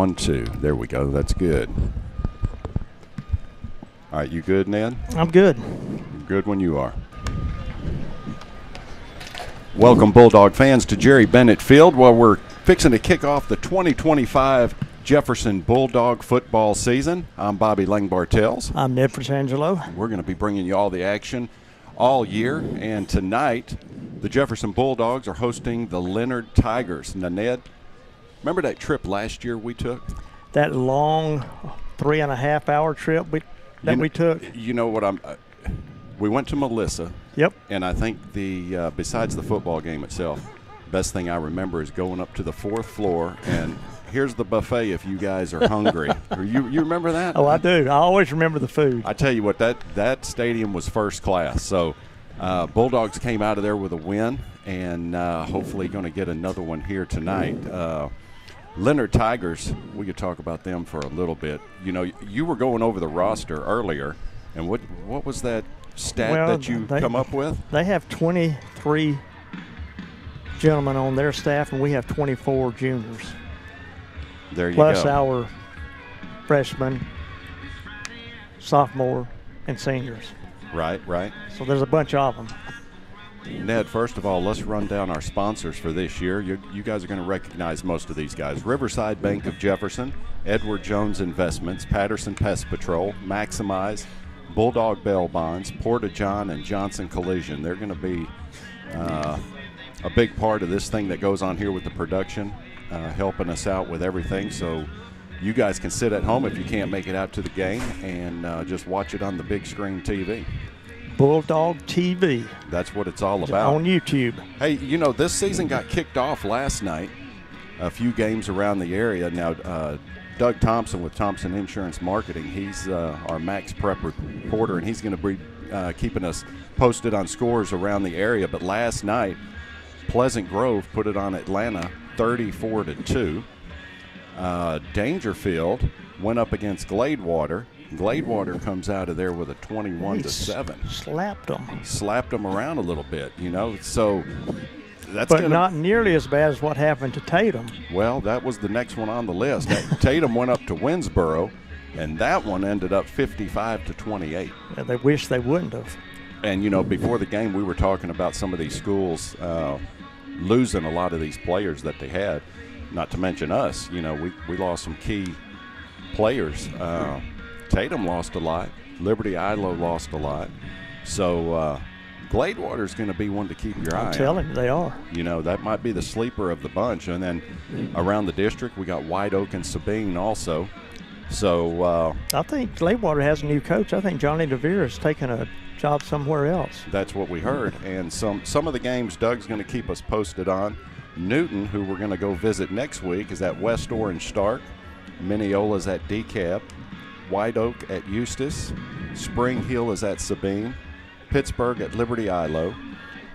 1, 2. There we go. That's good. All right, you good, Ned? I'm good. You're good when you are. Welcome, Bulldog fans, to Jerry Bennett Field, where we're fixing to kick off the 2025 Jefferson Bulldog football season. I'm Bobby Lang-Bartels. I'm Ned Frangelo. We're going to be bringing you all the action all year, and tonight the Jefferson Bulldogs are hosting the Leonard Tigers. Now, Ned, remember that trip last year we took? That long 3.5-hour trip we took? You know what we went to Melissa. Yep. And I think besides the football game itself, best thing I remember is going up to the 4th floor, and here's the buffet if you guys are hungry. You remember that? Oh, I do. I always remember the food. I tell you what, that stadium was first class. So Bulldogs came out of there with a win, and hopefully going to get another one here tonight. Leonard Tigers, we could talk about them for a little bit. You know, you were going over the roster earlier, and what was that stat that you come up with? They have 23 gentlemen on their staff, and we have 24 juniors. There you go. Plus our freshmen, sophomore, and seniors. Right. So there's a bunch of them. Ned, first of all, let's run down our sponsors for this year. You guys are going to recognize most of these guys. Riverside Bank of Jefferson, Edward Jones Investments, Patterson Pest Patrol, Maximize, Bulldog Bail Bonds, Porta John, and Johnson Collision. They're going to be a big part of this thing that goes on here with the production, helping us out with everything. So you guys can sit at home if you can't make it out to the game and just watch it on the big screen TV. Bulldog TV. That's what it's all about. On YouTube. Hey, you know, this season got kicked off last night. A few games around the area. Now, Doug Thompson with Thompson Insurance Marketing, he's our Max Prep reporter, and he's going to be keeping us posted on scores around the area. But last night, Pleasant Grove put it on Atlanta 34-2. Dangerfield went up against Gladewater. Gladewater comes out of there with a 21-7. Slapped them around a little bit, you know. So that's not nearly as bad as what happened to Tatum. Well, that was the next one on the list. Tatum went up to Winsboro, and that one ended up 55-28. Yeah, they wish they wouldn't have. And, you know, before the game, we were talking about some of these schools losing a lot of these players that they had, not to mention us. You know, we lost some key players. Tatum lost a lot. Liberty Ilo lost a lot. So Gladewater's going to be one to keep your eye on. I'm telling you, they are. You know, that might be the sleeper of the bunch. And then around the district, we got White Oak and Sabine also. So I think Gladewater has a new coach. I think Johnny DeVere has taken a job somewhere else. That's what we heard. And some of the games Doug's going to keep us posted on. Newton, who we're going to go visit next week, is at West Orange Stark. Mineola's at DeKalb. White Oak at Eustis. Spring Hill is at Sabine. Pittsburgh at Liberty Ilo.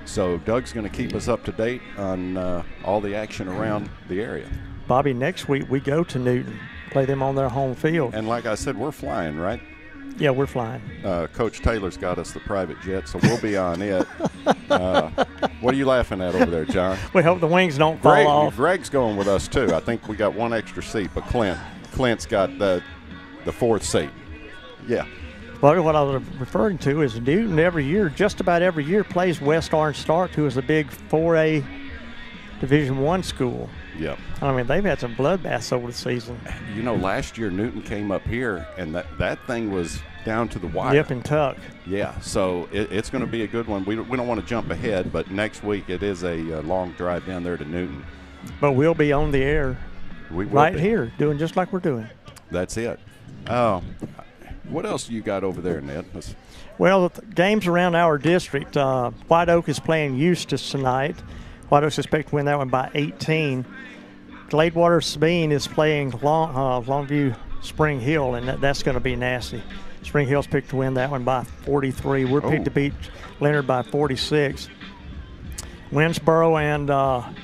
So Doug's going to keep us up to date on all the action around the area. Bobby, next week we go to Newton, play them on their home field. And like I said, we're flying, right? Yeah, we're flying. Coach Taylor's got us the private jet, so we'll be on it. What are you laughing at over there, John? We hope the wings don't fall off. Greg's going with us, too. I think we got one extra seat, but Clint's got the 4th seat. Yeah. Well, what I was referring to is Newton every year, just about every year, plays West Orange Stark, who is a big 4A Division I school. Yep. I mean, they've had some bloodbaths over the season. You know, last year Newton came up here, and that thing was down to the wire. Nip and tuck. Yeah, so it's going to be a good one. We don't want to jump ahead, but next week it is a long drive down there to Newton. But we'll be on the air here, doing just like we're doing. That's it. What else you got over there, Ned? Well, the games around our district, White Oak is playing Eustis tonight. White Oak's expected to win that one by 18. Gladewater Sabine is playing Longview Spring Hill, and that's going to be nasty. Spring Hill's picked to win that one by 43. We're picked to beat Leonard by 46. Winsboro and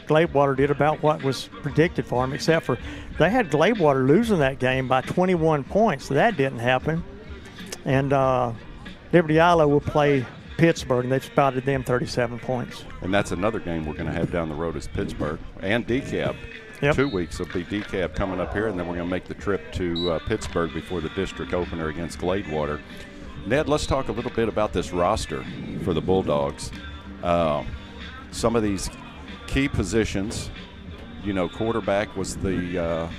Gladewater did about what was predicted for them, except for they had Gladewater losing that game by 21 points. So that didn't happen. And Liberty Ilo will play Pittsburgh, and they've spotted them 37 points. And that's another game we're going to have down the road is Pittsburgh and DeKalb. Yep. 2 weeks will be DCAP coming up here, and then we're going to make the trip to Pittsburgh before the district opener against Gladewater. Ned, let's talk a little bit about this roster for the Bulldogs. Some of these key positions, you know, quarterback was the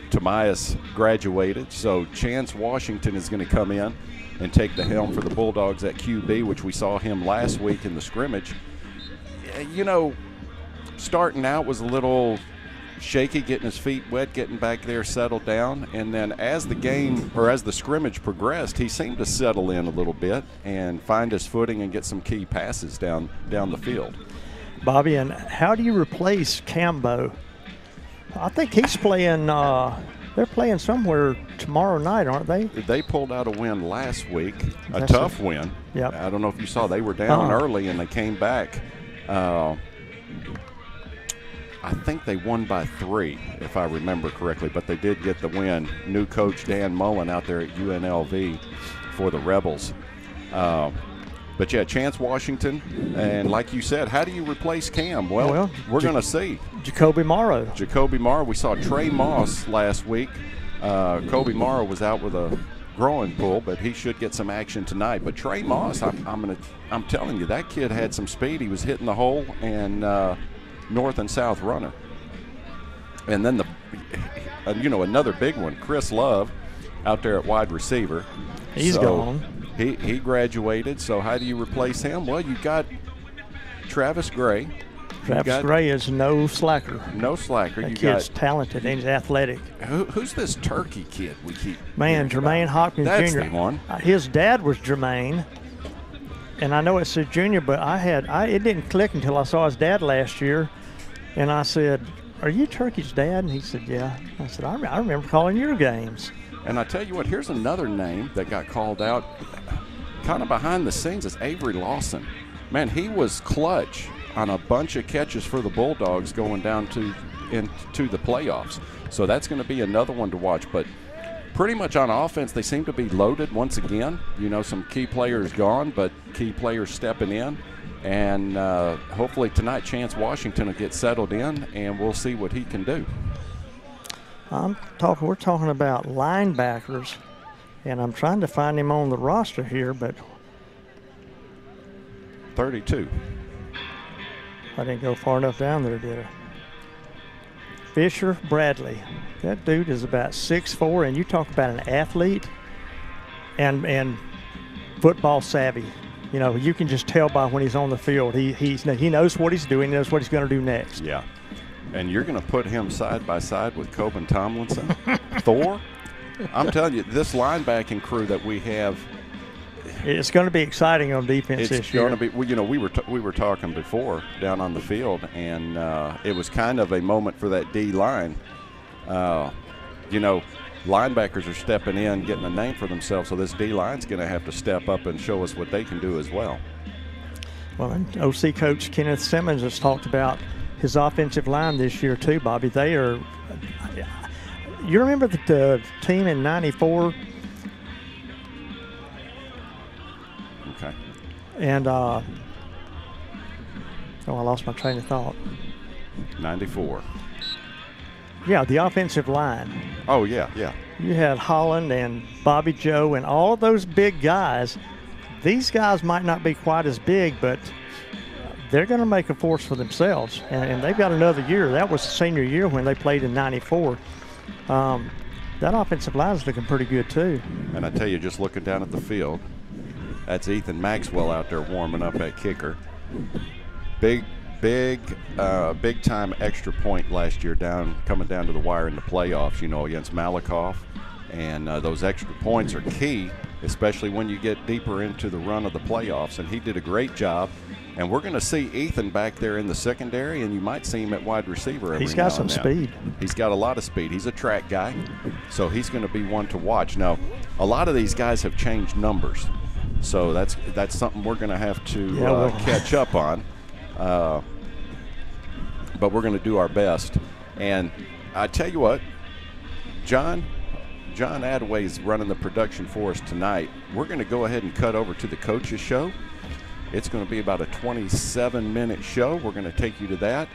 Tamias graduated, so Chance Washington is going to come in and take the helm for the Bulldogs at QB, which we saw him last week in the scrimmage. You know, starting out was a little shaky, getting his feet wet, getting back there, settled down, and then as the game, or as the scrimmage progressed, he seemed to settle in a little bit and find his footing and get some key passes down the field. Bobby, and how do you replace Cambo? I think he's playing, they're playing somewhere tomorrow night, aren't they? They pulled out a win last week, a tough win. Yep. I don't know if you saw, they were down early and they came back. I think they won by 3, if I remember correctly, but they did get the win. New coach Dan Mullen out there at UNLV for the Rebels. But yeah, Chance Washington, and like you said, how do you replace Cam? Well we're going to see. Jacoby Morrow. We saw Trey Moss last week. Kobe Morrow was out with a growing pull, but he should get some action tonight. But Trey Moss, I'm telling you, that kid had some speed. He was hitting the hole and north and south runner. And then another big one, Chris Love, out there at wide receiver. He's gone. He graduated, so how do you replace him? Well, you got Travis Gray. Travis Gray is no slacker. No slacker. That kid's talented and he's athletic. Who's this Turkey kid we keep? Man, Jermaine Hopkins Jr. That's the one. His dad was Jermaine, and I know it said Junior, but it didn't click until I saw his dad last year, and I said, "Are you Turkey's dad?" And he said, "Yeah." I said, "I remember calling your games." And I tell you what, here's another name that got called out kind of behind the scenes is Avery Lawson. Man, he was clutch on a bunch of catches for the Bulldogs going down into the playoffs. So that's going to be another one to watch. But pretty much on offense, they seem to be loaded once again. You know, some key players gone, but key players stepping in. And hopefully tonight Chance Washington will get settled in, and we'll see what he can do. We're talking about linebackers, and I'm trying to find him on the roster here, but 32. I didn't go far enough down there, did I? Fisher Bradley. That dude is about 6'4", and you talk about an athlete and football savvy. You know, you can just tell by when he's on the field. He knows what he's doing. He knows what he's going to do next. Yeah. And you're going to put him side by side with Coben Tomlinson, Thor. I'm telling you, this linebacking crew that we have, it's going to be exciting on defense this year. It's going to be. You know, we were talking before down on the field, and it was kind of a moment for that D line. You know, linebackers are stepping in, getting a name for themselves, so this D line's going to have to step up and show us what they can do as well. Well, and OC coach Kenneth Simmons has talked about his offensive line this year too, Bobby. They are. You remember the team in '94? Okay. And I lost my train of thought. 94. Yeah, the offensive line. Oh yeah, yeah. You had Holland and Bobby Joe and all of those big guys. These guys might not be quite as big, but they're going to make a force for themselves, and they've got another year. That was the senior year when they played in '94. That offensive line is looking pretty good too. And I tell you, just looking down at the field, that's Ethan Maxwell out there warming up at kicker. Big time extra point last year coming down to the wire in the playoffs, you know, against Malakoff. And those extra points are key, especially when you get deeper into the run of the playoffs. And he did a great job. And we're going to see Ethan back there in the secondary, and you might see him at wide receiver every now and then. He's got some speed. He's got a lot of speed. He's a track guy, so he's going to be one to watch. Now, a lot of these guys have changed numbers, so that's something we're going to have to catch up on. But we're going to do our best. And I tell you what, John Adaway is running the production for us tonight. We're going to go ahead and cut over to the coach's show. It's going to be about a 27-minute show. We're going to take you to that.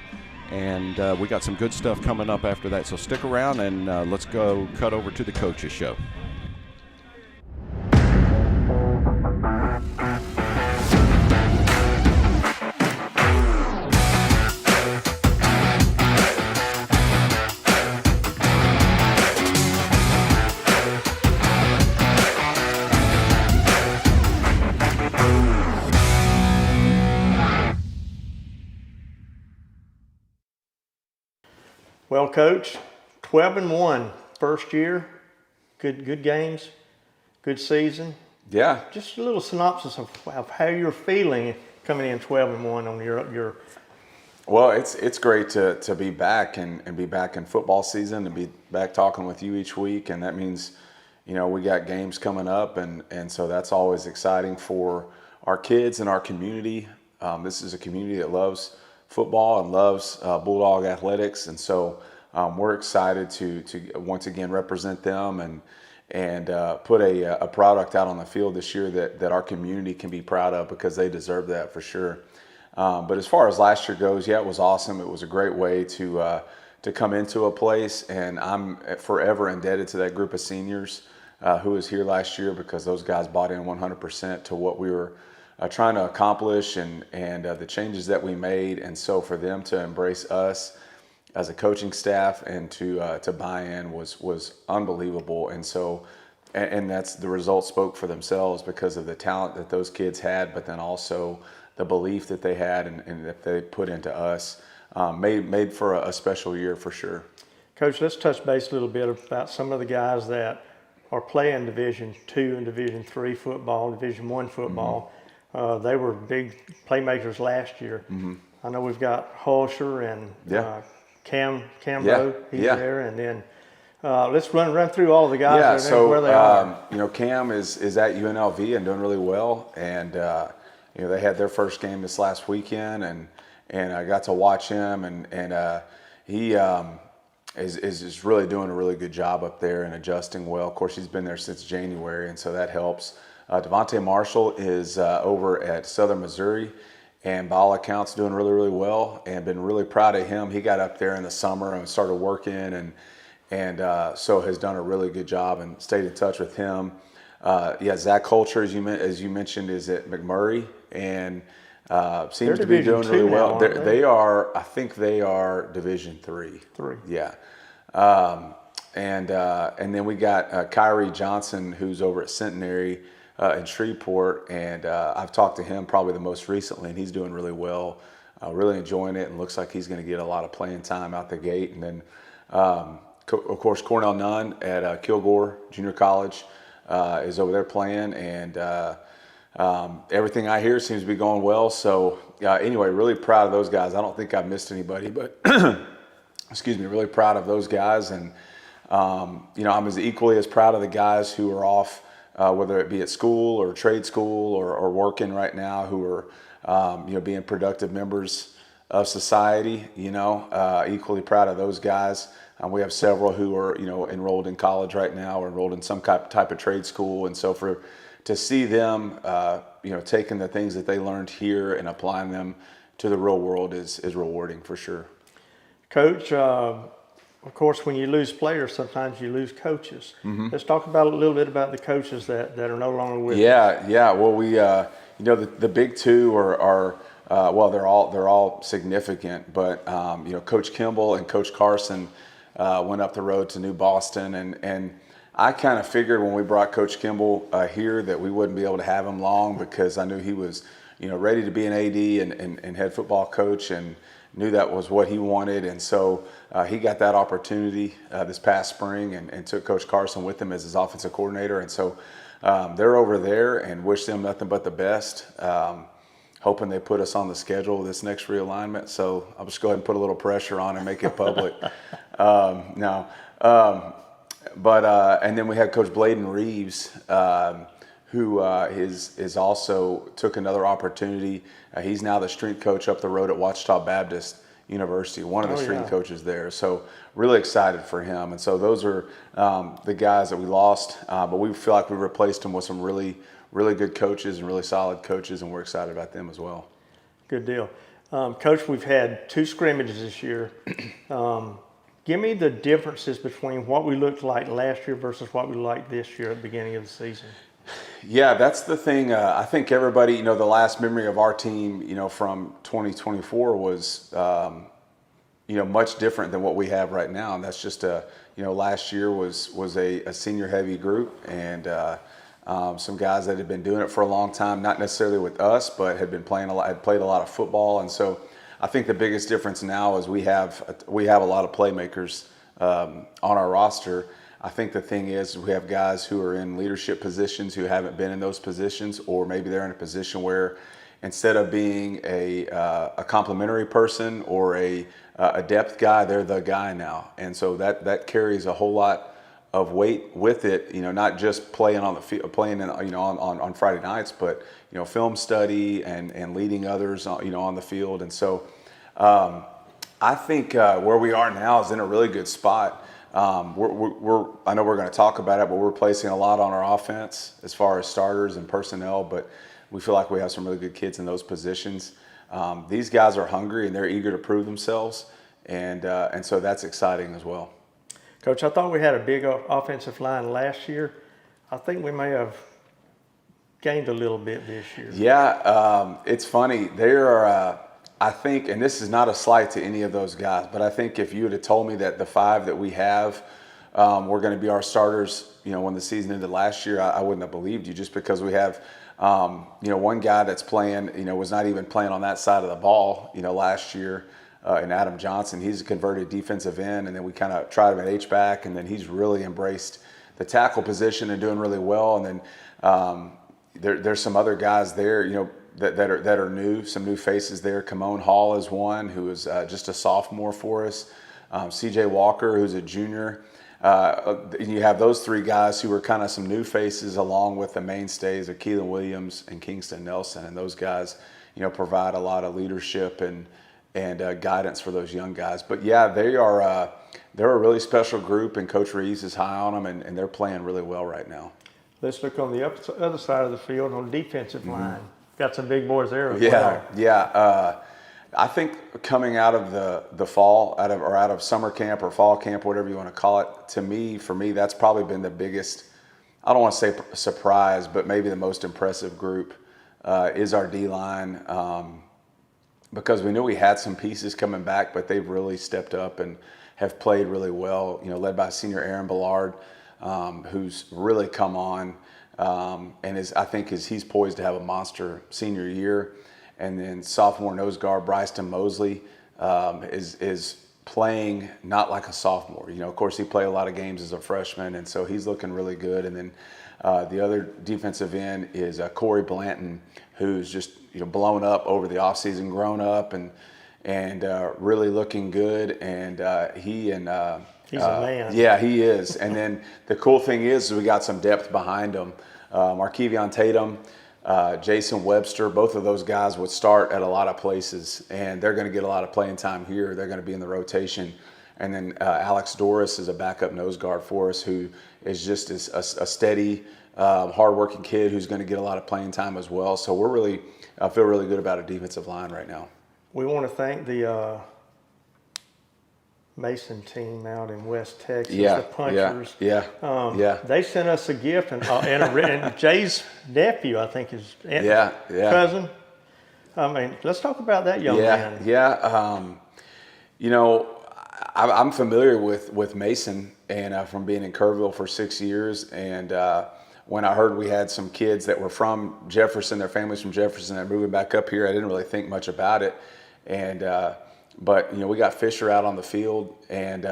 And we got some good stuff coming up after that. So stick around and let's go cut over to the Coaches Show. Well, Coach, 12-1, first year, good games, good season. Yeah. Just a little synopsis of how you're feeling coming in 12-1 on your. Well, it's great to be back and be back in football season and be back talking with you each week, and that means, we got games coming up, and so that's always exciting for our kids and our community. This is a community that loves football and loves Bulldog athletics, and so we're excited to once again represent them and put a product out on the field this year that our community can be proud of, because they deserve that for sure. But as far as last year goes, yeah, it was awesome. It was a great way to come into a place, and I'm forever indebted to that group of seniors who was here last year, because those guys bought in 100% to what we were trying to accomplish and the changes that we made. And so for them to embrace us as a coaching staff and to buy in was unbelievable. And so, and that's the results spoke for themselves because of the talent that those kids had, but then also the belief that they had and that they put into us. Made for a special year for sure. Coach, let's touch base a little bit about some of the guys that are playing Division II and Division III football, Division I football. Mm-hmm. They were big playmakers last year. Mm-hmm. I know we've got Holscher and Cambo, he's there, and then let's run through all the guys where they are. Cam is at UNLV and doing really well, and they had their first game this last weekend, and I got to watch him, and he is just really doing a really good job up there and adjusting well. Of course, he's been there since January, and so that helps. Devontae Marshall is over at Southern Missouri, and by all accounts doing really, really well, and been really proud of him. He got up there in the summer and started working, and so has done a really good job and stayed in touch with him. Zach Culture, as you mentioned, is at McMurray, and seems to be doing really well. I think they are Division III. Yeah. And then we got Kyrie Johnson, who's over at Centenary in Shreveport, and I've talked to him probably the most recently, and he's doing really well, really enjoying it, and looks like he's going to get a lot of playing time out the gate. And then, of course, Cornell Nunn at Kilgore Junior College is over there playing, and everything I hear seems to be going well. So anyway, really proud of those guys. I don't think I've missed anybody, but really proud of those guys. And I'm as equally as proud of the guys who are off, whether it be at school or trade school or working right now, who are being productive members of society. Equally proud of those guys. We have several who are enrolled in college right now, or enrolled in some type of trade school, and so to see them taking the things that they learned here and applying them to the real world is rewarding for sure. Coach, of course, when you lose players, sometimes you lose coaches. Mm-hmm. Let's talk about a little bit about the coaches that are no longer with us. Yeah. Well, we, the big two are they're all significant, but Coach Kimball and Coach Carson went up the road to New Boston, and I kind of figured when we brought Coach Kimball here that we wouldn't be able to have him long, because I knew he was, ready to be an AD and head football coach, and knew that was what he wanted. And so he got that opportunity this past spring and took Coach Carson with him as his offensive coordinator. And so they're over there, and wish them nothing but the best. Hoping they put us on the schedule this next realignment. So I'll just go ahead and put a little pressure on and make it public. And then we had Coach Bladen Reeves, who is also took another opportunity. He's now the strength coach up the road at Ouachita Baptist University, one of the strength coaches there. So really excited for him. And so those are the guys that we lost, but we feel like we replaced them with some really, really good coaches and really solid coaches, and we're excited about them as well. Good deal. Coach, we've had 2 scrimmages this year. Give me the differences between what we looked like last year versus what we looked this year at the beginning of the season. Yeah, that's the thing. I think everybody, the last memory of our team, from 2024 was, much different than what we have right now. And that's just last year was a senior heavy group, and some guys that had been doing it for a long time, not necessarily with us, but had played a lot of football. And so I think the biggest difference now is we have a lot of playmakers on our roster. I think the thing is we have guys who are in leadership positions who haven't been in those positions, or maybe they're in a position where instead of being a complimentary person or a depth guy, they're the guy now. And so that carries a whole lot of weight with it, not just playing on the field, on Friday nights, but film study and leading others on the field. And so I think where we are now is in a really good spot. I know we're going to talk about it, but we're placing a lot on our offense as far as starters and personnel, but we feel like we have some really good kids in those positions. These guys are hungry and they're eager to prove themselves, and so that's exciting as well. Coach, I thought we had a big offensive line last year. I think we may have gained a little bit this year. Yeah, it's funny. There are, I think, and this is not a slight to any of those guys, but I think if you would have told me that the 5 that we have were going to be our starters, when the season ended last year, I wouldn't have believed you, just because we have, one guy that's playing, was not even playing on that side of the ball, last year. And Adam Johnson, he's a converted defensive end, and then we kind of tried him at H-back, and then he's really embraced the tackle position and doing really well. And then there's some other guys there, that are new, some new faces there. Kamon Hall is one who is just a sophomore for us. C.J. Walker, who's a junior. You have those 3 guys who are kind of some new faces, along with the mainstays of Keelan Williams and Kingston Nelson, and those guys, provide a lot of leadership and guidance for those young guys. But yeah, they're a really special group, and Coach Reeves is high on them, and they're playing really well right now. Let's look on the other side of the field on the defensive line. Got some big boys there as well. Yeah. I think coming out of the fall, out of summer camp or fall camp, whatever you want to call it, for me, that's probably been the biggest, I don't want to say surprise, but maybe the most impressive group is our D-line. Because we knew we had some pieces coming back, but they've really stepped up and have played really well, led by senior Aaron Ballard, who's really come on, and he's poised to have a monster senior year. And then sophomore nose guard Bryson Mosley is playing not like a sophomore. Of course, he played a lot of games as a freshman, and so he's looking really good. And then the other defensive end is Corey Blanton, who's just blown up over the offseason, grown up, and really looking good. And he's a man. Yeah, he is. And then the cool thing is we got some depth behind him. Markevion Tatum, Jason Webster, both of those guys would start at a lot of places, and they're going to get a lot of playing time here. They're going to be in the rotation. And then Alex Doris is a backup nose guard for us, who is just a steady, hardworking kid who's going to get a lot of playing time as well. So I feel really good about our defensive line right now. We want to thank the Mason team out in West Texas, the Punchers. Yeah. They sent us a gift, and Jay's nephew, I think, is cousin. I mean, let's talk about that young man. Yeah. I'm familiar with Mason, and from being in Kerrville for 6 years, and when I heard we had some kids that were from Jefferson, their families from Jefferson, and moving back up here, I didn't really think much about it. And but we got Fisher out on the field, and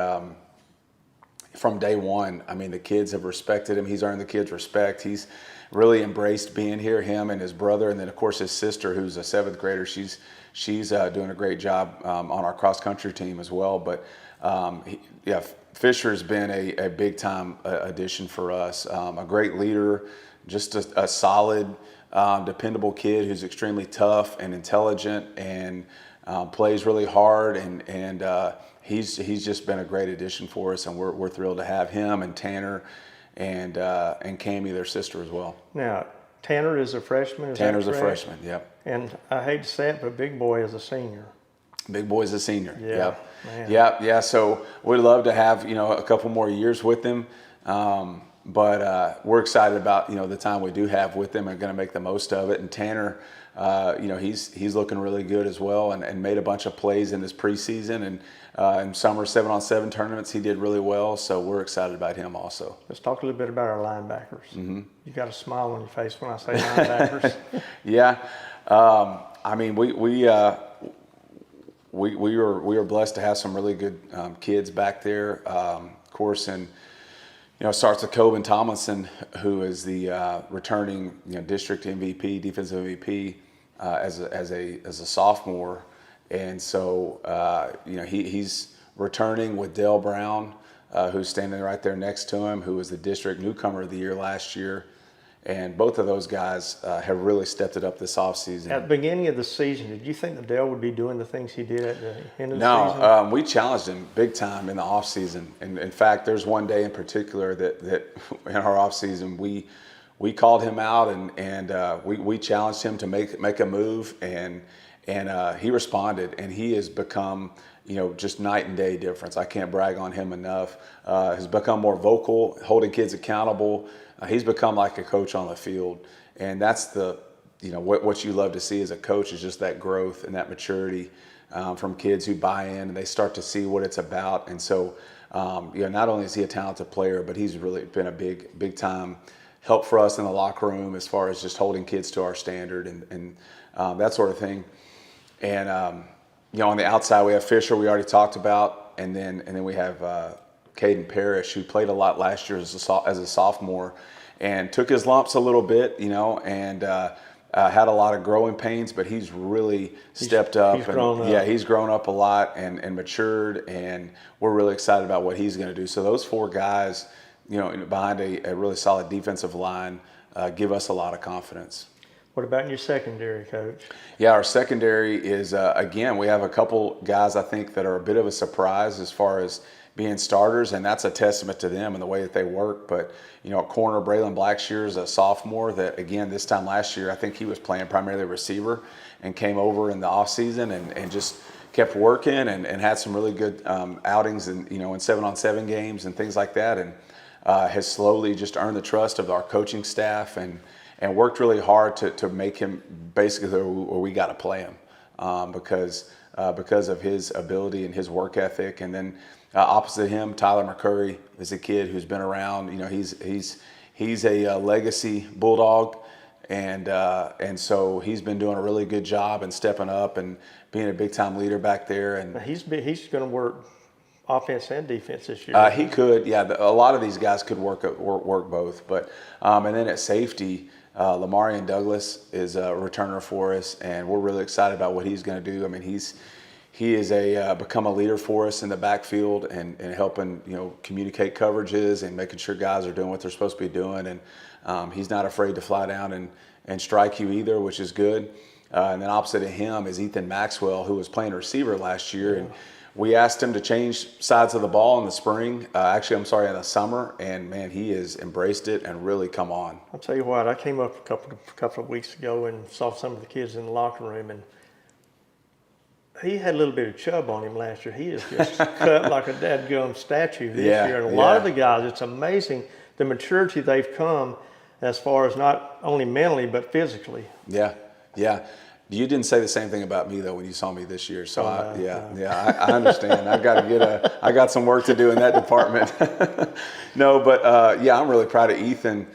from day one, I mean, the kids have respected him. He's earned the kids' respect. He's really embraced being here, him and his brother, and then of course his sister, who's a 7th grader. She's doing a great job on our cross country team as well. But Fisher's been a big time addition for us. A great leader, just a solid, dependable kid who's extremely tough and intelligent, and plays really hard, and he's just been a great addition for us, and we're thrilled to have him and Tanner and Cammie, their sister, as well. Now, Tanner is a freshman. Tanner's a freshman. Yep. And I hate to say it, but Big Boy is a senior. Big Boy's a senior. Yeah. Yep. Man. Yeah. So we'd love to have a couple more years with him, but we're excited about the time we do have with him and going to make the most of it. And Tanner, he's looking really good as well, and made a bunch of plays in his preseason and in summer 7-on-7 tournaments. He did really well, so we're excited about him also. Let's talk a little bit about our linebackers. Mm-hmm. You got a smile on your face when I say linebackers. Yeah, I mean we were blessed to have some really good kids back there. Of course, and it starts with Coben Tomlinson, who is the returning district MVP, defensive MVP as a sophomore, and so he's returning with Dale Brown, who's standing right there next to him, who was the district newcomer of the year last year. And both of those guys have really stepped it up this offseason. At the beginning of the season, did you think that Dale would be doing the things he did at the end of the season? No, we challenged him big time in the offseason. And in fact, there's one day in particular that in our offseason we called him out and we challenged him to make a move, and he responded, and he has become just night and day difference. I can't brag on him enough. Has become more vocal, holding kids accountable. He's become like a coach on the field, and that's the what you love to see as a coach is just that growth and that maturity from kids who buy in and they start to see what it's about. And so not only is he a talented player, but he's really been a big time help for us in the locker room as far as just holding kids to our standard and that sort of thing. And on the outside we have Fisher, we already talked about, and then we have Caden Parrish, who played a lot last year as a sophomore and took his lumps a little bit, and had a lot of growing pains, but he's really stepped up. He's grown up. Yeah, he's grown up a lot and matured, and we're really excited about what he's going to do. So those four guys, behind a really solid defensive line, give us a lot of confidence. What about your secondary, Coach? Yeah, our secondary is, again, we have a couple guys I think that are a bit of a surprise as far as being starters, and that's a testament to them and the way that they work. But, at corner, Braylon Blackshear is a sophomore that, again, this time last year, I think he was playing primarily receiver and came over in the offseason and just kept working and had some really good outings in 7-on-7 games and things like that, and has slowly just earned the trust of our coaching staff and worked really hard to make him basically where we got to play him because of his ability and his work ethic. And then opposite him, Tyler McCurry is a kid who's been around. He's a legacy Bulldog, and so he's been doing a really good job and stepping up and being a big time leader back there. And he's going to work offense and defense this year. He could, yeah. A lot of these guys could work both, but and then at safety. Lamarian Douglas is a returner for us, and we're really excited about what he's going to do. I mean, he is become a leader for us in the backfield and helping communicate coverages and making sure guys are doing what they're supposed to be doing. And he's not afraid to fly down and strike you either, which is good. And then opposite of him is Ethan Maxwell, who was playing receiver last year, and we asked him to change sides of the ball in the spring. In the summer, and man, he has embraced it and really come on. I'll tell you what, I came up a couple of weeks ago and saw some of the kids in the locker room, and he had a little bit of chub on him last year. He is just cut like a dadgum statue this year. And a lot of the guys, it's amazing the maturity they've come as far as not only mentally but physically. Yeah. You didn't say the same thing about me though when you saw me this year. So I understand. I got some work to do in that department. No, but I'm really proud of Ethan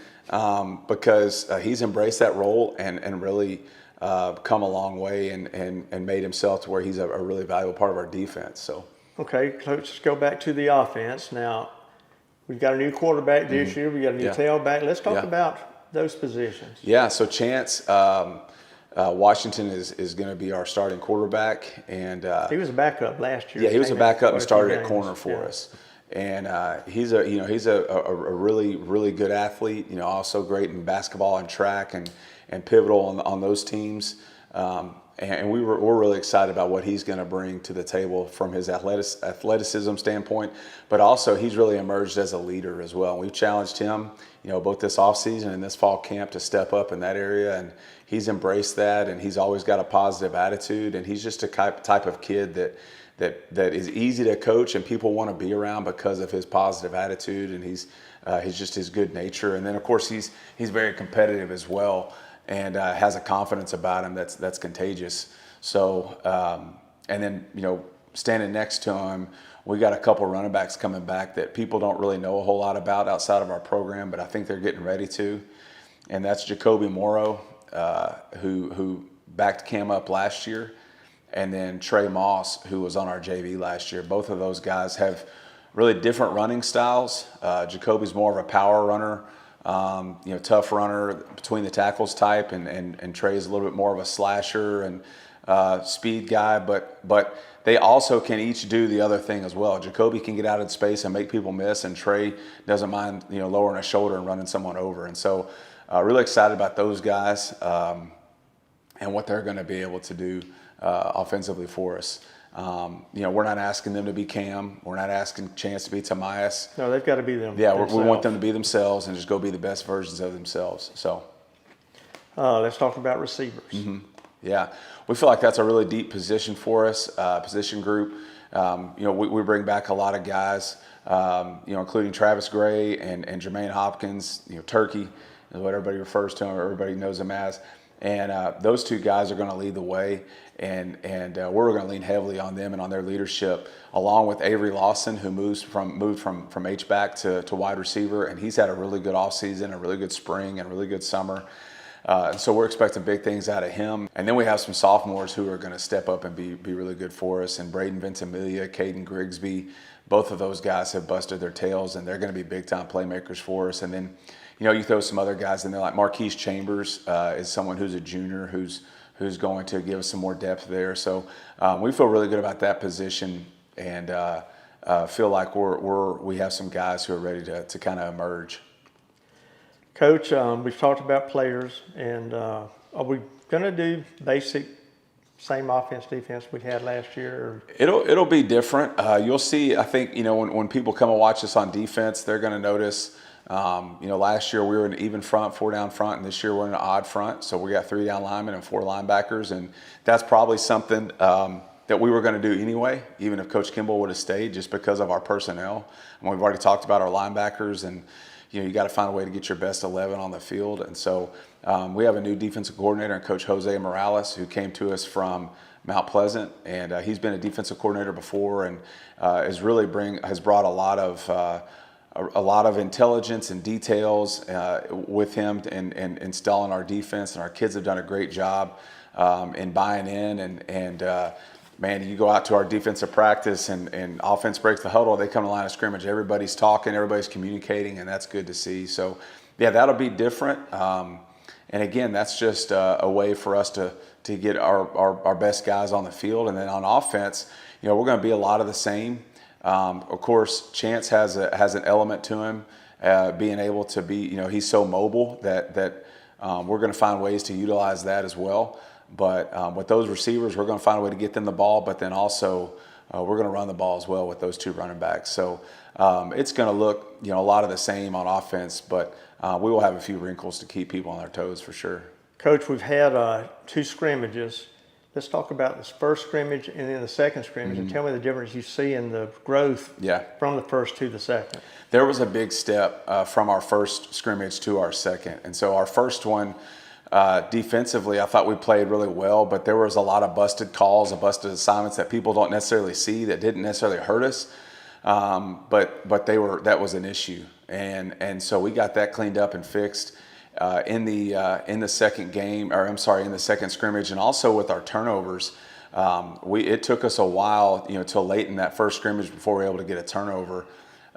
because he's embraced that role and really come a long way and made himself to where he's a really valuable part of our defense. So okay, Coach, let's go back to the offense now. We've got a new quarterback this year. We got a new tailback. Let's talk about those positions. Yeah. So Chance. Washington is going to be our starting quarterback, and he was a backup last year. Yeah, he was a backup and started at corner for us. And he's a really really good athlete. Also great in basketball and track and pivotal on those teams. and we're really excited about what he's going to bring to the table from his athleticism standpoint, but also he's really emerged as a leader as well. We've challenged him, both this offseason and this fall camp to step up in that area, and he's embraced that, and he's always got a positive attitude, and he's just a type of kid that is easy to coach and people want to be around because of his positive attitude, and he's just his good nature. And then of course he's very competitive as well, and has a confidence about him that's contagious. So and then standing next to him, we got a couple running backs coming back that people don't really know a whole lot about outside of our program, but I think they're getting ready to. And that's Jacoby Morrow, who backed Cam up last year, and then Trey Moss, who was on our JV last year. Both of those guys have really different running styles. Jacoby's more of a power runner, tough runner between the tackles type, and Trey's a little bit more of a slasher and speed guy, but they also can each do the other thing as well. Jacoby can get out of space and make people miss, and Trey doesn't mind lowering a shoulder and running someone over. And so really excited about those guys and what they're going to be able to do offensively for us. We're not asking them to be Cam. We're not asking Chance to be Tomias. No, they've got to be them. Yeah, we want them to be themselves and just go be the best versions of themselves. So, let's talk about receivers. Mm-hmm. Yeah, we feel like that's a really deep position for us, position group. We bring back a lot of guys, including Travis Gray and Jermaine Hopkins. Turkey is what everybody refers to him, or everybody knows him as. And those two guys are going to lead the way, and we're going to lean heavily on them and on their leadership, along with Avery Lawson, who moved from H-back to wide receiver, and he's had a really good offseason, a really good spring, and a really good summer. And so we're expecting big things out of him. And then we have some sophomores who are going to step up and be really good for us. And Braden Ventimiglia, Caden Grigsby, both of those guys have busted their tails, and they're going to be big-time playmakers for us. And then, you throw some other guys in there, like Marquise Chambers is someone who's a junior who's going to give us some more depth there. So we feel really good about that position, and feel like we have some guys who are ready to kind of emerge. Coach, we've talked about players, and are we going to do basic same offense, defense we had last year? Or? It'll be different. You'll see, I think, when people come and watch us on defense, they're going to notice, last year we were an even front, 4 down front, and this year we're in an odd front. So we got 3 down linemen and 4 linebackers, and that's probably something that we were going to do anyway, even if Coach Kimball would have stayed, just because of our personnel. And we've already talked about our linebackers, and you got to find a way to get your best 11 on the field. And so we have a new defensive coordinator, Coach Jose Morales, who came to us from Mount Pleasant, and he's been a defensive coordinator before, and has brought a lot of intelligence and details with him and installing our defense. And our kids have done a great job in buying in, and man, you go out to our defensive practice and offense breaks the huddle, they come to the line of scrimmage, everybody's talking, everybody's communicating, and that's good to see. So, yeah, that'll be different. And again, that's just a way for us to get our best guys on the field. And then on offense, we're going to be a lot of the same. Of course, Chance has an element to him, being able to be, he's so mobile that we're going to find ways to utilize that as well. But with those receivers, we're going to find a way to get them the ball, but then also we're going to run the ball as well with those 2 running backs. So it's going to look, a lot of the same on offense, but we will have a few wrinkles to keep people on their toes for sure. Coach, we've had 2 scrimmages. Let's talk about this first scrimmage and then the second scrimmage, and tell me the difference you see in the growth from the first to the second. There was a big step from our first scrimmage to our second. And so our first one, defensively, I thought we played really well, but there was a lot of busted calls and busted assignments that people don't necessarily see, that didn't necessarily hurt us, but that was an issue, and so we got that cleaned up and fixed in the second game, or I'm sorry, in the second scrimmage, and also with our turnovers. It took us a while, till late in that first scrimmage before we were able to get a turnover,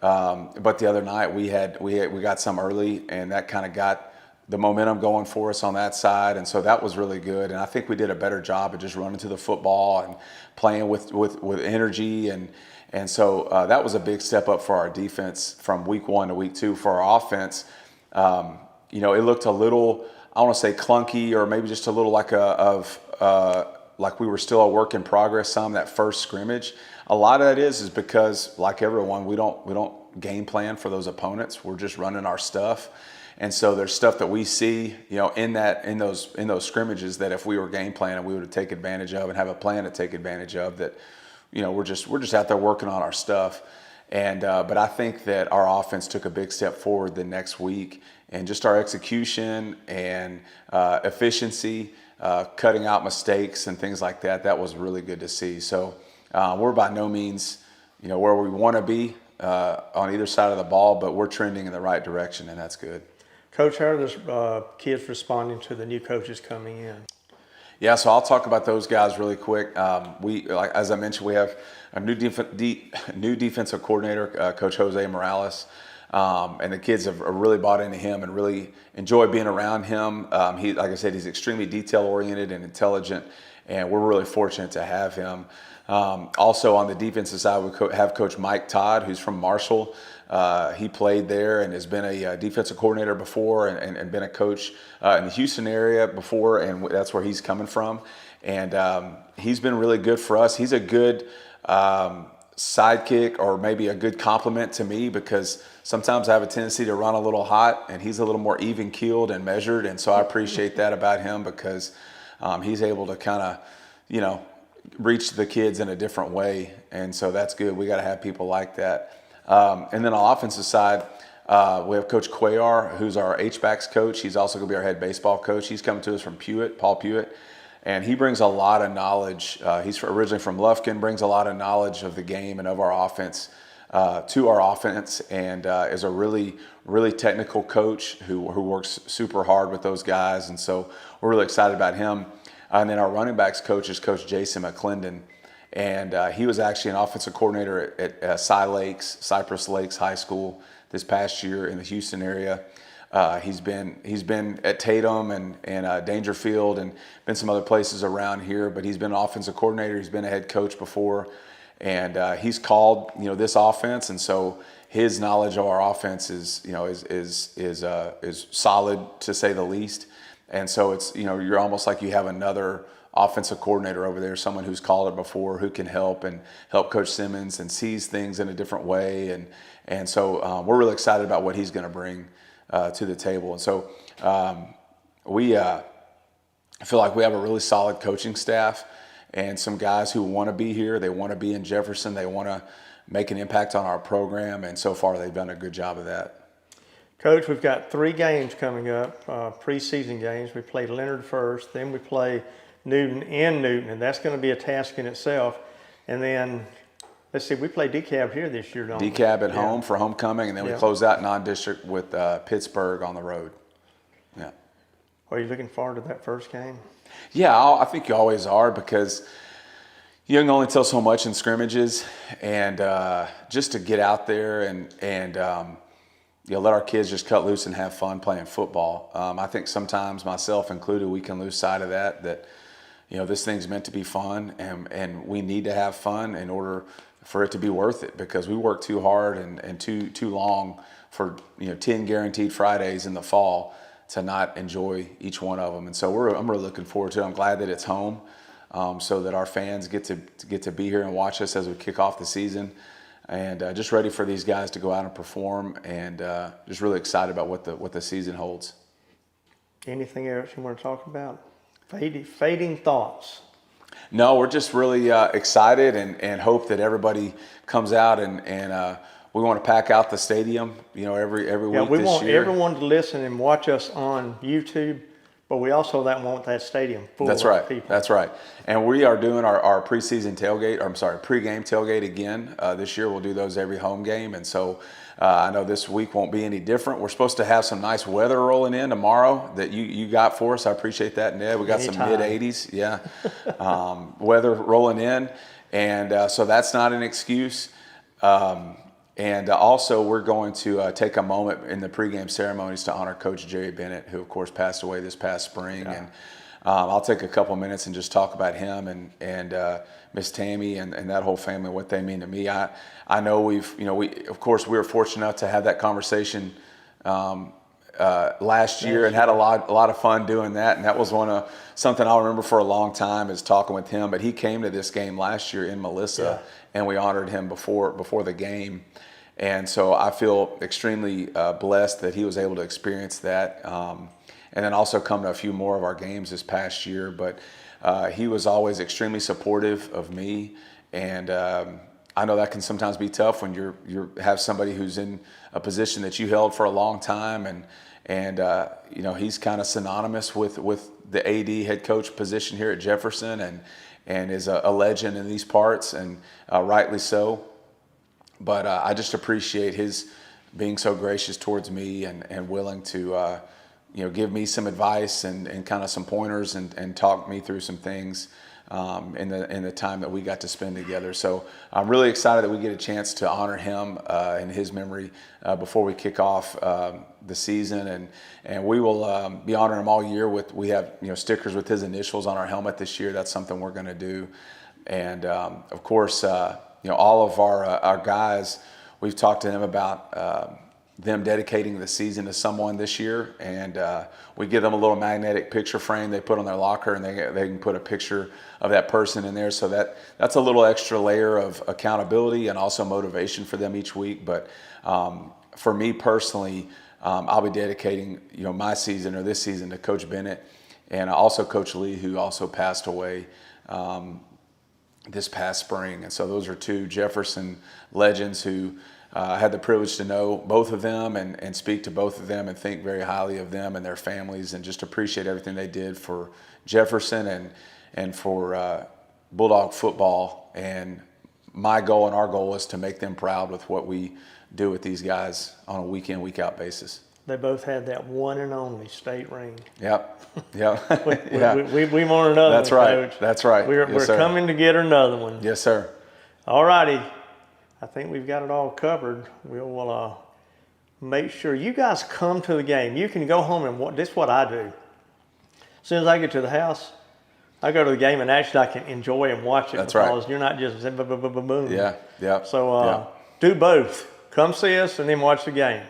but the other night we got some early, and that kind of got the momentum going for us on that side, and so that was really good. And I think we did a better job of just running to the football and playing with energy, and so that was a big step up for our defense from week 1 to week 2. For our offense, it looked a little, I want to say clunky, or maybe just a little like like we were still a work in progress. That first scrimmage, a lot of that is because, like everyone, we don't game plan for those opponents. We're just running our stuff, and so there's stuff that we see, in those scrimmages that if we were game planning, we would take advantage of and have a plan to take advantage of. That, we're just out there working on our stuff. And but I think that our offense took a big step forward the next week, and just our execution and efficiency, cutting out mistakes and things like that. That was really good to see. So we're by no means, where we want to be on either side of the ball, but we're trending in the right direction, and that's good. Coach, how are the kids responding to the new coaches coming in? Yeah, so I'll talk about those guys really quick. As I mentioned, we have a new defensive coordinator, Coach Jose Morales, and the kids have really bought into him and really enjoy being around him. Like I said, he's extremely detail-oriented and intelligent, and we're really fortunate to have him. Also on the defensive side, we have Coach Mike Todd, who's from Marshall. He played there and has been a defensive coordinator before and been a coach in the Houston area before, and that's where he's coming from. And he's been really good for us. He's a good sidekick, or maybe a good compliment to me, because sometimes I have a tendency to run a little hot, and he's a little more even-keeled and measured, and so I appreciate that about him, because he's able to kind of, reach the kids in a different way, and so that's good. We got to have people like that. And then on the offensive side, we have Coach Cuellar, who's our H-backs coach. He's also going to be our head baseball coach. He's coming to us from Paul Pewitt, and he brings a lot of knowledge. He's originally from Lufkin, brings a lot of knowledge of the game and of our offense to our offense, and is a really, really technical coach who works super hard with those guys, and so we're really excited about him. And then our running backs coach is Coach Jason McClendon, and he was actually an offensive coordinator at Cypress Lakes High School this past year in the Houston area. He's been at Tatum and Dangerfield and been some other places around here, but he's been an offensive coordinator. He's been a head coach before, and he's called this offense, and so his knowledge of our offense is solid, to say the least. And so it's, you're almost like you have another offensive coordinator over there, someone who's called it before, who can help Coach Simmons and sees things in a different way. And so we're really excited about what he's going to bring to the table. And so we feel like we have a really solid coaching staff and some guys who want to be here. They want to be in Jefferson. They want to make an impact on our program. And so far they've done a good job of that. Coach, we've got 3 games coming up, preseason games. We play Leonard first, then we play Newton, and that's going to be a task in itself. And then, let's see, we play DeKalb here this year, don't we? DeKalb at home for homecoming, and then we close out non-district with Pittsburgh on the road. Yeah. Are you looking forward to that first game? Yeah, I think you always are, because you can only tell so much in scrimmages, and just to get out there and let our kids just cut loose and have fun playing football. I think sometimes, myself included, we can lose sight of that this thing's meant to be fun, and we need to have fun in order for it to be worth it, because we work too hard and too long for 10 guaranteed Fridays in the fall to not enjoy each one of them. And so I'm really looking forward to it. I'm glad that it's home, so that our fans get to be here and watch us as we kick off the season. And just ready for these guys to go out and perform, and just really excited about what the season holds. Anything else you want to talk about? Fading thoughts? No, we're just really excited and hope that everybody comes out, and we want to pack out the stadium, every week this year. We want everyone to listen and watch us on YouTube. But we also want that stadium full of people. That's right. And we are doing our pregame tailgate again this year. We'll do those every home game. And so I know this week won't be any different. We're supposed to have some nice weather rolling in tomorrow that you got for us. I appreciate that, Ned. We got some mid-80s, weather rolling in. And so that's not an excuse. And also, we're going to take a moment in the pregame ceremonies to honor Coach Jerry Bennett, who, of course, passed away this past spring. Yeah. And I'll take a couple minutes and just talk about him and Miss Tammy and that whole family, what they mean to me. I know we were fortunate enough to have that conversation last year and had a lot of fun doing that. And that was something I'll remember for a long time is talking with him. But he came to this game last year in Melissa, and we honored him before the game. And so I feel extremely blessed that he was able to experience that. And then also come to a few more of our games this past year. But he was always extremely supportive of me. And I know that can sometimes be tough when you have somebody who's in a position that you held for a long time. And you know, he's kind of synonymous with the AD head coach position here at Jefferson and is a legend in these parts, and rightly so. But I just appreciate his being so gracious towards me and willing to you know, give me some advice and kind of some pointers and talk me through some things in the time that we got to spend together. So I'm really excited that we get a chance to honor him in his memory before we kick off the season, and we will be honoring him all year. We have, you know, stickers with his initials on our helmet this year. That's something we're going to do, and of course, you know, all of our guys, we've talked to them about them dedicating the season to someone this year, and we give them a little magnetic picture frame they put on their locker, and they can put a picture of that person in there, so that's a little extra layer of accountability and also motivation for them each week. But for me personally, I'll be dedicating, you know, my season or this season to Coach Bennett, and also Coach Lee, who also passed away this past spring. And so those are two Jefferson legends who I had the privilege to know both of them and speak to both of them and think very highly of them and their families, and just appreciate everything they did for Jefferson and for Bulldog football. And my goal and our goal is to make them proud with what we do with these guys on a week in, week out basis. They both had that one and only state ring. Yep. We want another That's one, right. Coach. That's right. We're coming to get another one. Yes, sir. All righty. I think we've got it all covered. We'll make sure you guys come to the game. You can go home and this is what I do. As soon as I get to the house, I go to the game, and actually I can enjoy and watch it. That's because right. You're not just boom. Yeah. So do both. Come see us and then watch the game.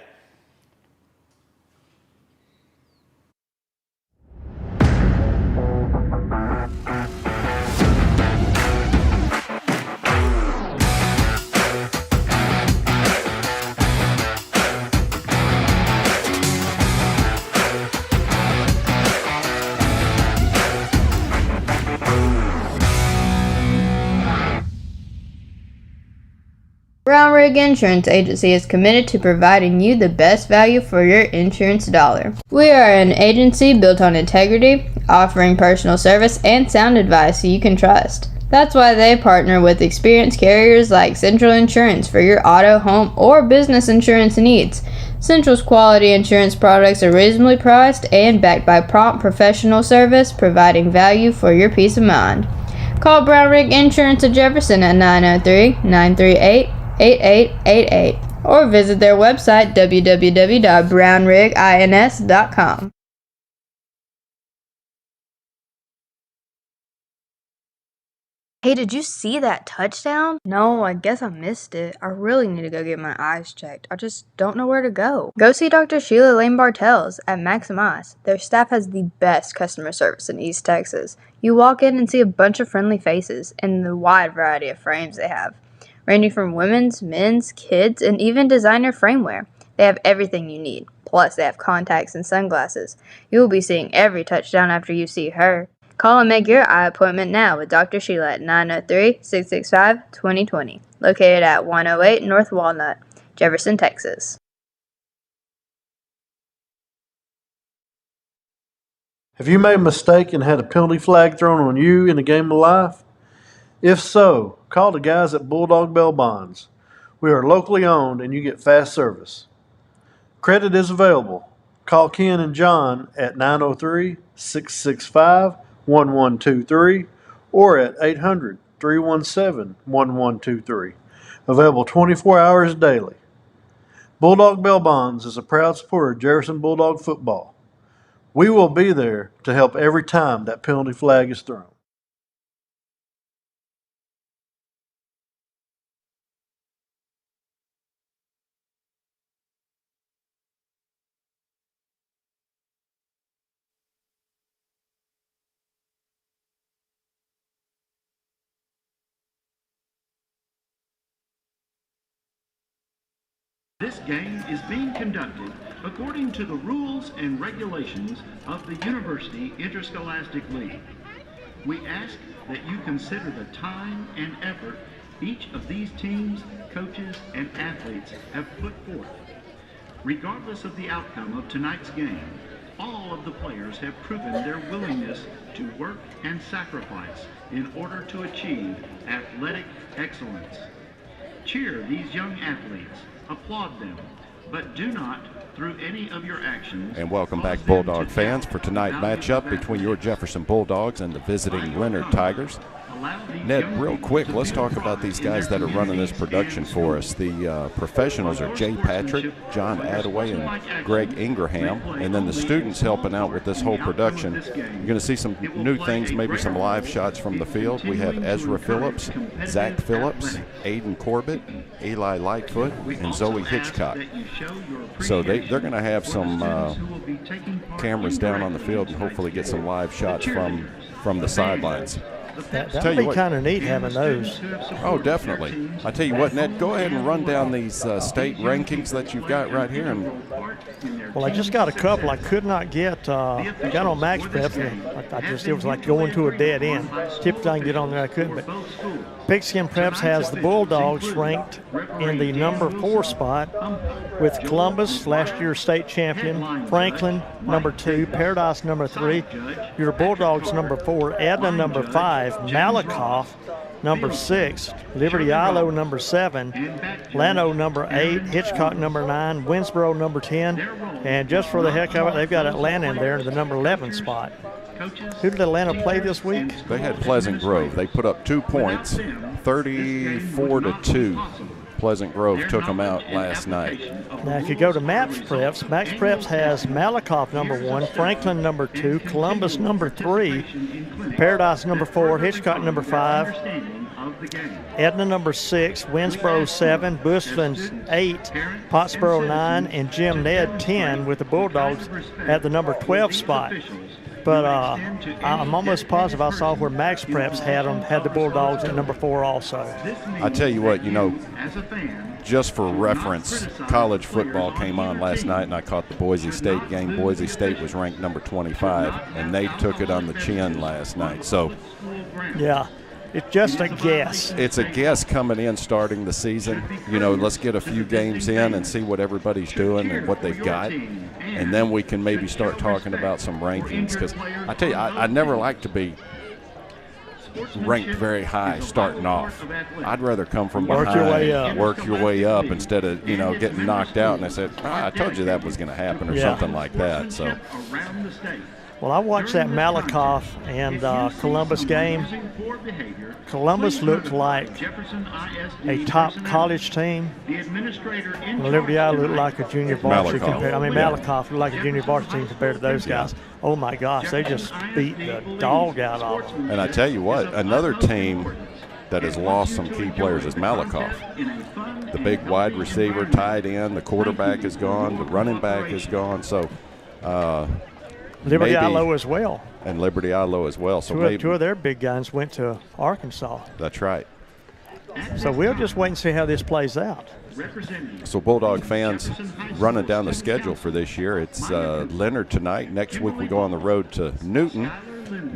Brown Rig Insurance Agency is committed to providing you the best value for your insurance dollar. We are an agency built on integrity, offering personal service and sound advice you can trust. That's why they partner with experienced carriers like Central Insurance for your auto, home, or business insurance needs. Central's quality insurance products are reasonably priced and backed by prompt professional service, providing value for your peace of mind. Call Brown Rig Insurance of Jefferson at 903-938-8888 or visit their website www.brownrigins.com. Hey, did you see that touchdown? No, I guess I missed it. I really need to go get my eyes checked. I just don't know where to go. Go see Dr. Sheila Lane Bartels at Maxim Eyes. Their staff has the best customer service in East Texas. You walk in and see a bunch of friendly faces and the wide variety of frames they have, ranging from women's, men's, kids, and even designer frameware. They have everything you need. Plus, they have contacts and sunglasses. You will be seeing every touchdown after you see her. Call and make your eye appointment now with Dr. Sheila at 903-665-2020, located at 108 North Walnut, Jefferson, Texas. Have you made a mistake and had a penalty flag thrown on you in a game of life? If so, call the guys at Bulldog Bail Bonds. We are locally owned and you get fast service. Credit is available. Call Ken and John at 903-665-1123 or at 800-317-1123. Available 24 hours daily. Bulldog Bail Bonds is a proud supporter of Jefferson Bulldog football. We will be there to help every time that penalty flag is thrown. This game is being conducted according to the rules and regulations of the University Interscholastic League. We ask that you consider the time and effort each of these teams, coaches, and athletes have put forth. Regardless of the outcome of tonight's game, all of the players have proven their willingness to work and sacrifice in order to achieve athletic excellence. Cheer these young athletes, applaud them, but do not, through any of your actions. And welcome back, Bulldog fans, for tonight's matchup between your Jefferson Bulldogs and the visiting Leonard Tigers. Ned, real quick, let's talk about these guys that are running this production for us. The professionals are Jay Patrick, John Attaway, and Greg Ingraham. And then the students helping out with this whole production. You're going to see some new things, maybe some live shots from the field. We have Ezra Phillips, Zach Phillips, Aiden Corbett, Eli Lightfoot, and Zoe Hitchcock. So they're going to have some cameras down on the field and hopefully get some live shots from the sidelines. That would be kind of neat having those. Oh, definitely. I tell you what, Ned, go ahead and run down these state rankings that you've got right here. Well, I just got a couple. I could not get. I got on Max Prep. It was like going to a dead end. Typically, I can get on there. I couldn't. But Pigskin Preps has the Bulldogs ranked in the number 4 spot, with Columbus, last year's state champion, Franklin number 2, Paradise number 3, your Bulldogs number 4, Edna number 5, Malakoff number 6, Liberty Ilo number 7, Llano number 8, Hitchcock number 9, Winsboro number 10, and just for the heck of it, they've got Atlanta in there in the number 11 spot. Who did Atlanta play this week? They had Pleasant Grove. They put up 2 points, 34-2. Pleasant Grove took them out last night. Now, if you go to Max Preps has Malakoff number 1, Franklin number 2, Columbus number 3, Paradise number 4, Hitchcock number 5, Edna number 6, Winsboro 7, Bushland 8, Pottsboro 9, and Jim Ned 10, with the Bulldogs at the number 12 spot. But I'm almost positive I saw where Max Preps had the Bulldogs at number 4 also. I tell you what, just for reference, college football came on last night, and I caught the Boise State game. Boise State was ranked number 25, and they took it on the chin last night. So, yeah. It's just a guess. It's a guess coming in, starting the season. Let's get a few games in and see what everybody's doing and what they've got. And then we can maybe start talking about some rankings. Because I tell you, I never like to be ranked very high starting off. I'd rather come from behind, work your way up instead of, getting knocked out. And I said, I told you that was going to happen or something like that. So. Well, I watched that Malakoff and Columbus game. Columbus looked like a top college team. Liberty I looked like a junior varsity. Malakoff looked like a junior varsity team compared to those guys. Oh, my gosh, they just beat the dog out of them. And I tell you what, another team that has lost some key players is Malakoff. The big wide receiver, tight end, the quarterback is gone, the running back is gone. So, Liberty Ilo as well. And Liberty Ilo as well. So two of their big guns went to Arkansas. That's right. So we'll just wait and see how this plays out. So Bulldog fans, running down the schedule for this year, it's Leonard tonight. Next week we go on the road to Newton.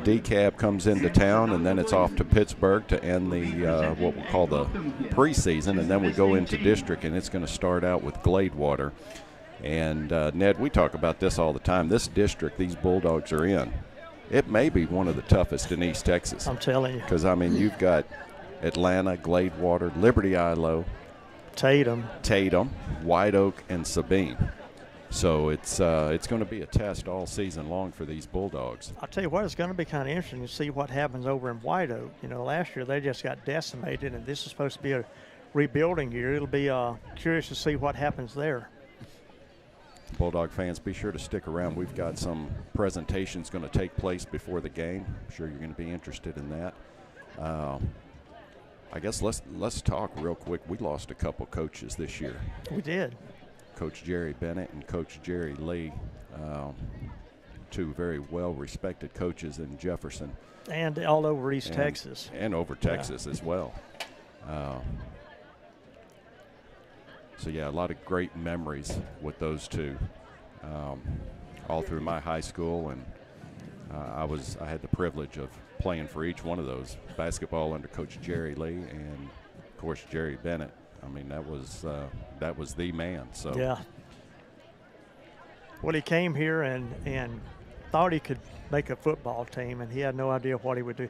DeKalb comes into town, and then it's off to Pittsburgh to end the what we'll call the preseason, and then we go into district, and it's going to start out with Gladewater. And, Ned, we talk about this all the time. This district these Bulldogs are in, it may be one of the toughest in East Texas. I'm telling you. Because, you've got Atlanta, Gladewater, Liberty Ilo, Tatum, White Oak, and Sabine. So it's going to be a test all season long for these Bulldogs. I'll tell you what, it's going to be kind of interesting to see what happens over in White Oak. Last year they just got decimated, and this is supposed to be a rebuilding year. It'll be curious to see what happens there. Bulldog fans, be sure to stick around. We've got some presentations going to take place before the game. I'm sure you're going to be interested in that. I guess let's talk real quick. We lost a couple coaches this year. We did. Coach Jerry Bennett and Coach Jerry Lee, 2 very well-respected coaches in Jefferson. And all over East Texas. And over Texas as well. So, yeah, a lot of great memories with those two all through my high school. And I had the privilege of playing for each one of those, basketball under Coach Jerry Lee and, of course, Jerry Bennett. I mean, that was the man. So yeah. Well, he came here and thought he could make a football team, and he had no idea what he would do.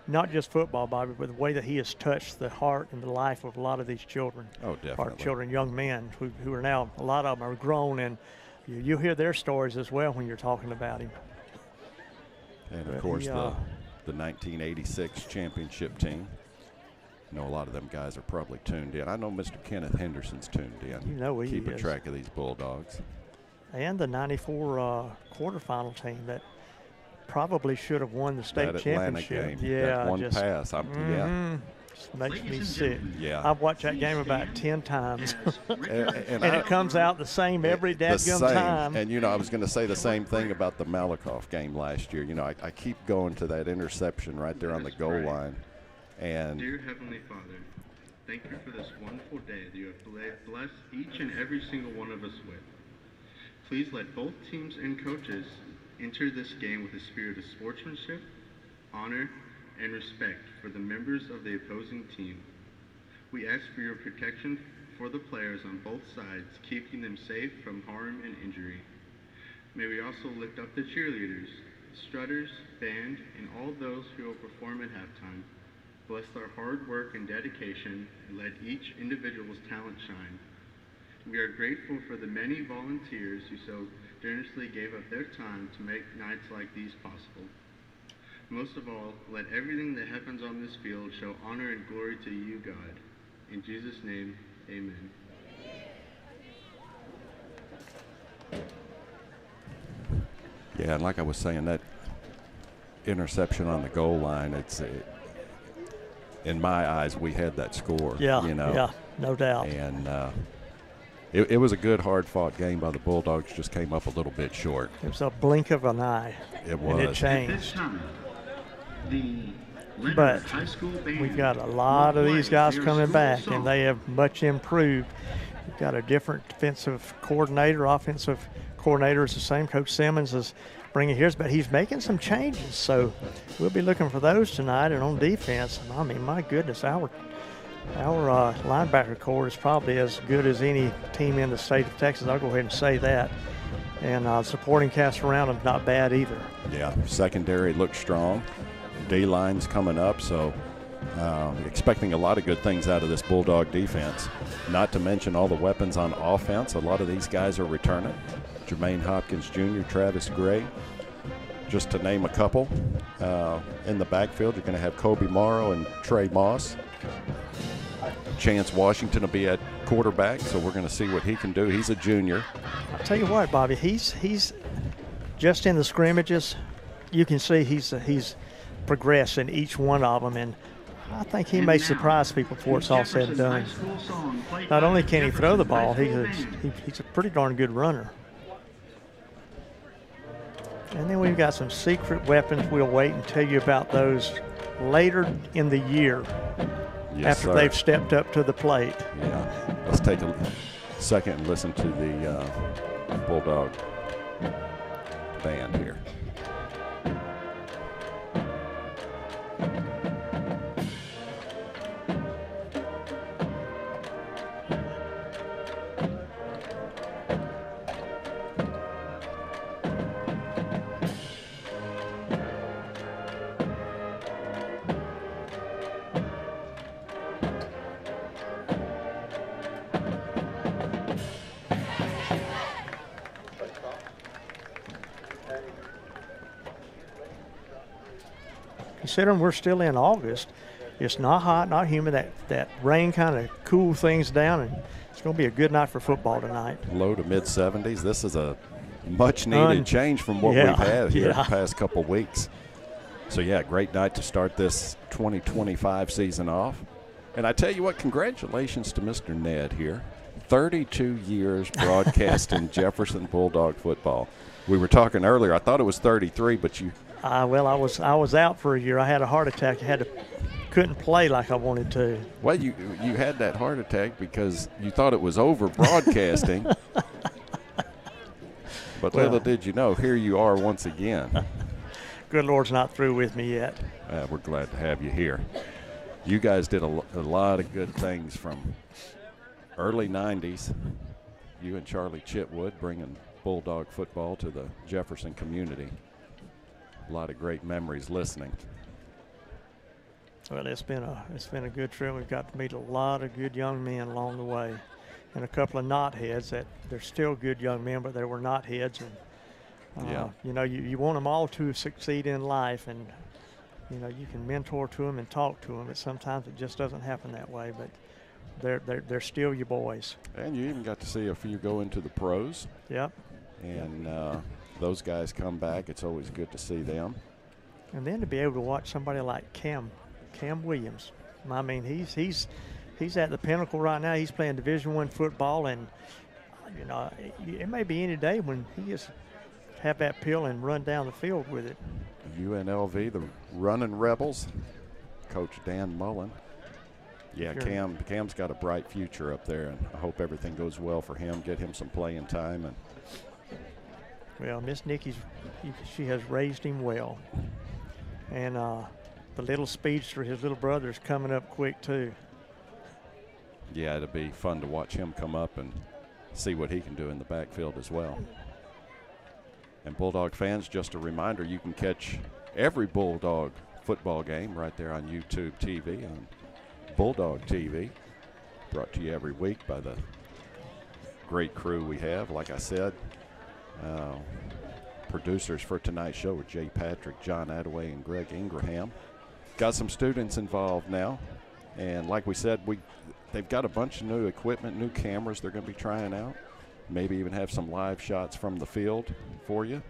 Not just football, Bobby, but the way that he has touched the heart and the life of a lot of these children. Oh, definitely. Our children, young men who are now, a lot of them are grown, and you hear their stories as well when you're talking about him. And, of course, the 1986 championship team. I know a lot of them guys are probably tuned in. I know Mr. Kenneth Henderson's tuned in. You know he keeping is. Track of these Bulldogs. And the 94 quarterfinal team that probably should have won the state that championship. Atlanta game, yeah, that one pass. Yeah. Just makes me sick. Yeah. I've watched that game about 10 times. and it comes out the same every dadgum time. And, I was going to say the same thing about the Malakoff game last year. I keep going to that interception right there on the goal line. And Dear Heavenly Father, thank you for this wonderful day that you have blessed each and every single one of us with. Please let both teams and coaches enter this game with a spirit of sportsmanship, honor, and respect for the members of the opposing team. We ask for your protection for the players on both sides, keeping them safe from harm and injury. May we also lift up the cheerleaders, strutters, band, and all those who will perform at halftime. Bless their hard work and dedication, and let each individual's talent shine. We are grateful for the many volunteers who so generously gave up their time to make nights like these possible. Most of all, let everything that happens on this field show honor and glory to you, God. In Jesus' name, amen. yeah, and like I was saying, that interception on the goal line, in my eyes, we had that score. Yeah, yeah, no doubt. And it was a good, hard-fought game by the Bulldogs. Just came up a little bit short. It was a blink of an eye. It was. And it changed. But we've got a lot of these guys coming back, and they have much improved. We've got a different defensive coordinator, offensive coordinator is the same. Coach Simmons is bringing his, but he's making some changes. So we'll be looking for those tonight. And on defense, I mean, my goodness, our linebacker core is probably as good as any team in the state of Texas. I'll go ahead and say that. And supporting cast around them, not bad either. Yeah, secondary looks strong. D-line's coming up, so expecting a lot of good things out of this Bulldog defense. Not to mention all the weapons on offense. A lot of these guys are returning. Jermaine Hopkins Jr., Travis Gray, just to name a couple. In the backfield, you're going to have Kobe Morrow and Trey Moss. Chance Washington will be at quarterback, so we're going to see what he can do. He's a junior. I'll tell you what, Bobby, he's just in the scrimmages. You can see he's progressed in each one of them, and I think he may surprise people before it's all said and done. Not only can he throw the ball, he's a pretty darn good runner. And then we've got some secret weapons. We'll wait and tell you about those later in the year. Yes, after sir. They've stepped up to the plate. Yeah. Let's take a second and listen to the Bulldog band here. Considering we're still in August, it's not hot, not humid. That rain kind of cool things down, and it's going to be a good night for football tonight. Low to mid-70s. This is a much-needed change from what we've had here the past couple weeks. So, yeah, great night to start this 2025 season off. And I tell you what, congratulations to Mr. Ned here. 32 years broadcasting Jefferson Bulldog football. We were talking earlier. I thought it was 33, but you – well, I was out for a year. I had a heart attack. I had to couldn't play like I wanted to. Well, you had that heart attack because you thought it was over broadcasting. But little did you know, here you are once again. Good Lord's not through with me yet. We're glad to have you here. You guys did a lot of good things from early 90s. You and Charlie Chitwood bringing Bulldog football to the Jefferson community. A lot of great memories listening. Well, it's been a good trip. We've got to meet a lot of good young men along the way, and a couple of knotheads that they're still good young men, but they were knotheads. And you know, you want them all to succeed in life, and you know, you can mentor to them and talk to them, but sometimes it just doesn't happen that way. But they're still your boys. And you even got to see a few go into the pros. Yep. And those guys come back. It's always good to see them. And then to be able to watch somebody like Cam Williams. I mean, he's at the pinnacle right now. He's playing Division I football, and you know, it may be any day when he just have that pill and run down the field with it. UNLV, the running Rebels, Coach Dan Mullen. Yeah, sure. Cam's got a bright future up there, and I hope everything goes well for him. Get him some playing time. And well, Miss Nikki's, she has raised him well, and the little speedster, his little brother, is coming up quick too. Yeah, it'll be fun to watch him come up and see what he can do in the backfield as well. And Bulldog fans, just a reminder, you can catch every Bulldog football game right there on YouTube TV, on Bulldog TV, brought to you every week by the great crew we have. Like I said, producers for tonight's show were Jay Patrick, John Attaway, and Greg Ingraham. Got some students involved now, and like we said, they've got a bunch of new equipment, new cameras they're going to be trying out. Maybe even have some live shots from the field for you.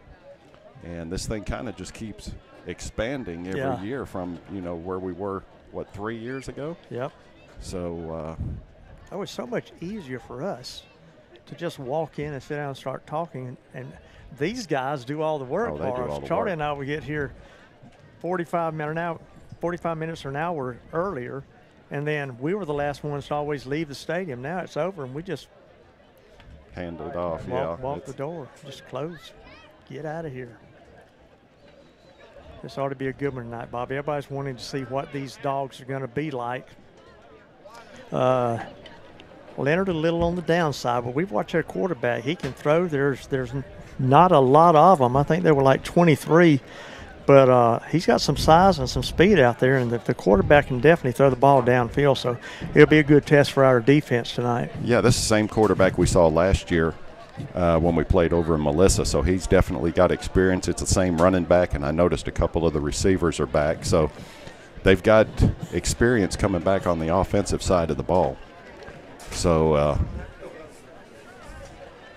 And this thing kind of just keeps expanding every year from, you know, where we were, 3 years ago? Yep. So it was so much easier for us to just walk in and sit down and start talking, and these guys do all the work for us. Charlie and I would get here 45 minutes or an hour earlier, and then we were the last ones to always leave the stadium. Now it's over, and we just hand it off. Walk the door, just close, get out of here. This ought to be a good one tonight, Bobby. Everybody's wanting to see what these dogs are going to be like. Leonard a little on the downside, but we've watched their quarterback. He can throw. There's not a lot of them. I think there were like 23, but he's got some size and some speed out there, and the quarterback can definitely throw the ball downfield, so it'll be a good test for our defense tonight. Yeah, this is the same quarterback we saw last year when we played over in Melissa, so he's definitely got experience. It's the same running back, and I noticed a couple of the receivers are back, so they've got experience coming back on the offensive side of the ball. So,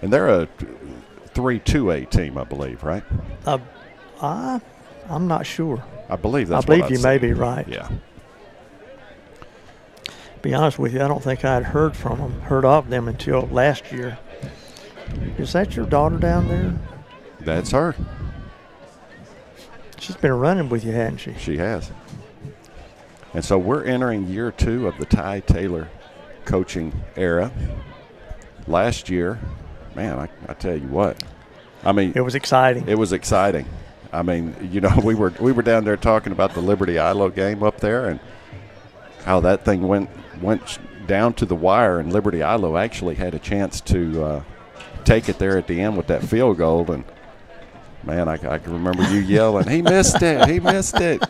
and they're a 3-2-8 team, I believe, right? I'm not sure. I believe that's what you may be right. Yeah. Be honest with you, I don't think I'd heard of them until last year. Is that your daughter down there? That's her. She's been running with you, hasn't she? She has. And so we're entering year 2 of the Ty Taylor coaching era. Last year, man, I tell you what. I mean, it was exciting. It was exciting. I mean, you know, we were down there talking about the Liberty ILO game up there and how that thing went down to the wire, and Liberty ILO actually had a chance to take it there at the end with that field goal. And man, I can remember you yelling, "He missed it! He missed it!"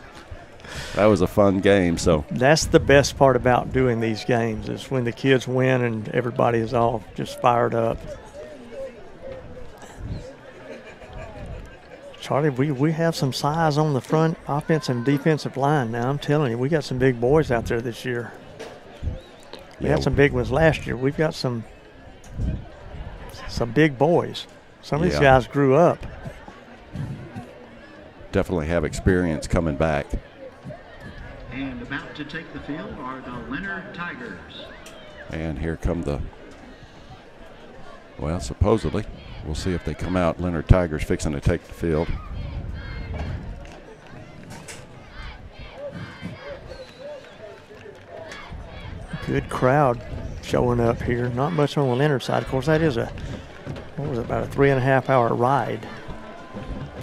That was a fun game. So that's the best part about doing these games, is when the kids win and everybody is all just fired up. Charlie, we have some size on the front offensive and defensive line now. I'm telling you, we got some big boys out there this year. We had some big ones last year. We've got some big boys. Some of these guys grew up. Definitely have experience coming back. And about to take the field are the Leonard Tigers. And here come supposedly. We'll see if they come out. Leonard Tigers fixing to take the field. Good crowd showing up here. Not much on the Leonard side. Of course, that is about a 3.5 hour ride.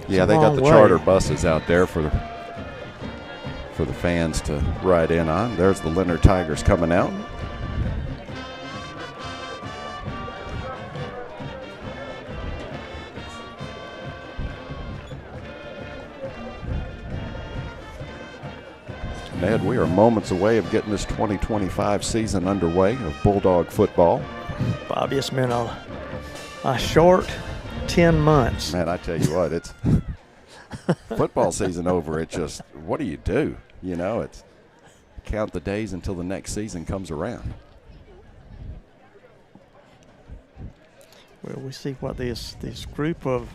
Yeah, they got the charter buses out there for the fans to ride in on. There's the Leonard Tigers coming out. Ned, we are moments away of getting this 2025 season underway of Bulldog football. Bobby, it's been a short 10 months. Man, I tell you what, it's football season over. It just, what do you do? You know, it's count the days until the next season comes around. Well, we see what this group of,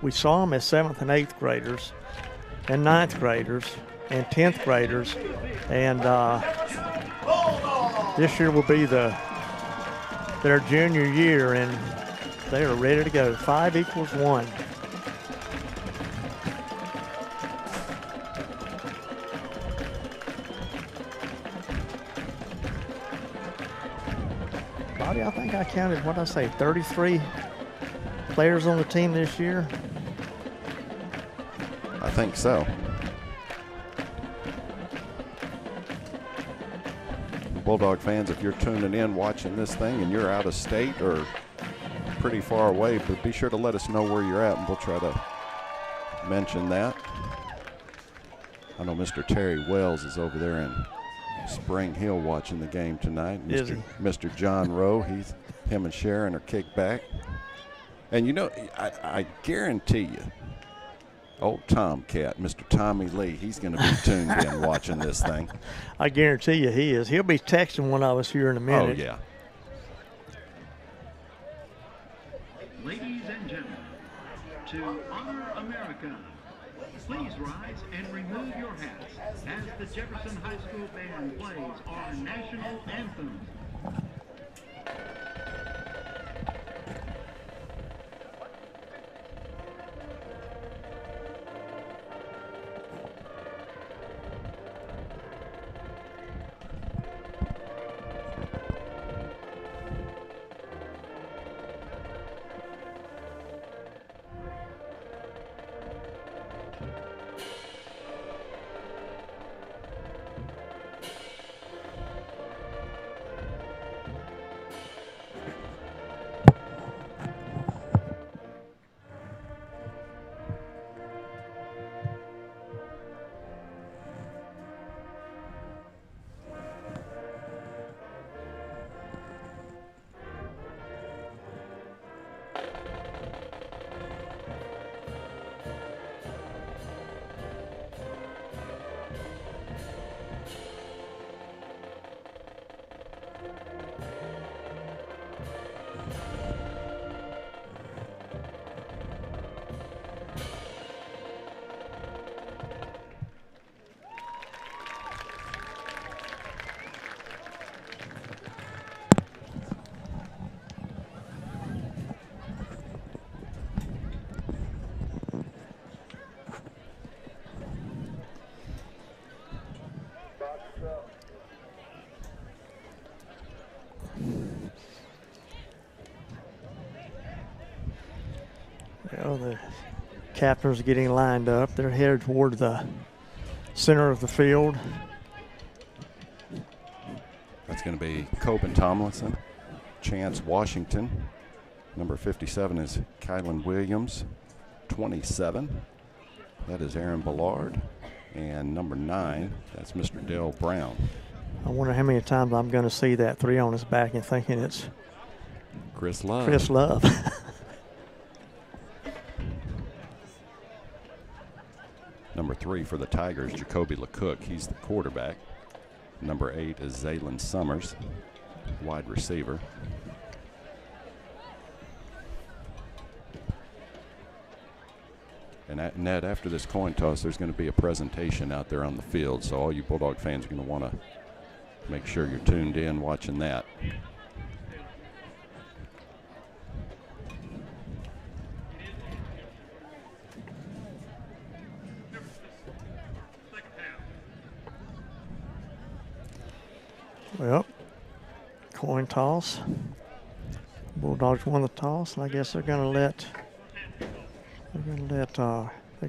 we saw them as 7th and 8th graders and 9th graders and 10th graders, and this year will be their junior year, and they are ready to go. 5 equals 1. Bobby, I think I counted, 33 players on the team this year? I think so. Bulldog fans, if you're tuning in watching this thing and you're out of state or pretty far away, but be sure to let us know where you're at and we'll try to mention that. I know Mr. Terry Wells is over there in Spring Hill watching the game tonight. Mr. John Rowe, him and Sharon are kicked back. And you know, I guarantee you, old Tomcat, Mr. Tommy Lee, he's going to be tuned in watching this thing. I guarantee you he is. He'll be texting one of us here in a minute. Oh, yeah. Ladies and gentlemen, to honor America, please rise and remove your hats as the Jefferson High School Band plays our national anthem. Well, the captains are getting lined up. They're headed toward the center of the field. That's going to be Coben Tomlinson, Chance Washington. Number 57 is Kylan Williams. 27, that is Aaron Ballard. And number 9, that's Mr. Dale Brown. I wonder how many times I'm going to see that 3 on his back and thinking it's Chris Love. Chris Love. Number 3 for the Tigers, Jacoby LeCook. He's the quarterback. Number 8 is Zaylin Summers, wide receiver. And Ned, after this coin toss, there's going to be a presentation out there on the field. So all you Bulldog fans are going to want to make sure you're tuned in watching that. Well, coin toss. Bulldogs won the toss, and I guess they're going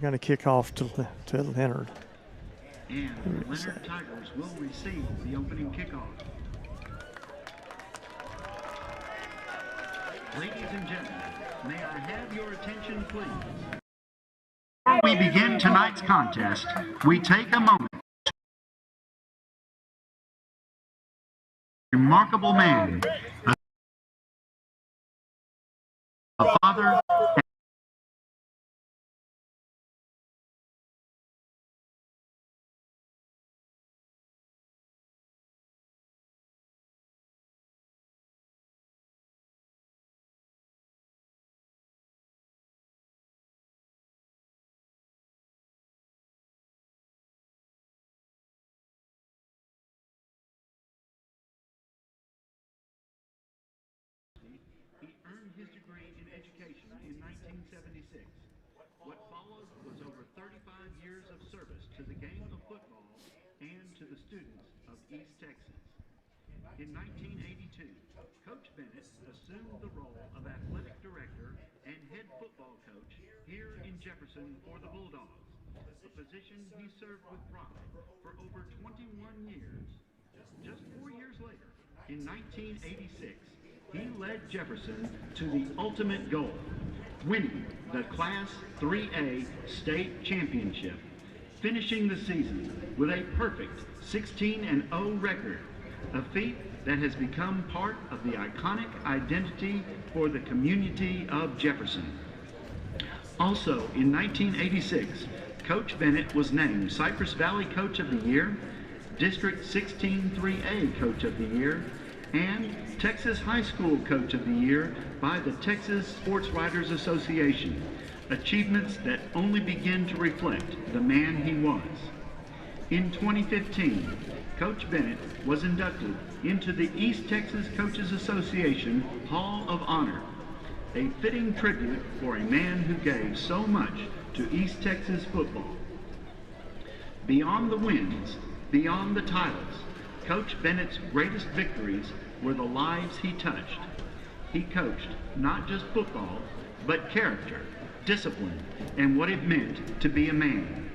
to kick off to Leonard. And the Leonard Tigers will receive the opening kickoff. Ladies and gentlemen, may I have your attention, please? Before we begin tonight's contest, we take a moment. Remarkable man, a father, He earned his degree in education in 1976. What followed was over 35 years of service to the game of football and to the students of East Texas. In 1982, Coach Bennett assumed the role of athletic director and head football coach here in Jefferson for the Bulldogs, a position he served with pride for over 21 years. Just 4 years later, in 1986, he led Jefferson to the ultimate goal, winning the Class 3A state championship, finishing the season with a perfect 16-0 record, a feat that has become part of the iconic identity for the community of Jefferson. Also, in 1986, Coach Bennett was named Cypress Valley Coach of the Year, District 16 3A Coach of the Year, and Texas High School Coach of the Year by the Texas Sports Writers Association, achievements that only begin to reflect the man he was. In 2015, Coach Bennett was inducted into the East Texas Coaches Association Hall of Honor, a fitting tribute for a man who gave so much to East Texas football. Beyond the wins, beyond the titles, Coach Bennett's greatest victories were the lives he touched. He coached not just football, but character, discipline, and what it meant to be a man.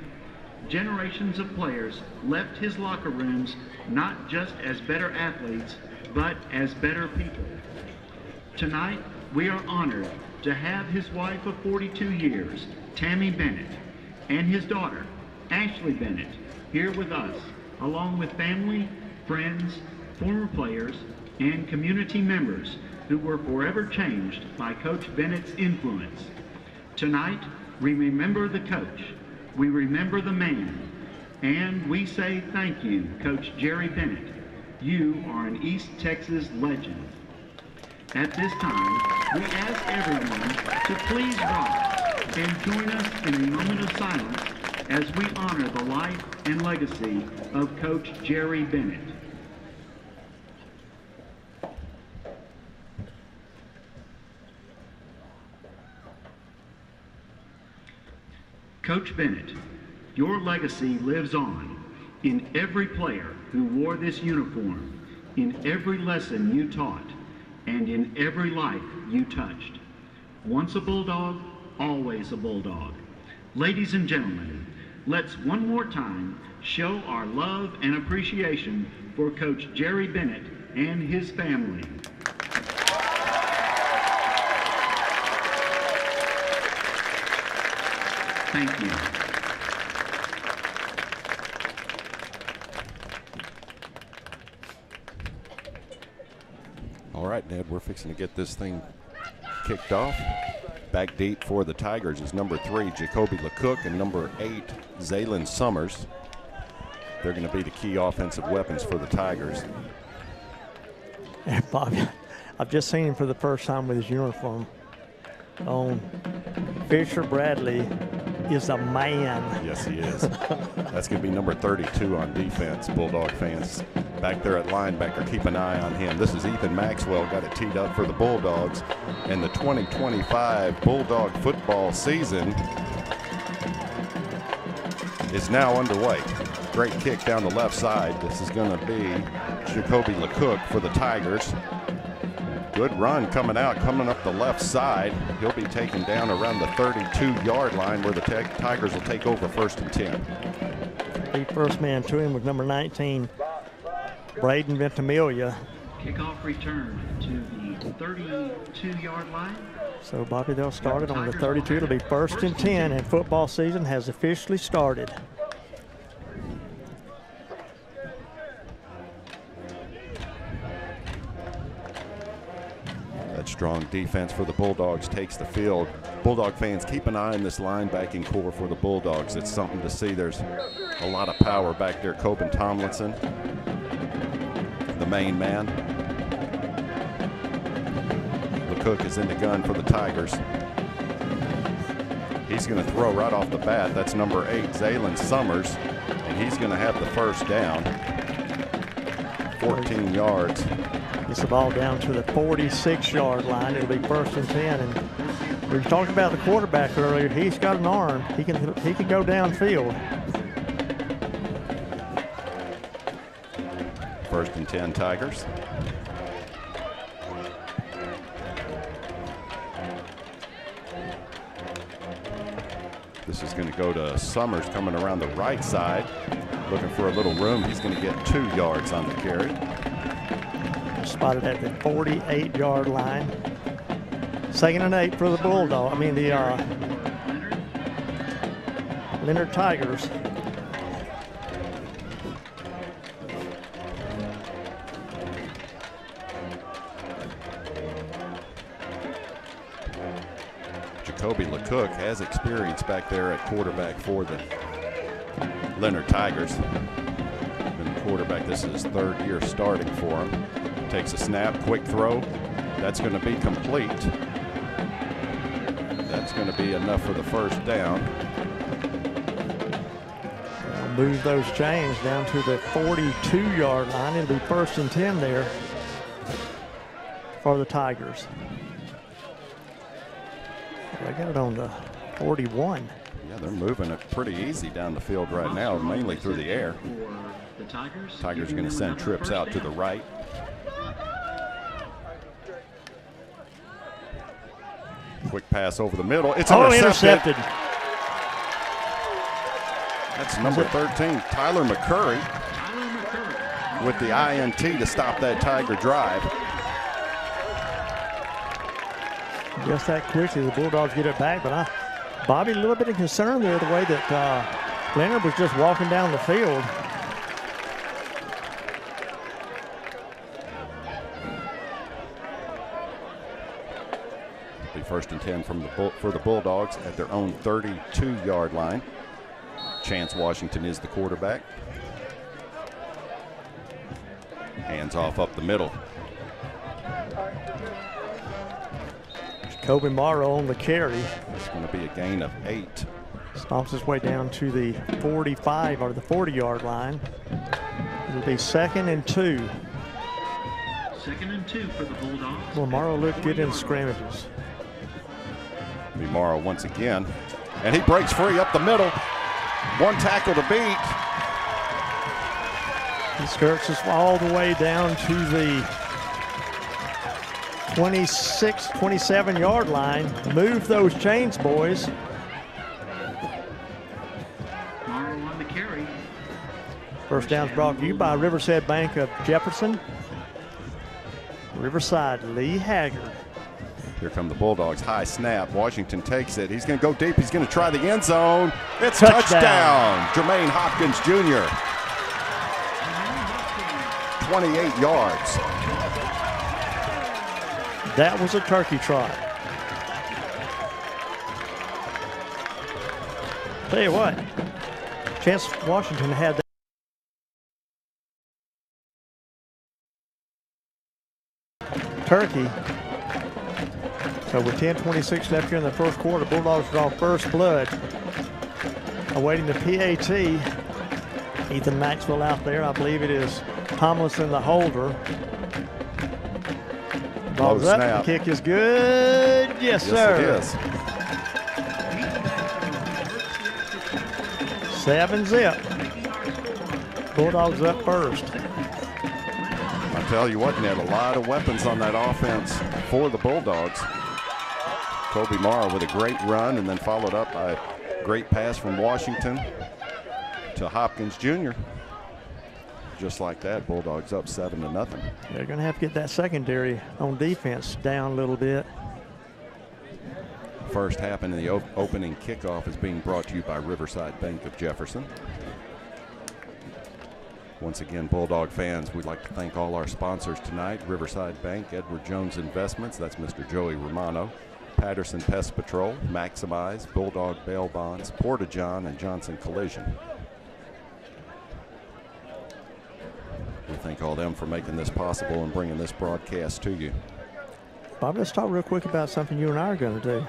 Generations of players left his locker rooms not just as better athletes, but as better people. Tonight, we are honored to have his wife of 42 years, Tammy Bennett, and his daughter, Ashley Bennett, here with us, along with family, friends, former players, and community members who were forever changed by Coach Bennett's influence. Tonight, we remember the coach, we remember the man, and we say thank you, Coach Jerry Bennett. You are an East Texas legend. At this time, we ask everyone to please rise and join us in a moment of silence as we honor the life and legacy of Coach Jerry Bennett. Coach Bennett, your legacy lives on in every player who wore this uniform, in every lesson you taught, and in every life you touched. Once a Bulldog, always a Bulldog. Ladies and gentlemen, let's one more time show our love and appreciation for Coach Jerry Bennett and his family. Thank you. All right, Ned, we're fixing to get this thing kicked off. Back deep for the Tigers is number 3, Jacoby LeCook, and number 8, Zaylin Summers. They're going to be the key offensive weapons for the Tigers. Yeah, Bob, I've just seen him for the first time with his uniform on. Fisher Bradley is a man. Yes, he is. That's going to be number 32 on defense. Bulldog fans back there at linebacker, keep an eye on him. This is Ethan Maxwell, got it teed up for the Bulldogs. And the 2025 Bulldog football season is now underway. Great kick down the left side. This is going to be Jacoby LeCook for the Tigers. Good run coming up the left side. He'll be taken down around the 32-yard line where the Tigers will take over 1st and 10. The first man to him was number 19, Braden Ventimiglia. Kickoff return to the 32-yard line. So, Bobby, they'll start it on the 32. It'll be 1st and 10, and football season has officially started. That strong defense for the Bulldogs takes the field. Bulldog fans, keep an eye on this linebacking core for the Bulldogs. It's something to see. There's a lot of power back there. Coben Tomlinson, the main man. LeCook is in the gun for the Tigers. He's going to throw right off the bat. That's number 8, Zaylen Summers, and he's going to have the first down. 14 yards. Gets the ball down to the 46-yard line. It'll be 1st and 10. And we were talking about the quarterback earlier. He's got an arm. He can go downfield. 1st and 10 Tigers. This is going to go to Summers coming around the right side, looking for a little room. He's going to get 2 yards on the carry. Spotted at the 48-yard line. 2nd and 8 for the Bulldog. The Leonard Tigers. Jacoby LeCook has experience back there at quarterback for the Leonard Tigers. Been the quarterback. This is his 3rd year starting for him. Takes a snap, quick throw. That's going to be complete. That's going to be enough for the first down. They'll move those chains down to the 42-yard line. It'll be 1st and 10 there for the Tigers. They got it on the 41. Yeah, they're moving it pretty easy down the field right now, mainly through the air. Tigers are going to send trips out to the right. Quick pass over the middle. It's intercepted. That's number 13, Tyler McCurry, with the INT to stop that Tiger drive. Just that quickly, the Bulldogs get it back. But Bobby, a little bit of concern there, the way that Leonard was just walking down the field. Be 1st and 10 for the Bulldogs at their own 32-yard line. Chance Washington is the quarterback. Hands off up the middle. Kobe Morrow on the carry. It's going to be a gain of 8. Stomps his way down to the 45 or the 40-yard line. It'll be 2nd and 2. 2nd and 2 for the Bulldogs. Well, Morrow looked good in scrimmages. Be Morrow once again, and he breaks free up the middle. 1 tackle to beat. He skirts us all the way down to the 26, 27-yard line. Move those chains, boys. Morrow on the carry. First down's brought to you by Riverside Bank of Jefferson. Riverside, Lee Haggard. Here come the Bulldogs. High snap. Washington takes it. He's going to go deep. He's going to try the end zone. It's touchdown. Jermaine Hopkins Jr. 28 yards. That was a turkey trot. Tell you what, Chance Washington had that. Turkey. So with 10:26 left here in the first quarter, Bulldogs draw first blood. Awaiting the PAT. Ethan Maxwell out there. I believe it is Tomlinson, the holder. Ball's up. Snap. The kick is good. Yes, sir. It is. 7-zip. Bulldogs up first. Tell you what, Ned, a lot of weapons on that offense for the Bulldogs. Kobe Morrow with a great run and then followed up by a great pass from Washington to Hopkins Jr. Just like that, Bulldogs up 7-0. They're going to have to get that secondary on defense down a little bit. First half in the opening kickoff is being brought to you by Riverside Bank of Jefferson. Once again, Bulldog fans, we'd like to thank all our sponsors tonight. Riverside Bank, Edward Jones Investments, that's Mr. Joey Romano, Patterson Pest Patrol, Maximize, Bulldog Bail Bonds, Porta-John, and Johnson Collision. We thank all them for making this possible and bringing this broadcast to you. Bob, let's talk real quick about something you and I are going to do.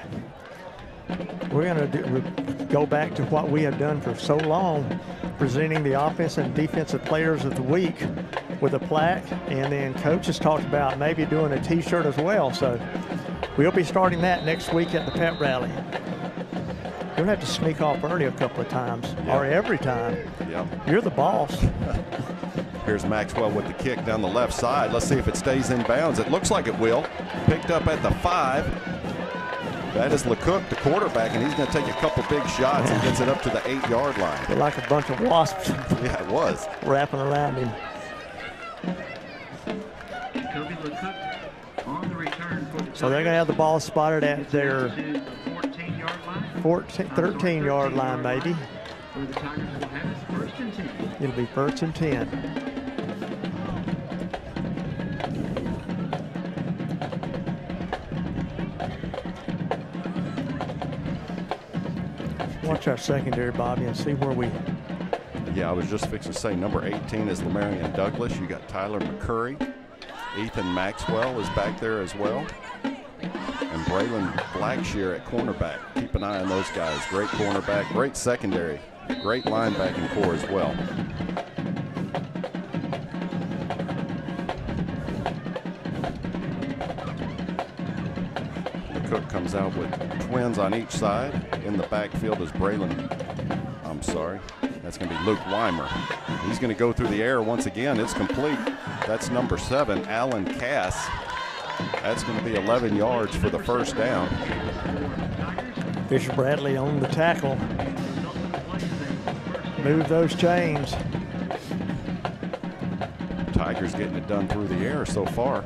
We're going to go back to what we have done for so long, presenting the offensive and defensive players of the week with a plaque, and then Coach has talked about maybe doing a T-shirt as well. So we'll be starting that next week at the pep rally. You're going to have to sneak off early a couple of times, or every time. Yep. You're the boss. Here's Maxwell with the kick down the left side. Let's see if it stays in bounds. It looks like it will. Picked up at the 5. That is LeCook, the quarterback, and he's going to take a couple big shots and gets it up to the 8-yard line. They're like a bunch of wasps. Yeah, it was. Wrapping around him. Kobe LeCook on the return for the So they're going to have the ball spotted at their 13-yard line. 13-yard line, maybe. Where the Tigers will have it first and 10. It'll be 1st and 10. Watch our secondary, Bobby, and see where we... Yeah, I was just fixing to say number 18 is Lamarian Douglas. You got Tyler McCurry. Ethan Maxwell is back there as well. And Braylon Blackshear at cornerback. Keep an eye on those guys. Great cornerback, great secondary, great linebacking core as well. The Cook comes out with twins on each side. In the backfield is that's going to be Luke Weimer. He's going to go through the air once again. It's complete. That's number 7, Alan Cass. That's going to be 11 yards for the first down. Fisher Bradley on the tackle. Move those chains. Tigers getting it done through the air so far.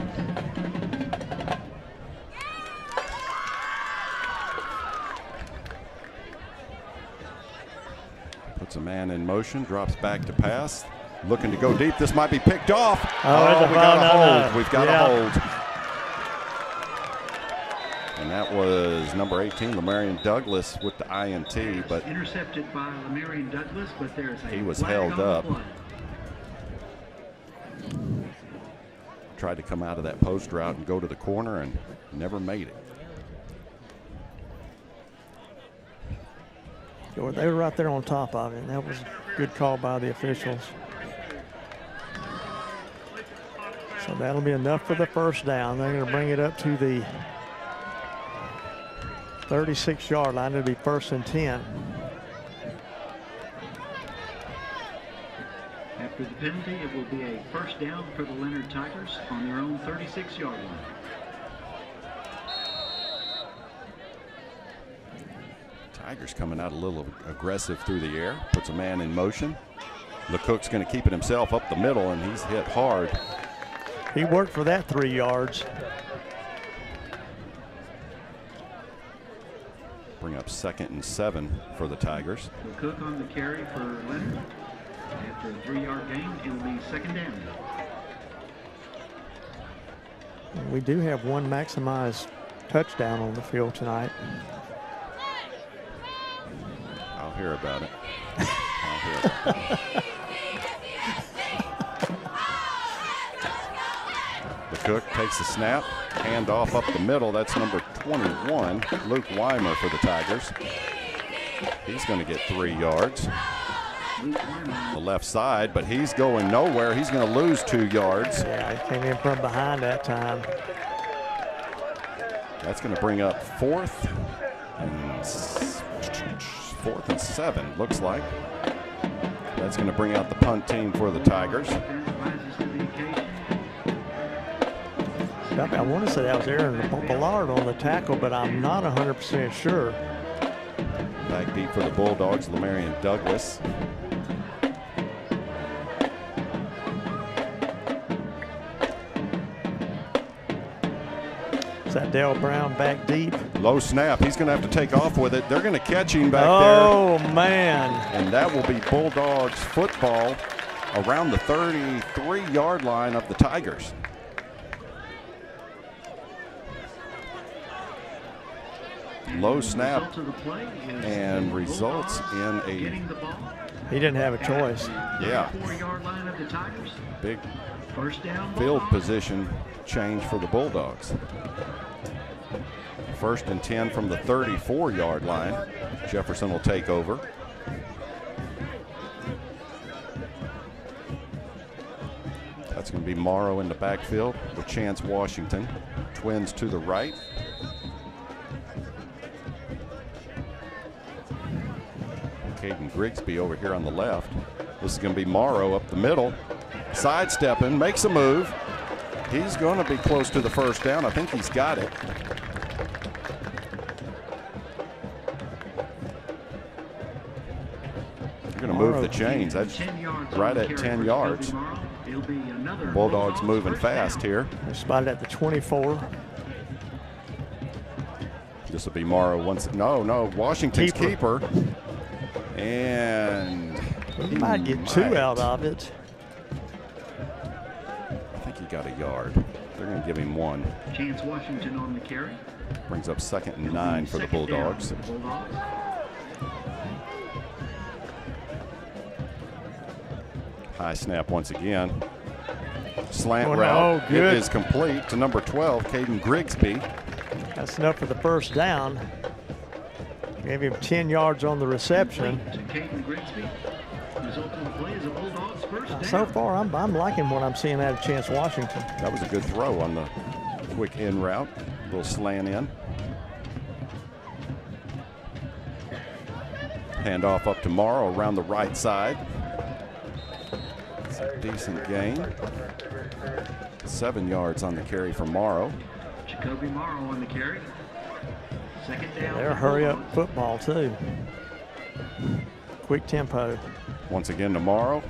Puts a man in motion, drops back to pass. Looking to go deep. This might be picked off. Oh, we got a hold. We've got a hold. And that was number 18, Lamarian Douglas with the INT, but intercepted by Lamarian Douglas, but there's a he was flag held on the up. play. Tried to come out of that post route and go to the corner and never made it. They were right there on top of it, and that was a good call by the officials. So that'll be enough for the first down. They're going to bring it up to the 36-yard line. It'll be 1st and 10. After the penalty, it will be a first down for the Leonard Tigers on their own 36-yard line. Tigers coming out a little aggressive through the air. Puts a man in motion. LeCook's going to keep it himself up the middle, and he's hit hard. He worked for that 3 yards. Bring up 2nd and 7 for the Tigers. LeCook on the carry for Leonard. After a 3-yard gain, it'll be 2nd down. We do have one maximized touchdown on the field tonight. I'll hear about it. I'll hear about it. LeCook takes the snap, hand off up the middle. That's number 21, Luke Weimer for the Tigers. He's going to get 3 yards. The left side, but he's going nowhere. He's going to lose 2 yards. Yeah, he came in from behind that time. That's going to bring up 4th and 7, looks like. That's going to bring out the punt team for the Tigers. I want to say that was Aaron Ballard on the tackle, but I'm not 100% sure. Back deep for the Bulldogs, Lamarian Douglas. Is that Dale Brown back deep? Low snap. He's going to have to take off with it. They're going to catch him back there. Oh, man. And that will be Bulldogs football around the 33-yard line of the Tigers. Low snap and results in a... He didn't have a choice. Yeah. Big field position change for the Bulldogs. 1st and 10 from the 34-yard line. Jefferson will take over. That's going to be Morrow in the backfield with Chance Washington. Twins to the right. Caden Grigsby over here on the left. This is going to be Morrow up the middle. Sidestepping, makes a move. He's going to be close to the first down. I think he's got it. They're going to move the chains. That's right at 10 yards. Bulldogs moving fast here. They're spotted at the 24. This will be Morrow once. No, Washington's keeper. And he might get 2 out of it. I think he got a yard. They're going to give him 1. Chance Washington on the carry. Brings up 2nd and 9 for the Bulldogs. High snap once again. Slant route. Oh, good. It is complete to number 12, Caden Grigsby. That's enough for the first down. Gave him 10 yards on the reception. So far, I'm liking what I'm seeing out of Chance Washington. That was a good throw on the quick in route. A little slant in. Handoff up to Morrow around the right side. It's a decent gain. 7 yards on the carry from Morrow. Jacoby Morrow on the carry. 2nd down. They're hurry-up football, too. Quick tempo. Once again to Morrow.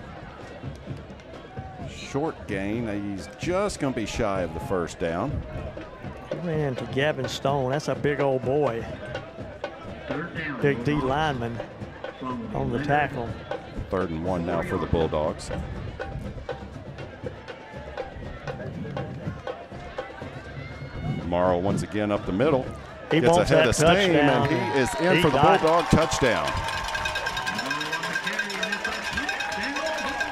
Short gain. He's just going to be shy of the first down. He ran into Gavin Stone. That's a big old boy. 3rd down. Big D lineman on the tackle. 3rd and 1 now for the Bulldogs. Morrow once again up the middle. He gets wants ahead that of Stain, touchdown. and he is in for the Bulldog touchdown.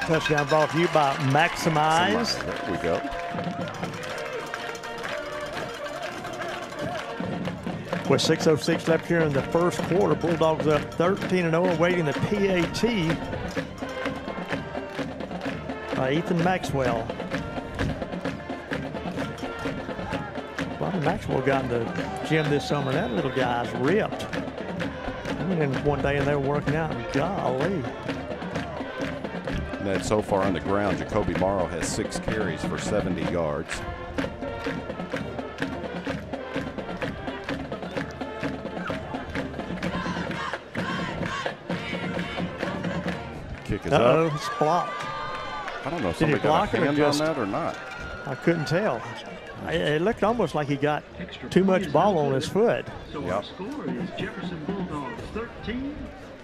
Touchdown ball to you by Maximize. There we go. With 6:06 left here in the first quarter, Bulldogs up 13-0, awaiting the PAT by Ethan Maxwell. Bobby Maxwell got in the gym this summer. That little guy's ripped. I went in one day and they were working out, and golly. Ned, so far on the ground, Jacoby Morrow has 6 carries for 70 yards. Kick is up. It's blocked. I don't know if Did he somebody got a block it or hand just- on that or not. I couldn't tell. It looked almost like he got too much ball on his foot. So our score is Jefferson Bulldogs 13,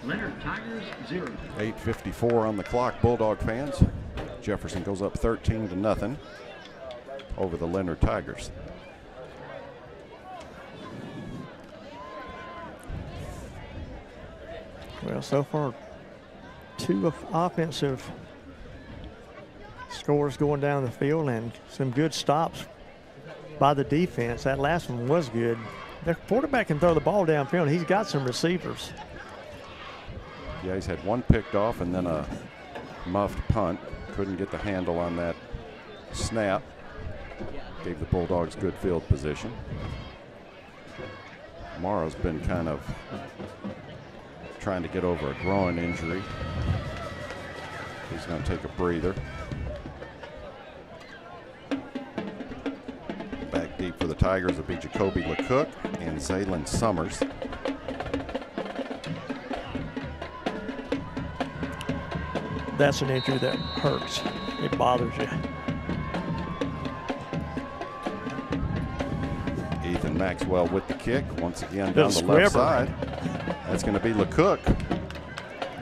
Leonard Tigers 0. 8:54 on the clock, Bulldog fans. Jefferson goes up 13-0 over the Leonard Tigers. Well, so far, 2 offensive scores going down the field and some good stops by the defense. That last one was good. The quarterback can throw the ball downfield. He's got some receivers. Yeah, he's had 1 picked off and then a muffed punt. Couldn't get the handle on that snap. Gave the Bulldogs good field position. Morrow's been kind of trying to get over a groin injury. He's going to take a breather. Back deep for the Tigers will be Jacoby LeCook and Zaylin Summers. That's an injury that hurts. It bothers you. Ethan Maxwell with the kick. Once again down the left side. That's going to be LeCook.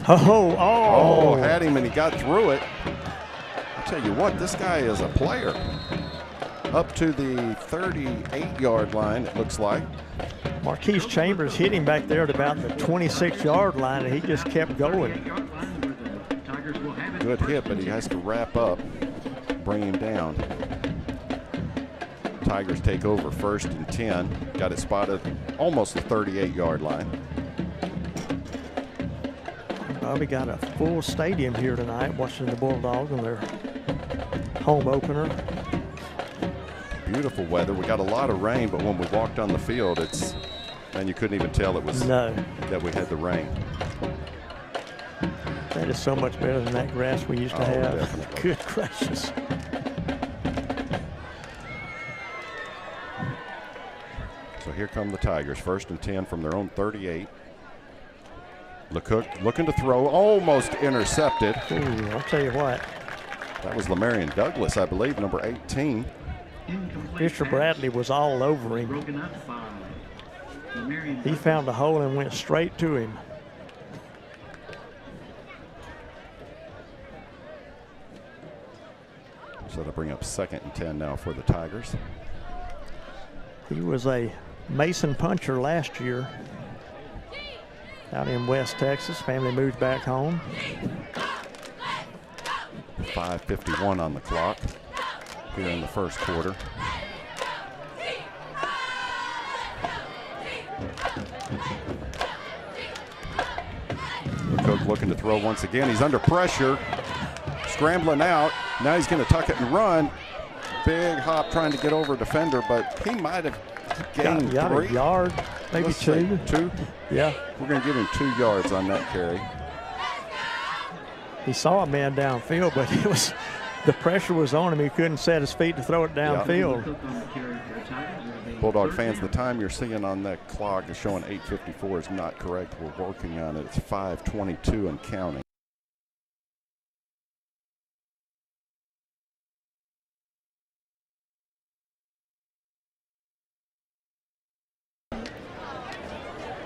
Oh, had him and he got through it. I'll tell you what, this guy is a player. Up to the 38-yard line, it looks like. Marquise Chambers hit him back there at about the 26-yard line, and he just kept going. Good hit, but he has to wrap up, bring him down. Tigers take over 1st and 10. Got it spotted almost the 38-yard line. We got a full stadium here tonight watching the Bulldogs in their home opener. Beautiful weather. We got a lot of rain, but when we walked on the field, you couldn't even tell it was that we had the rain. That is so much better than that grass we used to have. Definitely. Good gracious. So here come the Tigers, 1st and 10 from their own 38. LeCook looking to throw, almost intercepted. Ooh, I'll tell you what. That was Lamarion Douglas, I believe, number 18. Fisher Bradley was all over him. He found a hole and went straight to him. So that'll bring up 2nd and 10 now for the Tigers. He was a Mason puncher last year out in West Texas. Family moved back home. 5:51 on the clock here in the first quarter. LeCook looking to throw once again. He's under pressure, scrambling out. Now he's going to tuck it and run. Big hop trying to get over a defender, but he might have gained got 3. a yard, maybe Let's 2. Say 2? Yeah. We're going to give him 2 yards on that carry. He saw a man downfield, but the pressure was on him. He couldn't set his feet to throw it downfield. Bulldog fans, the time you're seeing on that clock is showing 8:54 is not correct. We're working on it. It's 5:22 and counting.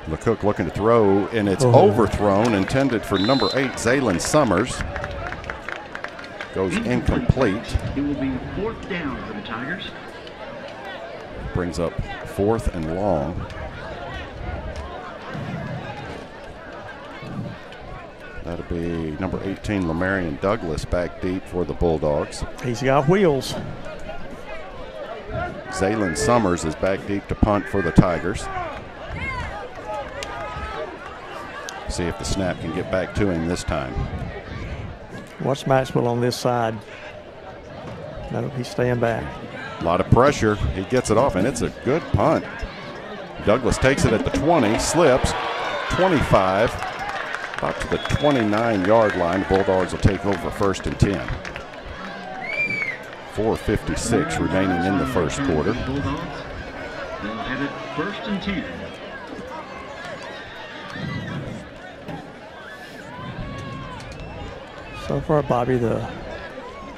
LeCook looking to throw, and it's overthrown, intended for number 8, Zaylin Summers. Goes incomplete. It will be 4th down for the Tigers. Brings up 4th and long. That'll be number 18, Lamarion Douglas, back deep for the Bulldogs. He's got wheels. Zaylin Summers is back deep to punt for the Tigers. See if the snap can get back to him this time. Watch Maxwell on this side. No, he's staying back. A lot of pressure. He gets it off, and it's a good punt. Douglas takes it at the 20, slips, 25, about to the 29-yard line. The Bulldogs will take over 1st and 10. 4:56 remaining in the first quarter. Bulldogs, they'll have it 1st and 10. So far, Bobby, the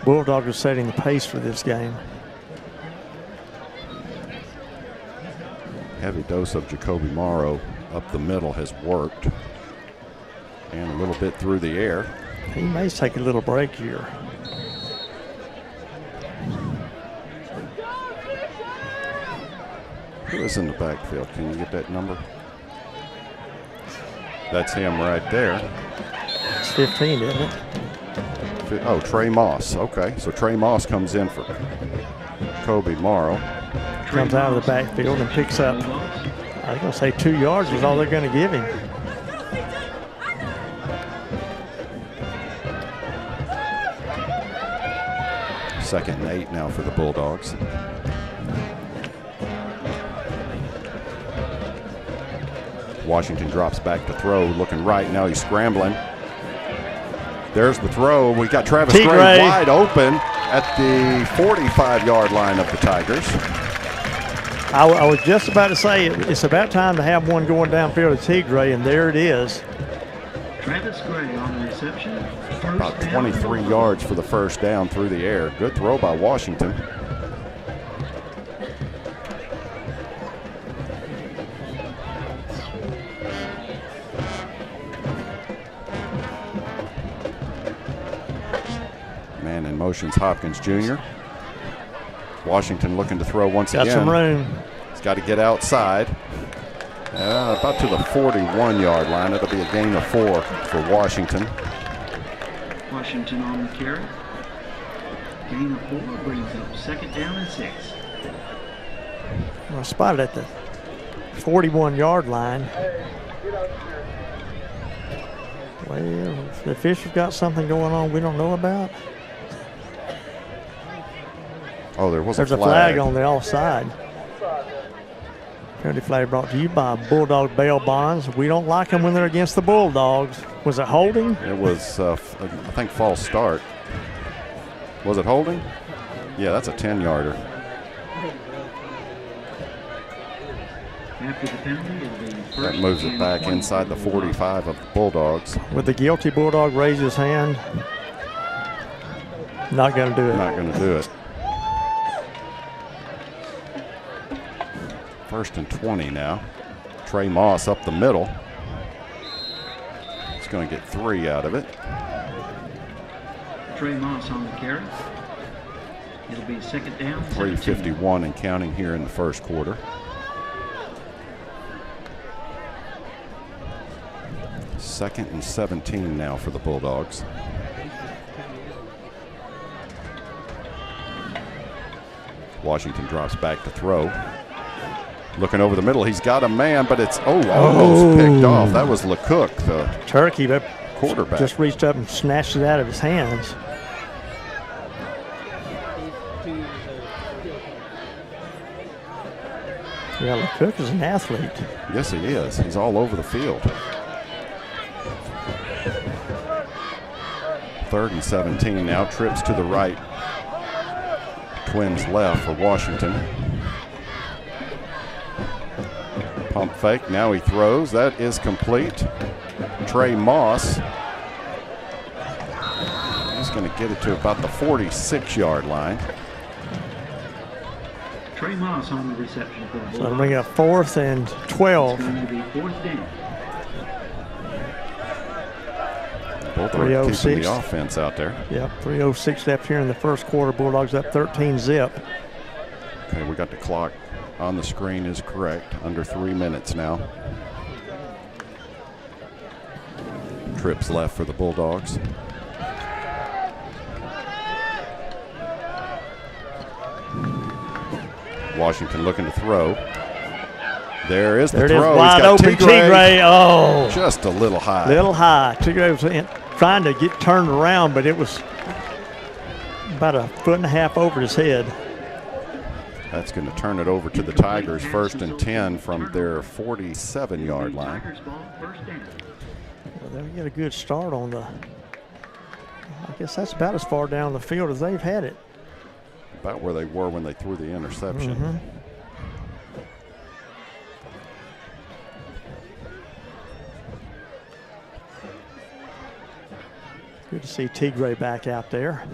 Bulldogs are setting the pace for this game. Heavy dose of Jacoby Morrow up the middle has worked. And a little bit through the air. He may take a little break here. Who is in the backfield? Can you get that number? That's him right there. It's 15, isn't it? Oh, Trey Moss. Okay, so Trey Moss comes in for Jacoby Morrow. Comes out of the backfield and picks up, I was going to say 2 yards is all they're going to give him. Second and 8 now for the Bulldogs. Washington drops back to throw, looking right. Now he's scrambling. There's the throw. We got Travis Gray wide open at the 45-yard line of the Tigers. I was just about to say it's about time to have one going downfield to Tigray, and there it is. Travis Gray on the reception. About 23 yards for the first down through the air. Good throw by Washington. Man in motion's Hopkins Jr. Washington looking to throw once again. Got some room. He's got to get outside. About to the 41-yard line. It'll be a gain of 4 for Washington. Washington on the carry. Gain of 4 brings up second down and 6. Well, spotted at the 41-yard line. Well, the official's got something going on we don't know about. Oh, there's a flag on the offside. Penalty flag brought to you by Bulldog Bail Bonds. We don't like them when they're against the Bulldogs. Was it holding? It was, I think, false start. Was it holding? Yeah, that's a 10-yarder. After the penalty, it'll be That moves it back inside the 45 of the Bulldogs. With the guilty Bulldog raise his hand. Not going to do it. Not going to do it. First and 20 now. Trey Moss up the middle. He's going to get 3 out of it. Trey Moss on the carry. It'll be second down. 3:51 and counting here in the first quarter. Second and 17 now for the Bulldogs. Washington drops back to throw. Looking over the middle, he's got a man, but it's almost picked off. That was LeCook, the turkey, but quarterback. Just reached up and snatched it out of his hands. Yeah, LeCook is an athlete. Yes, he is. He's all over the field. 3rd and 17 now. Trips to the right. Twins left for Washington. Pump fake. Now he throws. That is complete. Trey Moss. He's going to get it to about the 46-yard line. Trey Moss on the reception for the Bulldogs. So it'll bring up 4th and 12. It's going to be 4th down. Bulldogs keeping the offense out there. Yep, 3:06 left here in the first quarter. Bulldogs up 13-zip. Okay, we got the clock on the screen is correct. Under 3 minutes now. Trips left for the Bulldogs. Washington looking to throw. There is the throw. Wide open, Tigray. Oh, just a little high. Tigray was trying to get turned around, but it was about 1.5 feet over his head. That's going to turn it over to the Tigers. 1st and 10 from their 47-yard line. Well, they'll get a good start on the. I guess that's about as far down the field as they've had it. About where they were when they threw the interception. Good to see Tigray back out there.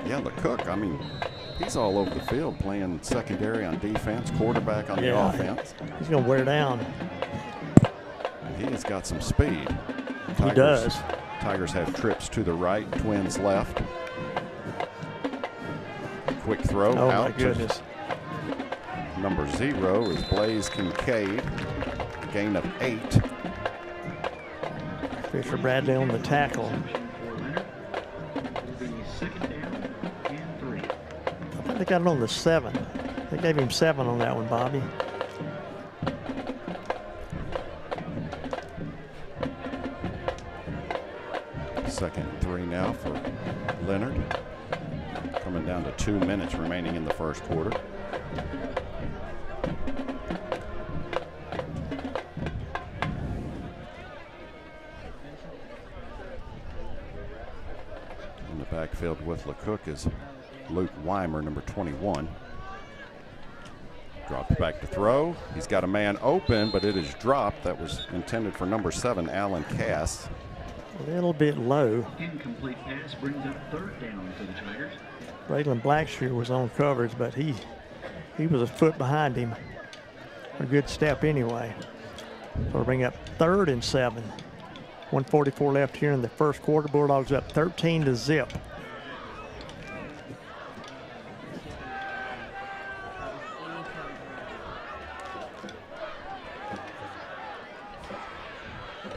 Yeah, LeCook, I mean, he's all over the field playing secondary on defense, quarterback on the offense. He's going to wear down. And he has got some speed. He does. Tigers have trips to the right, Twins left. Quick throw out. Oh, my goodness. Number 0 is Blaze Kincaid. Gain of 8. Fisher Bradley on the tackle. I think they got it on the 7. They gave him 7 on that one, Bobby. Second and 3 now for Leonard. Coming down to 2 minutes remaining in the first quarter. backfield with LeCook is Luke Weimer, number 21. Drops back to throw. He's got a man open, but it is dropped. That was intended for number 7, Alan Cass. A little bit low. Incomplete pass brings up 3rd down to the Tigers. Braylon Blackshear was on coverage, but he was a foot behind him. A good step anyway. So we'll bring up 3rd and 7. 1:44 left here in the first quarter. Bulldogs up 13-0.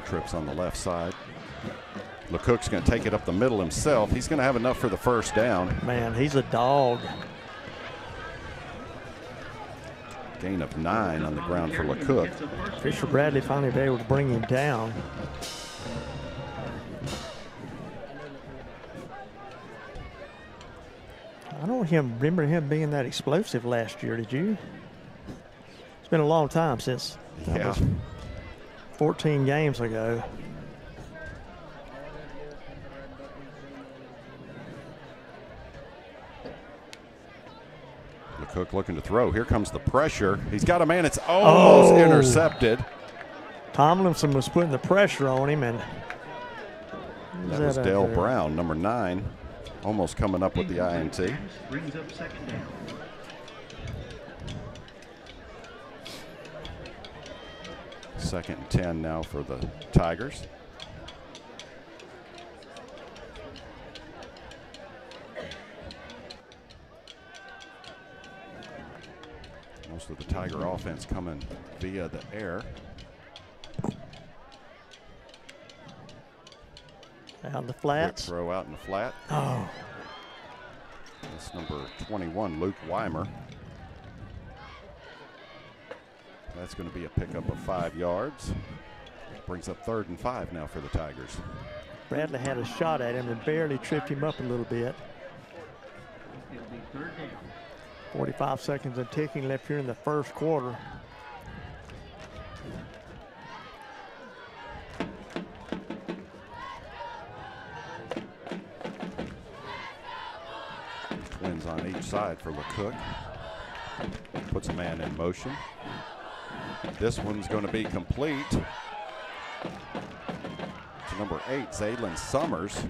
Trips on the left side. LeCook's going to take it up the middle himself. He's going to have enough for the first down. Man, he's a dog. Gain of 9 on the ground for LeCook. Fisher Bradley finally be able to bring him down. I don't remember him being that explosive last year, did you? It's been a long time since that was 14 games ago. LeCook looking to throw. Here comes the pressure. He's got a man. It's almost intercepted. Tomlinson was putting the pressure on him, and that was Dale Brown, number 9, almost coming up with the INT. Brings up 2nd down. Second and 10 now for the Tigers. Most of the Tiger offense coming via the air. Out in the flats. Quick throw out in the flat. Oh. That's number 21, Luke Weimer. That's going to be a pickup of 5 yards. Brings up 3rd and 5 now for the Tigers. Bradley had a shot at him and barely tripped him up a little bit. It'll be 3rd down. 45 seconds and ticking left here in the first quarter. Twins on each side for LeCook. Puts a man in motion. This one's going to be complete to number 8, Zaylin Summers.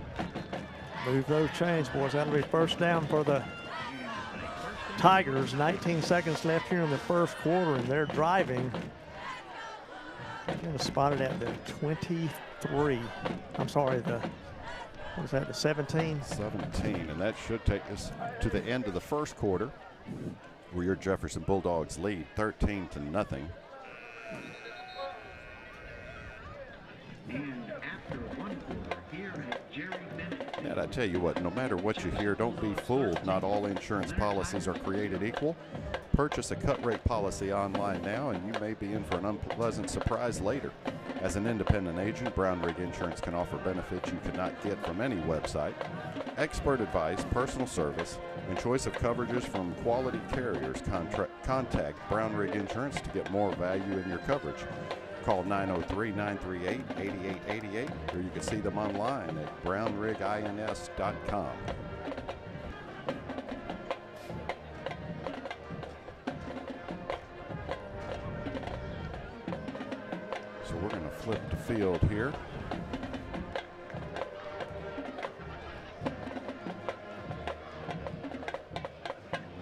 Move those chains, boys. That'll be first down for the Tigers. 19 seconds left here in the first quarter, and they're driving. Going to spot it at the 23. I'm sorry, what is that, the 17? 17, and that should take us to the end of the first quarter, where your Jefferson Bulldogs lead 13-0. And after 1 quarter, here is Jerry Bennett. And I tell you what, no matter what you hear, don't be fooled. Not all insurance policies are created equal. Purchase a cut rate policy online now, and you may be in for an unpleasant surprise later. As an independent agent, Brown Rig Insurance can offer benefits you cannot get from any website. Expert advice, personal service, and choice of coverages from quality carriers. Contact Brown Rig Insurance to get more value in your coverage. Call 903-938-8888, or you can see them online at brownrigins.com. So we're going to flip the field here.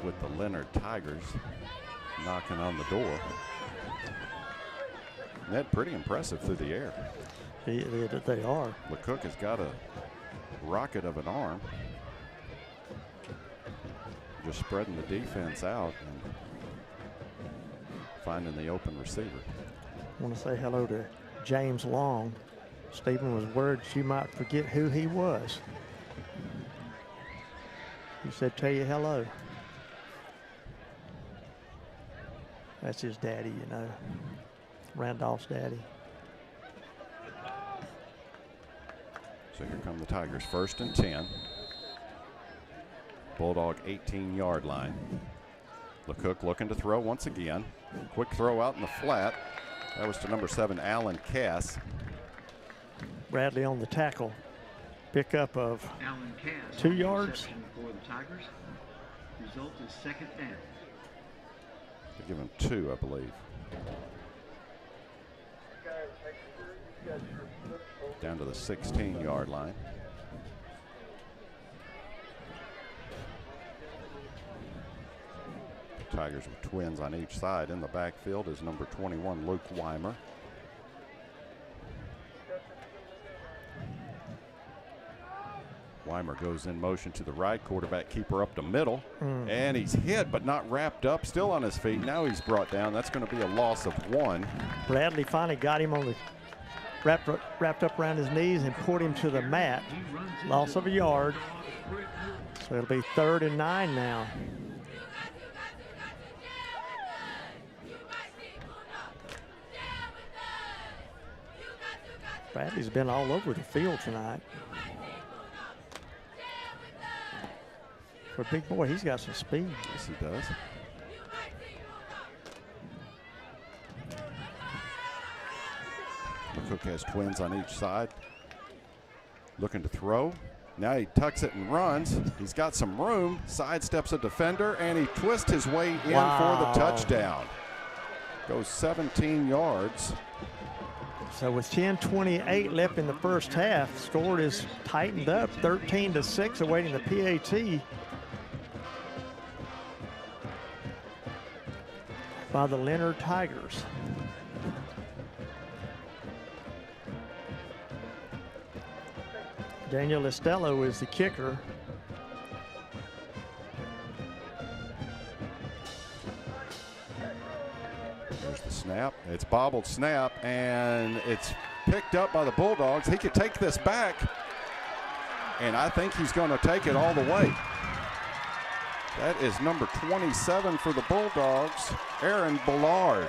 With the Leonard Tigers knocking on the door. Ned, pretty impressive through the air. They are. LeCook has got a rocket of an arm. Just spreading the defense out and finding the open receiver. I want to say hello to James Long. Stephen was worried she might forget who he was. He said, tell you hello. That's his daddy, you know. Randolph's daddy. So here come the Tigers, 1st and 10. Bulldog 18-yard line. LeCook looking to throw once again. Quick throw out in the flat. That was to number 7, Alan Cass. Bradley on the tackle. Pickup of Alan Cass 2 yards. reception for the Tigers. Result is second down. They give him 2, I believe. Down to the 16-yard line. Tigers with twins on each side. In the backfield is number 21, Luke Weimer. Weimer goes in motion to the right. Quarterback keeper up the middle. And he's hit but not wrapped up. Still on his feet. Now he's brought down. That's going to be a loss of 1. Bradley finally got him on the wrapped up around his knees and pulled him to the mat. Loss of a yard. So it'll be 3rd and 9 now. Bradley's been all over the field tonight. For a big boy, he's got some speed. Yes, he does. McCook has twins on each side. Looking to throw. Now he tucks it and runs. He's got some room. Sidesteps a defender, and he twists his way in for the touchdown. Goes 17 yards. So with 10:28 left in the first half, score is tightened up, 13-6, awaiting the PAT by the Leonard Tigers. Daniel Estello is the kicker. There's the snap. It's bobbled snap, and it's picked up by the Bulldogs. He could take this back, and I think he's going to take it all the way. That is number 27 for the Bulldogs, Aaron Bullard.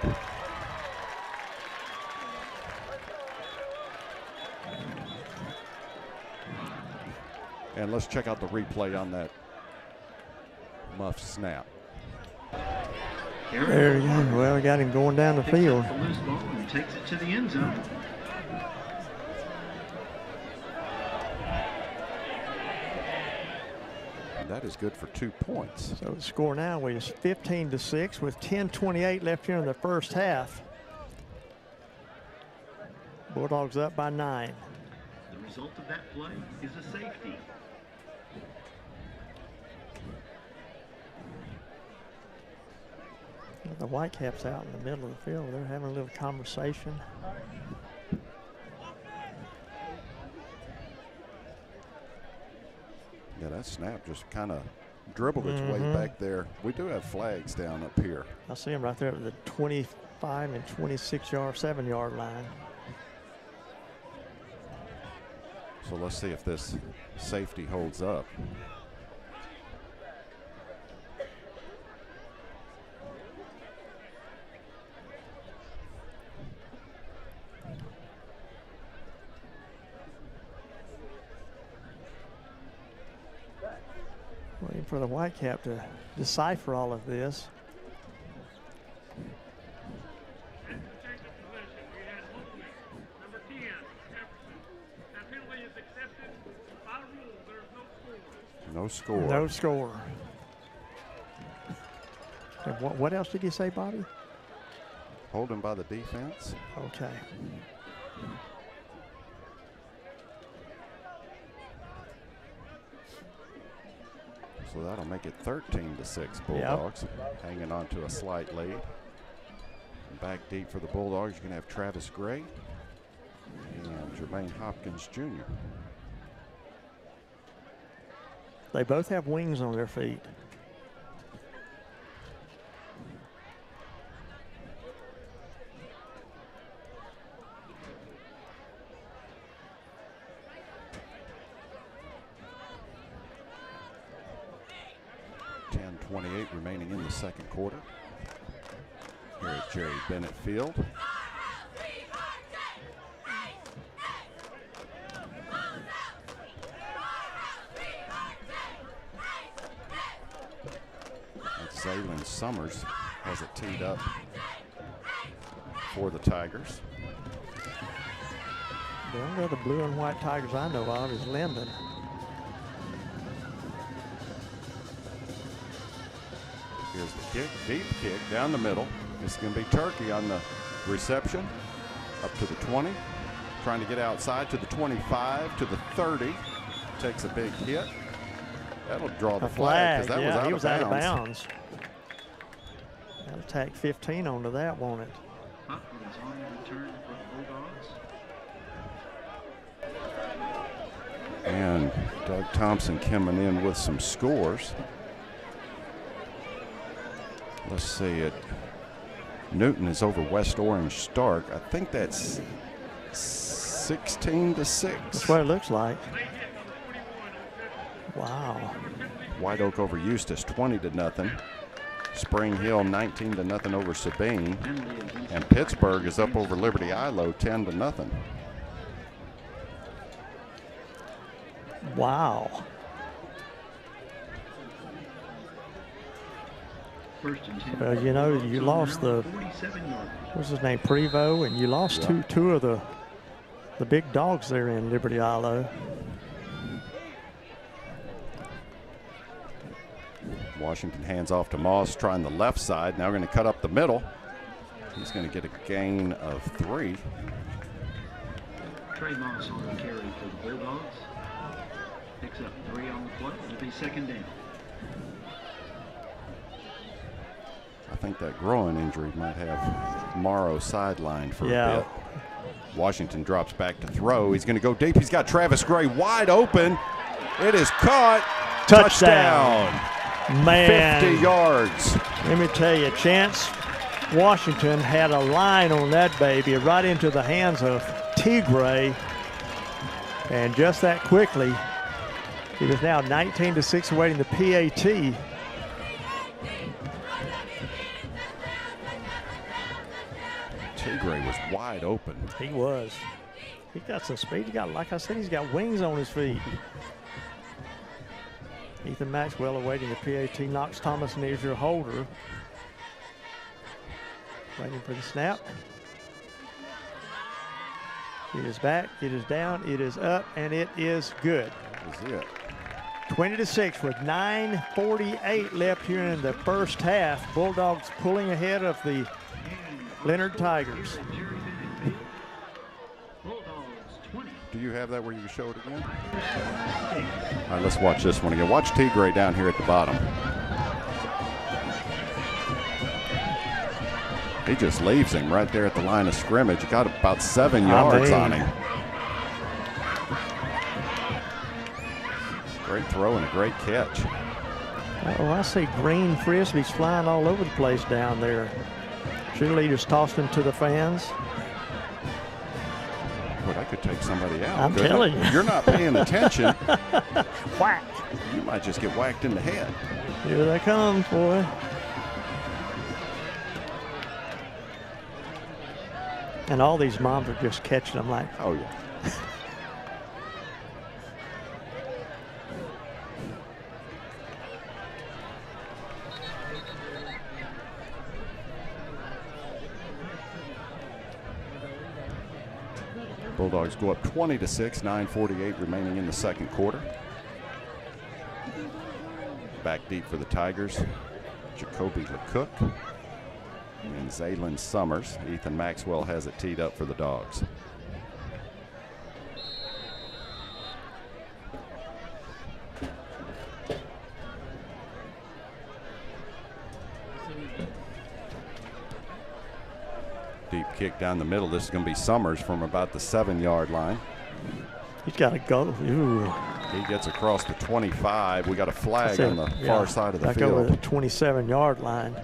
And let's check out the replay on that muff snap. There we go. Well, we got him going down the field. Picks up the loose ball and takes it to the end zone. That is good for 2 points. So the score now is 15-6 with 10:28 left here in the first half. Bulldogs up by 9. The result of that play is a safety. The Whitecaps out in the middle of the field. They're having a little conversation. Yeah, that snap just kind of dribbled its way back there. We do have flags down up here. I see them right there at the 25 and 26-yard, 7-yard line. So let's see if this safety holds up. Waiting for the Whitecap to decipher all of this. Number 10, Jefferson. That penalty is accepted. By rule, there's no score. No score. No score. And what else did you say, Bobby? Hold him by the defense. Okay. So that'll make it 13-6 Bulldogs. Hanging on to a slight lead. And back deep for the Bulldogs, you're going to have Travis Gray and Jermaine Hopkins Jr. They both have wings on their feet. .28 remaining in the second quarter. Here at Jerry Bennett Field. Zaylin Summers has it teed up for the Tigers. The only other blue and white Tigers I know of is Linden. Here's the kick, deep kick down the middle. It's going to be Turkey on the reception. Up to the 20. Trying to get outside to the 25, to the 30. Takes a big hit. That'll draw the flag because that was out of bounds. That'll tack 15 onto that, won't it? Hopkins on the return for the Bulldogs. And Doug Thompson coming in with some scores. Let's see it. Newton is over West Orange Stark. I think that's 16-6. That's what it looks like. Wow. White Oak over Eustis 20-0. Spring Hill 19-0 over Sabine. And Pittsburgh is up over Liberty Ilo 10-0. Wow. Well, you know, you lost the, what's his name, Prevost, and you lost two of the big dogs there in Liberty Ilo. Washington hands off to Moss, trying the left side. Now we're going to cut up the middle. He's going to get a gain of 3. Trey Moss on the carry for the Bulldogs. Picks up 3 on the play. It'll be second down. I think that groin injury might have Morrow sidelined for a bit. Washington drops back to throw. He's going to go deep. He's got Travis Gray wide open. It is caught. Touchdown. Man. 50 yards. Let me tell you, Chance Washington had a line on that baby right into the hands of Tigray. And just that quickly, it is now 19-6 awaiting the PAT. Tigray was wide open. He was. He got some speed. He got, like I said, he's got wings on his feet. Ethan Maxwell awaiting the PAT. Knox Thomas and Israel Holder. Waiting for the snap. It is back, it is down, it is up, and it is good. That was it. 20-6 with 9:48 left here in the first half. Bulldogs pulling ahead of the Leonard Tigers. Do you have that where you can show it again? All right, let's watch this one again. Watch Tigray down here at the bottom. He just leaves him right there at the line of scrimmage. He got about 7 yards on him. Great throw and a great catch. Oh, I see green frisbees flying all over the place down there. Cheerleaders tossed them to the fans. Boy, that could take somebody out. I'm telling you. You're not paying attention. Whack. You might just get whacked in the head. Here they come, boy. And all these moms are just catching them like, oh, yeah. Bulldogs go up 20-6, 9:48 remaining in the second quarter. Back deep for the Tigers, Jacoby LeCook and Zaylin Summers. Ethan Maxwell has it teed up for the Dogs. Deep kick down the middle. This is going to be Summers from about the 7-yard line. He's got to go. Ooh. He gets across the 25. We got a flag on the far side of the field. Over the 27-yard line.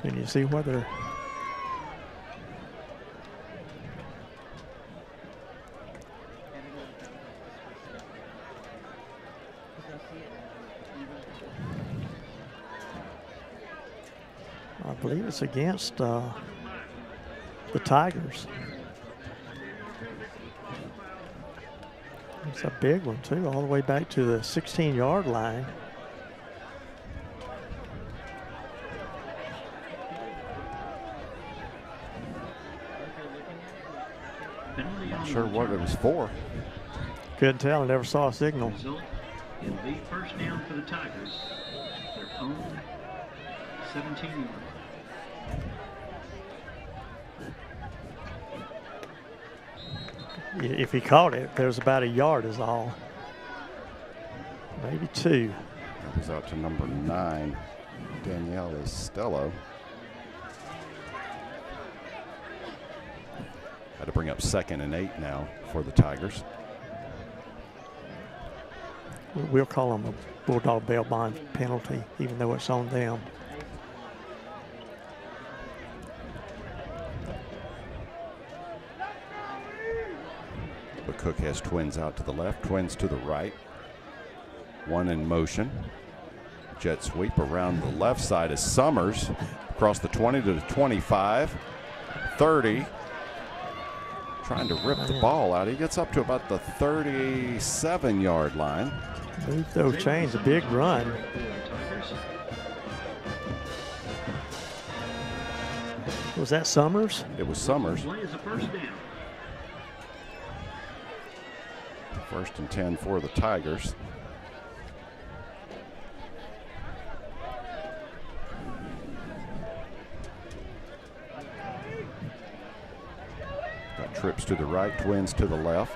And you see whether I believe it's against the Tigers. It's a big one too, all the way back to the 16-yard line. penalty on Sure the what it return. was for. Couldn't tell. Never saw a signal. Result, it'll be first down for the Tigers. Their own 17-yard. If he caught it, there was about a yard is all. Maybe 2. That was out to number 9, Danielle Estello. Had to bring up 2nd and 8 now for the Tigers. We'll call them a Bulldog bail bond penalty, even though it's on them. But Cook has twins out to the left, twins to the right. One in motion. Jet sweep around the left side is Summers. Across the 20 to the 25, 30. Trying to rip the ball out. He gets up to about the 37-yard line. Move those chains, a big run. Was that Summers? It was Summers. Play is a first down. 1st and 10 for the Tigers. Got trips to the right, twins to the left.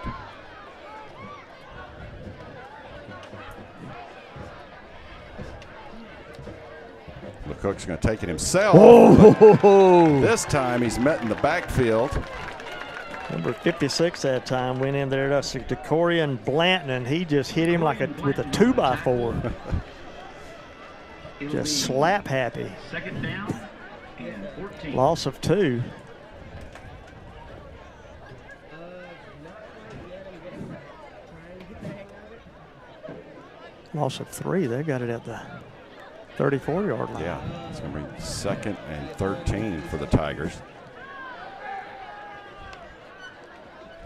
McCook's going to take it himself. Oh! This time he's met in the backfield. Number 56 that time went in there. That's DeCorian Blanton, and he just hit him like with a 2x4. Just slap happy. Second down and 14. Loss of 2. Loss of 3. They got it at the 34-yard line. Yeah, it's going to be 2nd and 13 for the Tigers.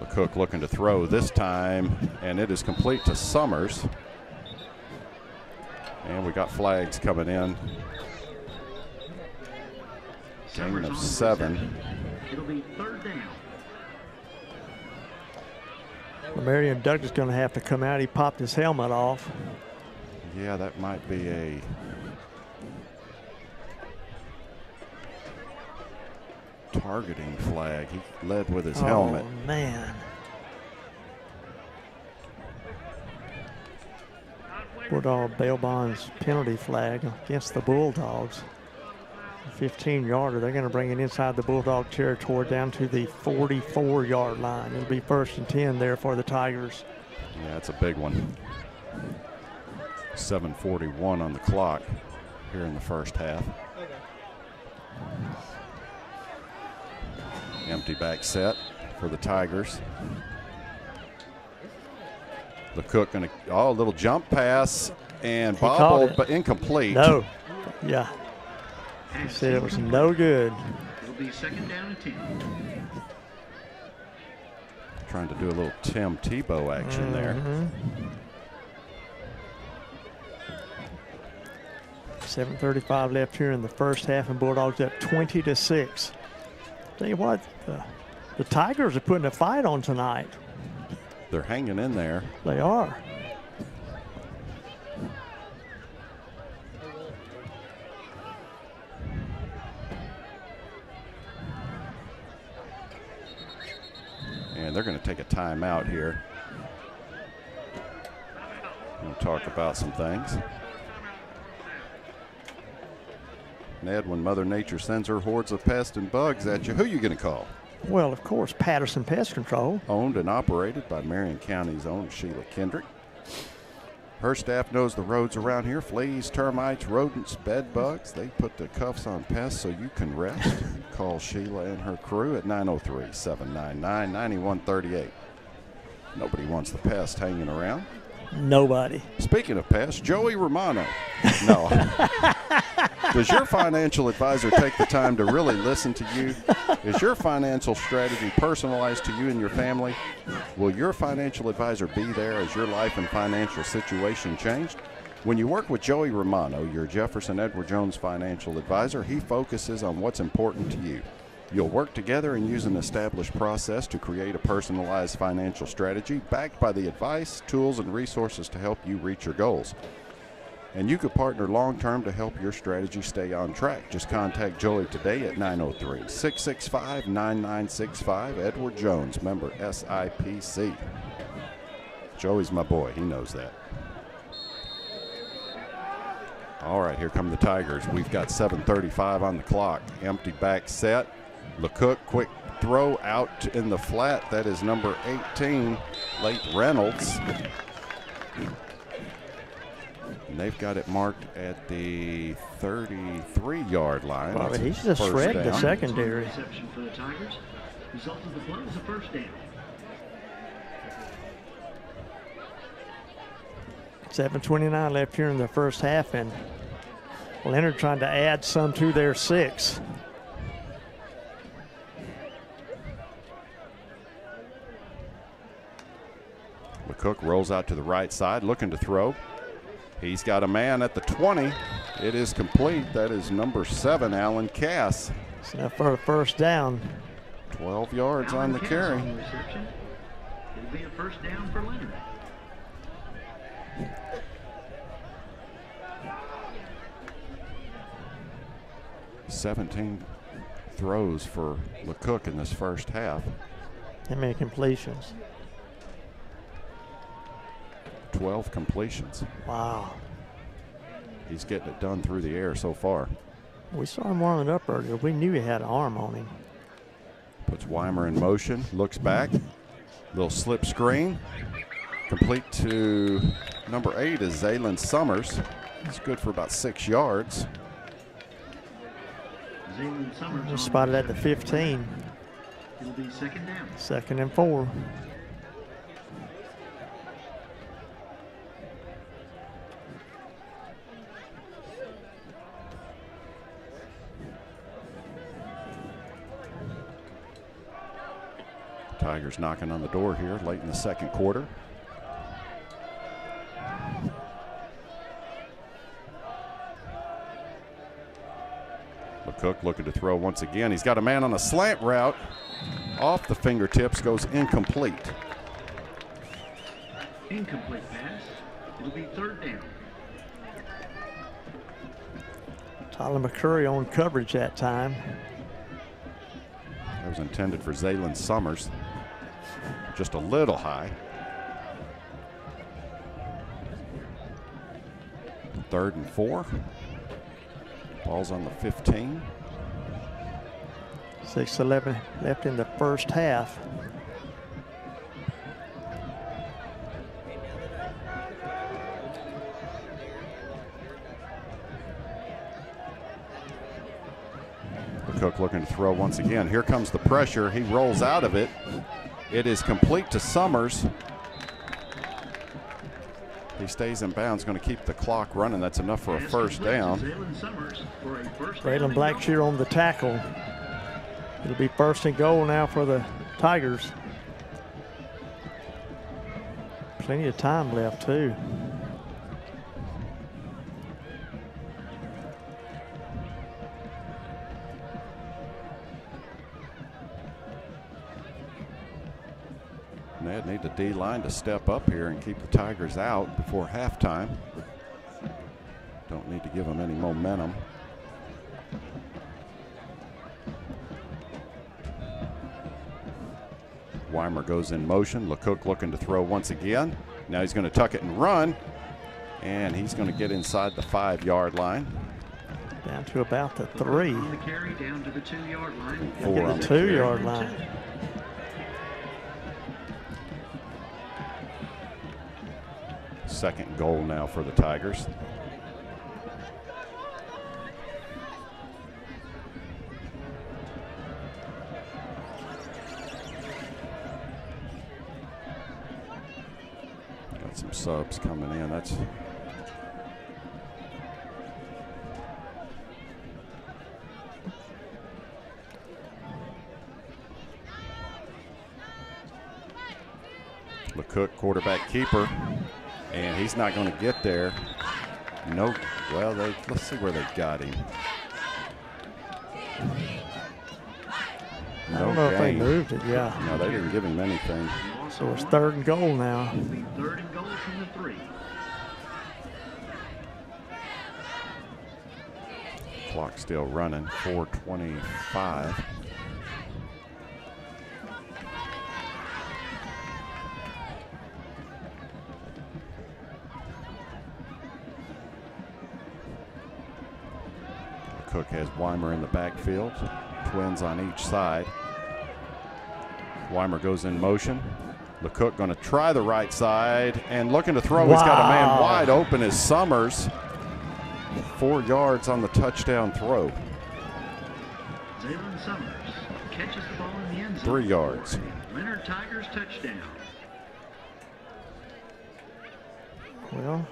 McCook looking to throw this time, and it is complete to Summers. And we got flags coming in. Gain of 7. It'll be third down. Marion Douglas going to have to come out. He popped his helmet off. Yeah, that might be a targeting flag. He led with his helmet. Oh, man. Bulldog bail bonds penalty flag against the Bulldogs. 15-yarder. They're going to bring it inside the Bulldog territory down to the 44-yard line. It'll be 1st and 10 there for the Tigers. Yeah, it's a big one. 7:41 on the clock here in the first half. Empty back set for the Tigers. McCook going to, a little jump pass and bobbled, but incomplete. No. Yeah. He said it was no good. It'll be second down and 10. Trying to do a little Tim Tebow action there. 7:35 left here in the first half, and Bulldogs up 20-6. Tell you what, the Tigers are putting a fight on tonight. They're hanging in there. They are. And they're going to take a timeout here. We'll talk about some things. Ned, when Mother Nature sends her hordes of pests and bugs at you, who are you going to call? Well, of course, Patterson Pest Control. Owned and operated by Marion County's own Sheila Kendrick. Her staff knows the roads around here. Fleas, termites, rodents, bed bugs. They put the cuffs on pests so you can rest. Call Sheila and her crew at 903-799-9138. Nobody wants the pest hanging around. Nobody. Speaking of pests, Joey Romano. No. Does your financial advisor take the time to really listen to you? Is your financial strategy personalized to you and your family? Will your financial advisor be there as your life and financial situation changed? When you work with Joey Romano, your Jefferson Edward Jones financial advisor, he focuses on what's important to you. You'll work together and use an established process to create a personalized financial strategy backed by the advice, tools, and resources to help you reach your goals. And you could partner long-term to help your strategy stay on track. Just contact Joey today at 903-665-9965. Edward Jones, member SIPC. Joey's my boy. He knows that. All right, here come the Tigers. We've got 7:35 on the clock. Empty back set. LeCook, quick throw out in the flat. That is number 18, Late Reynolds. And they've got it marked at the 33-yard line. Well, he's just shredded the secondary. Reception for the Tigers. Result of the play is a first down. 7:29 left here in the first half, and Leonard trying to add some to their 6. McCook rolls out to the right side, looking to throw. He's got a man at the 20. It is complete. That is number 7, Alan Cass. It's enough for a first down. 12 yards on the carry. On the reception. It'll be a first down for Leonard. "17 throws for LeCook in this first half. How many completions? 12 completions. Wow. He's getting it done through the air so far. We saw him warming up earlier. We knew he had an arm on him. Puts Weimer in motion, looks back. Little slip screen. Complete to number 8 is Zaylen Summers. He's good for about 6 yards. Zaylen Summers on Spotted at the 15. It'll be second down. 2nd and 4. Tigers knocking on the door here late in the second quarter. LeCook looking to throw once again. He's got a man on a slant route. Off the fingertips, goes incomplete. Incomplete pass. It'll be third down. Tyler McCurry on coverage that time. That was intended for Zaylen Summers. Just a little high. 3rd and 4. Ball's on the 15. 6:11 left in the first half. Cook looking to throw once again. Here comes the pressure. He rolls out of it. It is complete to Summers. He stays in bounds, going to keep the clock running. That's enough for a first down. Braylon Blackshear on the tackle. It'll be 1st and goal now for the Tigers. Plenty of time left, too. Ned need the D-line to step up here and keep the Tigers out before halftime. Don't need to give them any momentum. Weimer goes in motion. LeCook looking to throw once again. Now he's going to tuck it and run. And he's going to get inside the 5-yard line. Down to about the 3. On the carry, down to the 2-yard line. Four on The the 2-yard line. Second goal now for the Tigers. Got some subs coming in. That's LeCook, quarterback keeper. And he's not going to get there. Nope. Well, let's see where they got him. I don't know if they moved it, yeah. No, they didn't give him anything. So it's 3rd and goal now. 3rd and goal from the 3. Clock still running, 4:25. Cook has Weimer in the backfield, twins on each side. Weimer goes in motion. LeCook going to try the right side and looking to throw. Wow. He's got a man wide open as Summers. 4 yards on the touchdown throw. Zaylen Summers catches the ball in the end zone. 3 yards. Leonard Tigers touchdown. Well,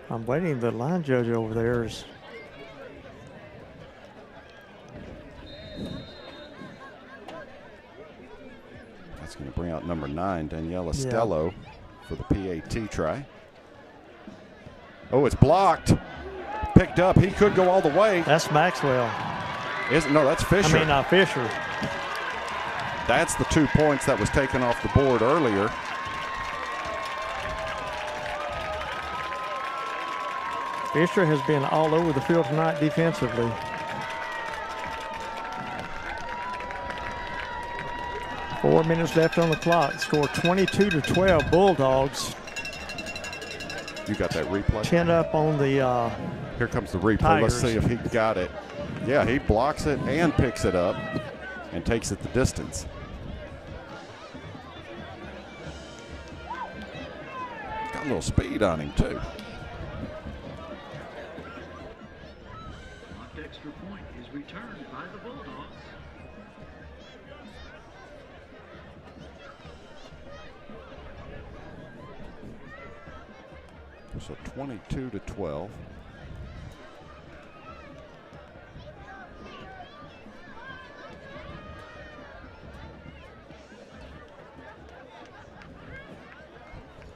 I'm waiting. The line judge over there is. That's going to bring out number 9, Daniela Stello, for the PAT try. Oh, it's blocked. Picked up. He could go all the way. That's Maxwell. No, that's Fisher. I mean, Fisher. That's the 2 points that was taken off the board earlier. Fisher has been all over the field tonight defensively. Four minutes left on the clock. Score 22-12 Bulldogs. You got that replay? 10 up on the Here comes the replay. Tigers. Let's see if he got it. Yeah, he blocks it and picks it up and takes it the distance. Got a little speed on him, too. Blocked extra point is returned by the Bulldogs. So 22-12.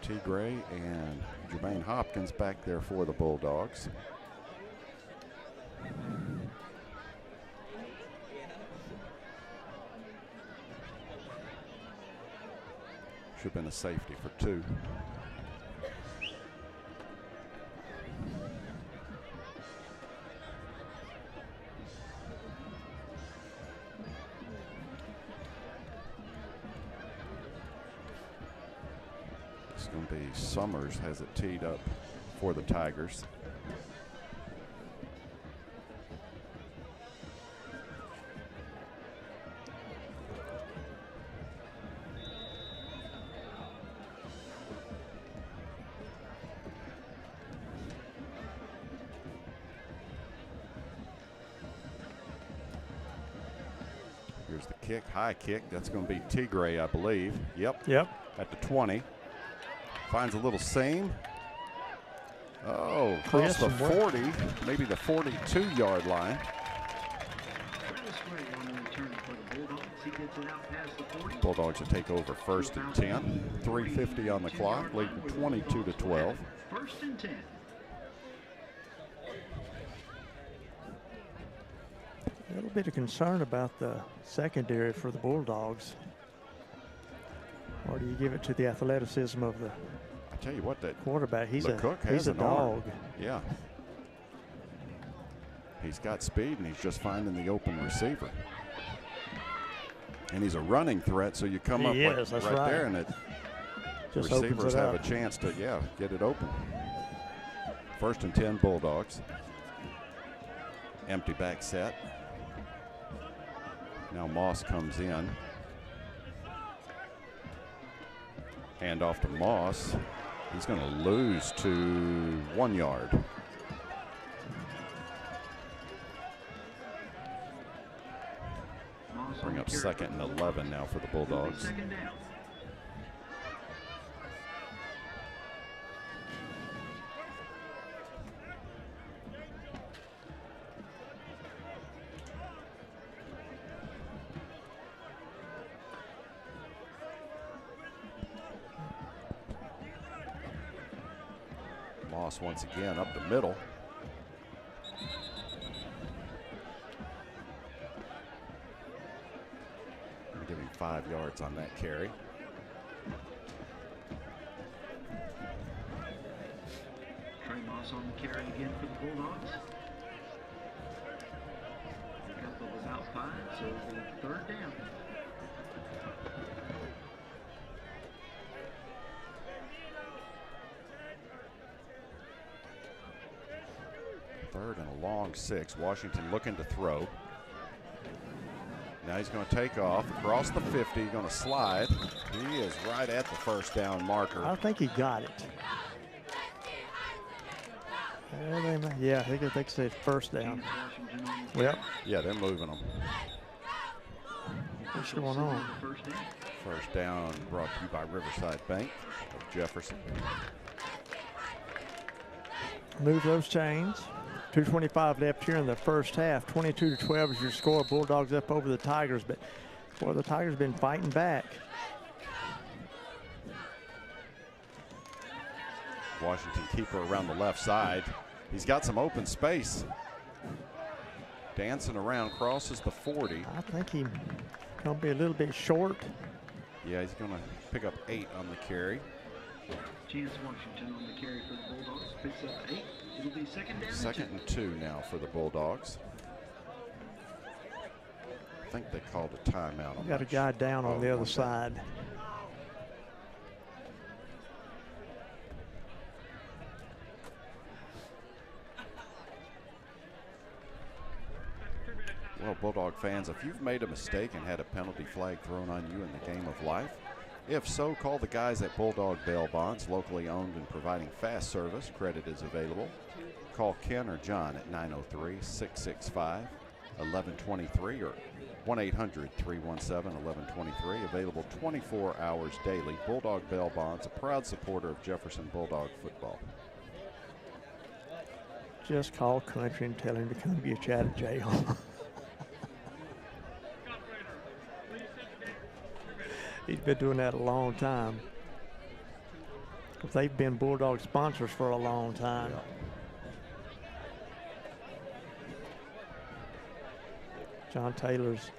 T. Gray and Jermaine Hopkins back there for the Bulldogs. Should have been a safety for 2. It's going to be Summers has it teed up for the Tigers. Here's the kick, high kick. That's going to be Tigray, I believe. Yep. At the 20. Finds a little seam. Oh, across the 40, maybe the 42-yard line. Bulldogs will take over 1st and 10. 3:50 on the clock, leading 22-12. 1st and 10. A little bit of concern about the secondary for the Bulldogs. Or do you give it to the athleticism of the I tell you what, that quarterback? He's a dog. Arm. Yeah. He's got speed, and he's just finding the open receiver. And he's a running threat, so you come up right there, and just receivers have a chance to, get it open. 1st and 10 Bulldogs. Empty back set. Now Moss comes in. Hand off to Moss. He's going to lose to 1 yard. Bring up 2nd and 11 now for the Bulldogs. Moss once again up the middle. 5 yards on that carry. Trey Moss on the carry again for the Bulldogs. Pickup of about 5, so it'll be 3rd down. Third and a long 6. Washington looking to throw. Now he's going to take off across the 50, going to slide. He is right at the 1st down marker. I think he got it. Yeah, I think they said 1st down. Yep. Yeah, they're moving them. What's going on? 1st down brought to you by Riverside Bank of Jefferson. Move those chains. 2:25 left here in the 1st half. 22-12 is your score. Bulldogs up over the Tigers, but boy, the Tigers been fighting back. Washington keeper around the left side. He's got some open space. Dancing around, crosses the 40. I think he's going to be a little bit short. Yeah, he's going to pick up 8 on the carry. Chance Washington on the carry for the Bulldogs. Picks up 8. It'll be 2nd down. 2nd and 2 now for the Bulldogs. I think they called a timeout. Got a guy down on the other side. Well, Bulldog fans, if you've made a mistake and had a penalty flag thrown on you in the game of life, if so, call the guys at Bulldog Bail Bonds, locally owned and providing fast service. Credit is available. Call Ken or John at 903-665-1123 or 1-800-317-1123. Available 24 hours daily. Bulldog Bail Bonds, a proud supporter of Jefferson Bulldog football. Just call Country and tell him to come get you out of jail. He's been doing that a long time. They've been Bulldog sponsors for a long time. Yeah. John Taylor's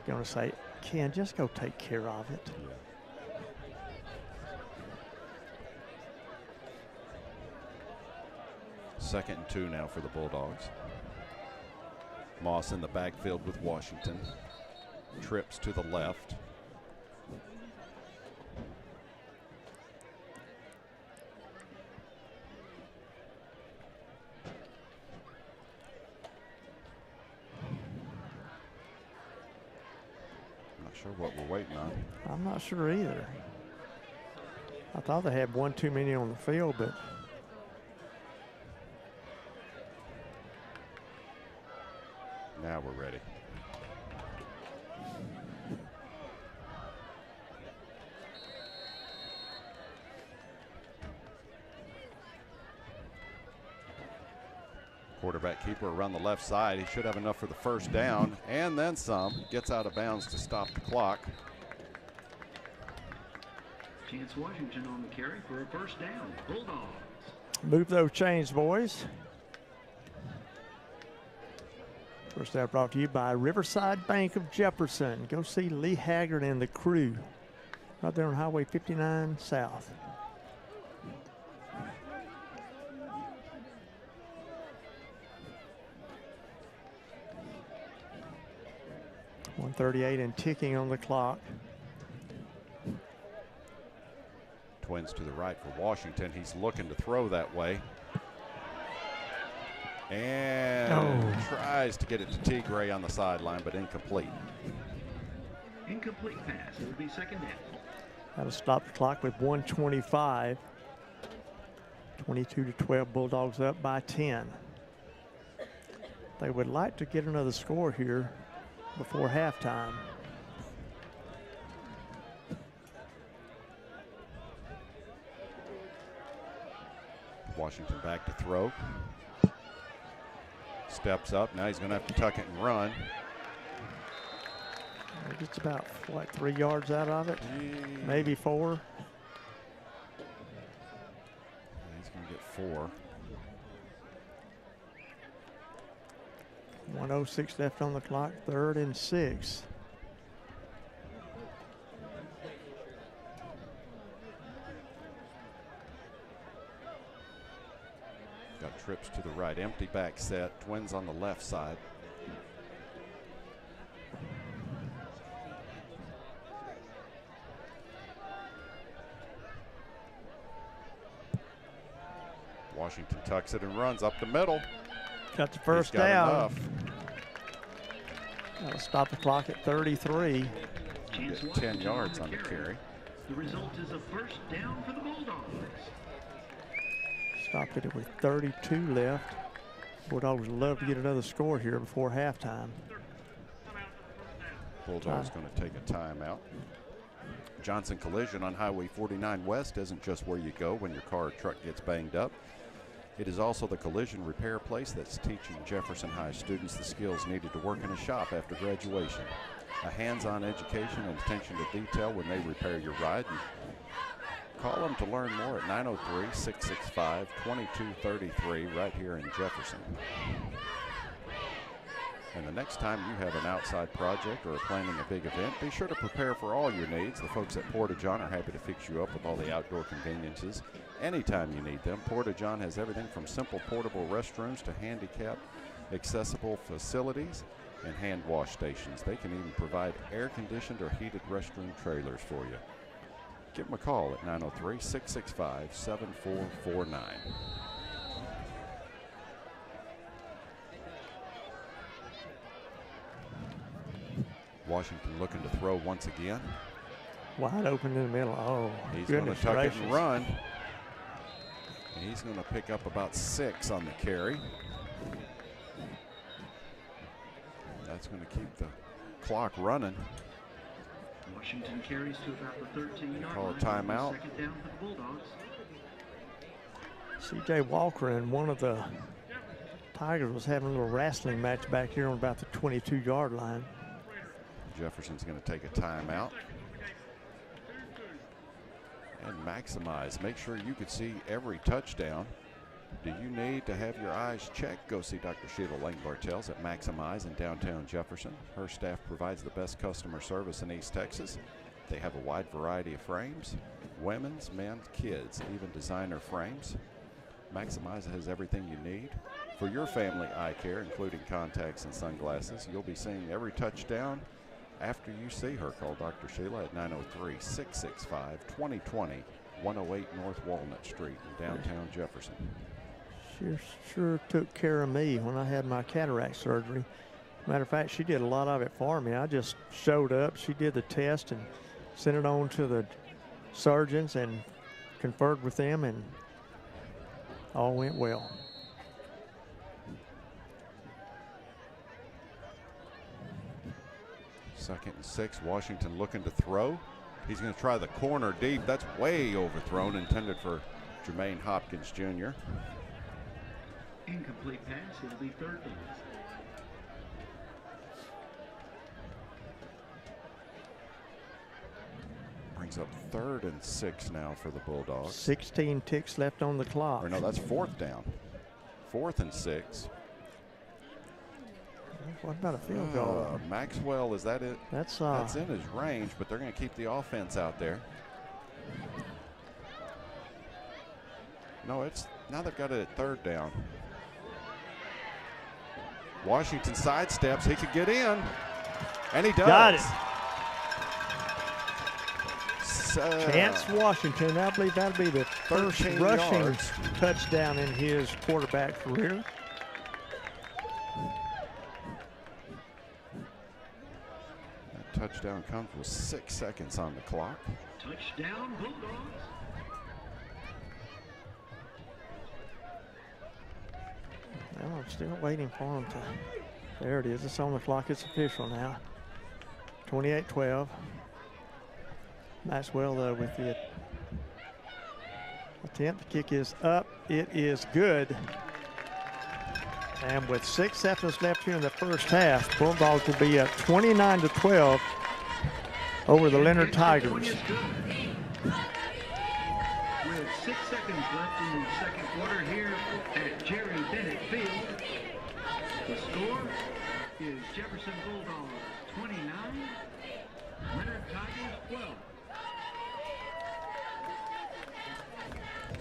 going to say, Ken, just go take care of it. Yeah. 2nd and 2 now for the Bulldogs. Moss in the backfield with Washington. Trips to the left. Sure what we're waiting on. I'm not sure either. I thought they had one too many on the field, but now we're ready. Quarterback keeper around the left side. He should have enough for the 1st down and then some. Gets out of bounds to stop the clock. Chance Washington on the carry for a 1st down. Bulldogs. move those chains, boys. First half brought to you by Riverside Bank of Jefferson. Go see Lee Haggard and the crew right there on Highway 59 South. .138 and ticking on the clock. Twins to the right for Washington. He's looking to throw that way. And tries to get it to T. Gray on the sideline, but incomplete. Incomplete pass. It would be 2nd down. That'll stop the clock with 1:25. 22-12, Bulldogs up by 10. They would like to get another score here before halftime. Washington back to throw. Steps up. Now he's going to have to tuck it and run. Just about, what, 3 yards out of it? Maybe 4. He's going to get 4. 1:06 left on the clock, 3rd and 6. trips to the right. Empty back set. Twins on the left side. Washington tucks it and runs up the middle. Got the first He's got down. enough. That'll stop the clock at 33. Get 10 yards on the carry. The result is a first down for the Bulldogs. Stopped it with 32 left. Bulldogs would love to get another score here before halftime. Bulldogs going to take a timeout. Johnson Collision on Highway 49 West isn't just where you go when your car or truck gets banged up. It is also the collision repair place that's teaching Jefferson High students the skills needed to work in a shop after graduation. A hands-on education and attention to detail when they repair your ride. Call them to learn more at 903-665-2233 right here in Jefferson. And the next time you have an outside project or are planning a big event, be sure to prepare for all your needs. The folks at Porta John are happy to fix you up with all the outdoor conveniences anytime you need them. Porta John has everything from simple portable restrooms to handicapped accessible facilities and hand wash stations. They can even provide air-conditioned or heated restroom trailers for you. Give them a call at 903-665-7449. Washington looking to throw once again. Wide open in the middle. Oh, he's going to tuck it and run. He's going to pick up about 6 on the carry. That's going to keep the clock running. Washington carries to about the 13-yard Call a line. timeout. Second down for the Bulldogs. C.J. Walker and one of the Tigers was having a little wrestling match back here on about the 22-yard line. Jefferson's going to take a timeout and maximize. Make sure you could see every touchdown. Do you need to have your eyes checked? Go see Dr. Sheila Lang-Bartels at Maximize in downtown Jefferson. Her staff provides the best customer service in East Texas. They have a wide variety of frames, women's, men's, kids, even designer frames. Maximize has everything you need for your family eye care, including contacts and sunglasses. You'll be seeing every touchdown after you see her. Call Dr. Sheila at 903-665-2020, 108 North Walnut Street in downtown Jefferson. She sure took care of me when I had my cataract surgery. Matter of fact, she did a lot of it for me. I just showed up, she did the test and sent it on to the surgeons and conferred with them, and all went well. Second and 6, Washington looking to throw. He's going to try the corner deep. That's way overthrown, intended for Jermaine Hopkins Jr. Incomplete pass. It'll be third down. Brings up 3rd and 6 now for the Bulldogs. 16 ticks left on the clock. Or no, that's 4th down. 4th and 6. What about a field goal? Maxwell, is that it? That's in his range, but they're going to keep the offense out there. No, now they've got it at 3rd down. Washington sidesteps. He could get in, and he does. Got it. Chance Washington. I believe that'll be the first rushing touchdown in his quarterback career. Touchdown comes with 6 seconds on the clock. Touchdown, Bulldogs. Well, I'm still waiting for him to. There it is. It's on the clock. It's official now. 28-12. Maxwell with the attempt. The kick is up. It is good. And with 6 seconds left here in the first half, Bulldogs will be at 29-12 over the Leonard Tigers. With 6 seconds left in the second quarter here at Jerry Bennett Field, the score is Jefferson Bulldogs 29, Leonard Tigers 12.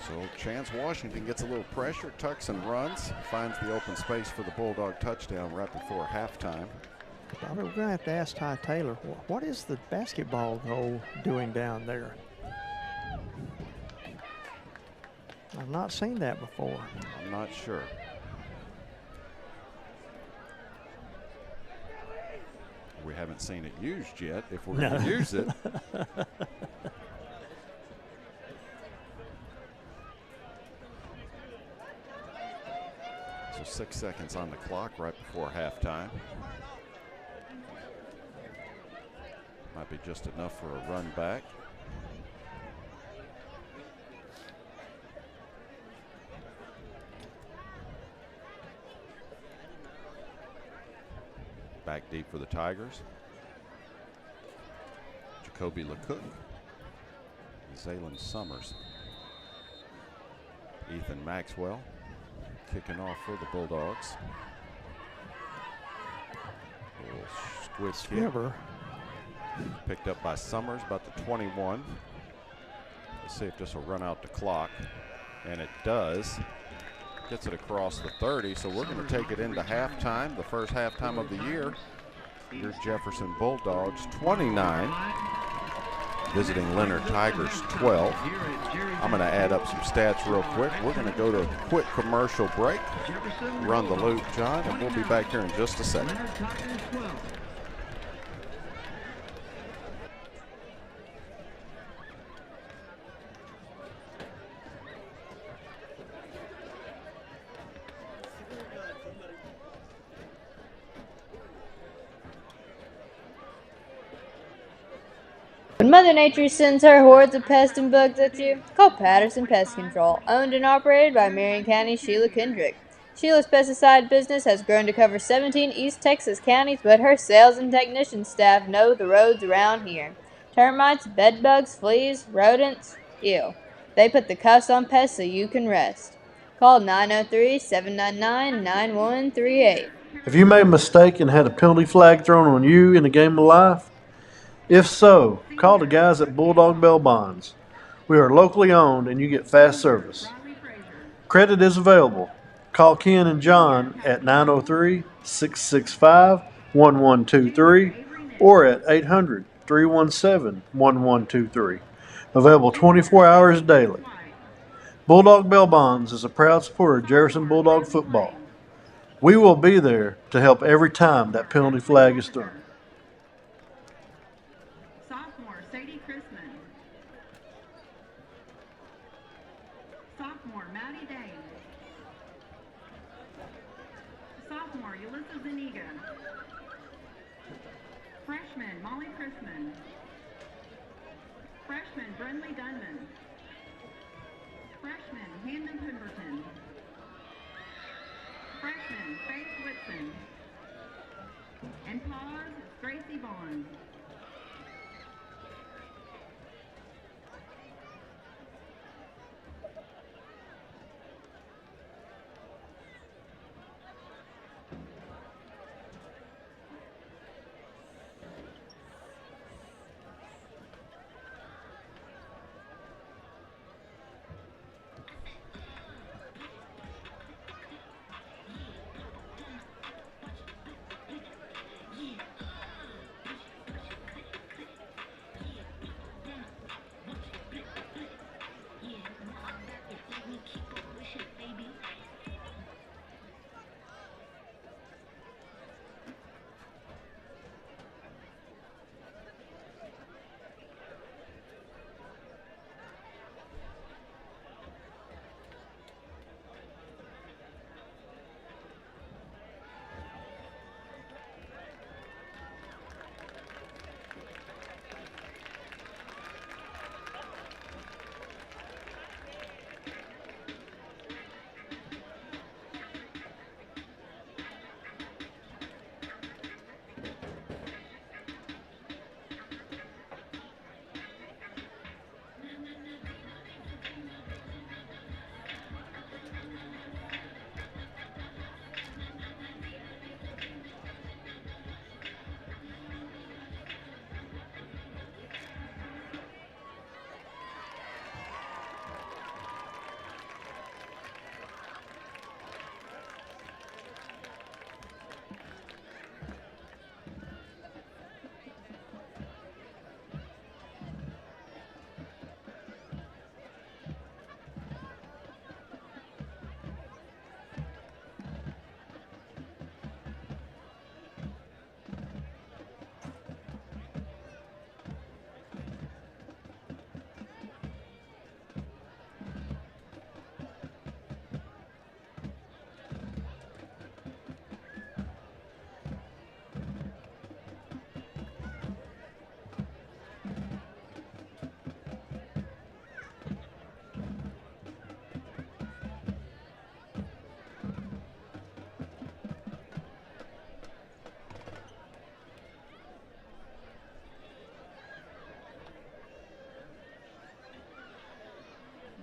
So Chance Washington gets a little pressure, tucks and runs, finds the open space for the Bulldog touchdown right before halftime. Bobby, we're going to have to ask Ty Taylor, what is the basketball goal doing down there? I've not seen that before. I'm not sure. We haven't seen it used yet, if we're going to use it. So 6 seconds on the clock right before halftime. Might be just enough for a run back. Back deep for the Tigers. Jacoby LeCook. Zaylen Summers. Ethan Maxwell kicking off for the Bulldogs. Little squib kick. Picked up by Summers, about the 21. Let's see if this will run out the clock. And it does. Gets it across the 30, so we're going to take it into halftime, the first halftime of the year. Your Jefferson Bulldogs 29, visiting Leonard Tigers 12. I'm going to add up some stats real quick. We're going to go to a quick commercial break, run the loop, John, and we'll be back here in just a second. When Mother Nature sends her hordes of pests and bugs at you, call Patterson Pest Control, owned and operated by Marion County's Sheila Kendrick. Sheila's pesticide business has grown to cover 17 East Texas counties, but her sales and technician staff know the roads around here. Termites, bedbugs, fleas, rodents, ew. They put the cuffs on pests so you can rest. Call 903-799-9138. Have you made a mistake and had a penalty flag thrown on you in a game of life? If so, call the guys at Bulldog Bell Bonds. We are locally owned and you get fast service. Credit is available. Call Ken and John at 903-665-1123 or at 800-317-1123. Available 24 hours daily. Bulldog Bell Bonds is a proud supporter of Jefferson Bulldog football. We will be there to help every time that penalty flag is thrown.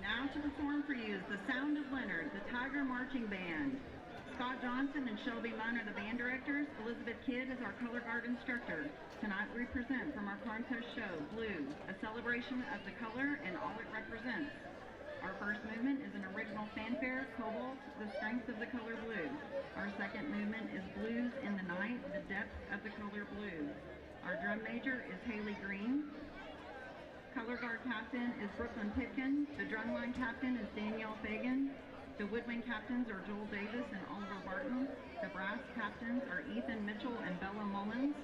Now to perform for you is the Sound of Leonard, the Tiger Marching Band. Scott Johnson and Shelby Munn are the band directors. Elizabeth Kidd is our color guard instructor. Tonight we present from our contest show, Blue, a celebration of the color and all it represents. Our first movement is an original fanfare, Cobalt, the strength of the color blue. Our second movement is Blues in the Night, the depth of the color blue. Our drum major is Haley Green. Color guard captain is Brooklyn Pitkin. The drumline captain is Danielle Fagan. The woodwind captains are Joel Davis and Oliver Barton. The brass captains are Ethan Mitchell and Bella Mullins.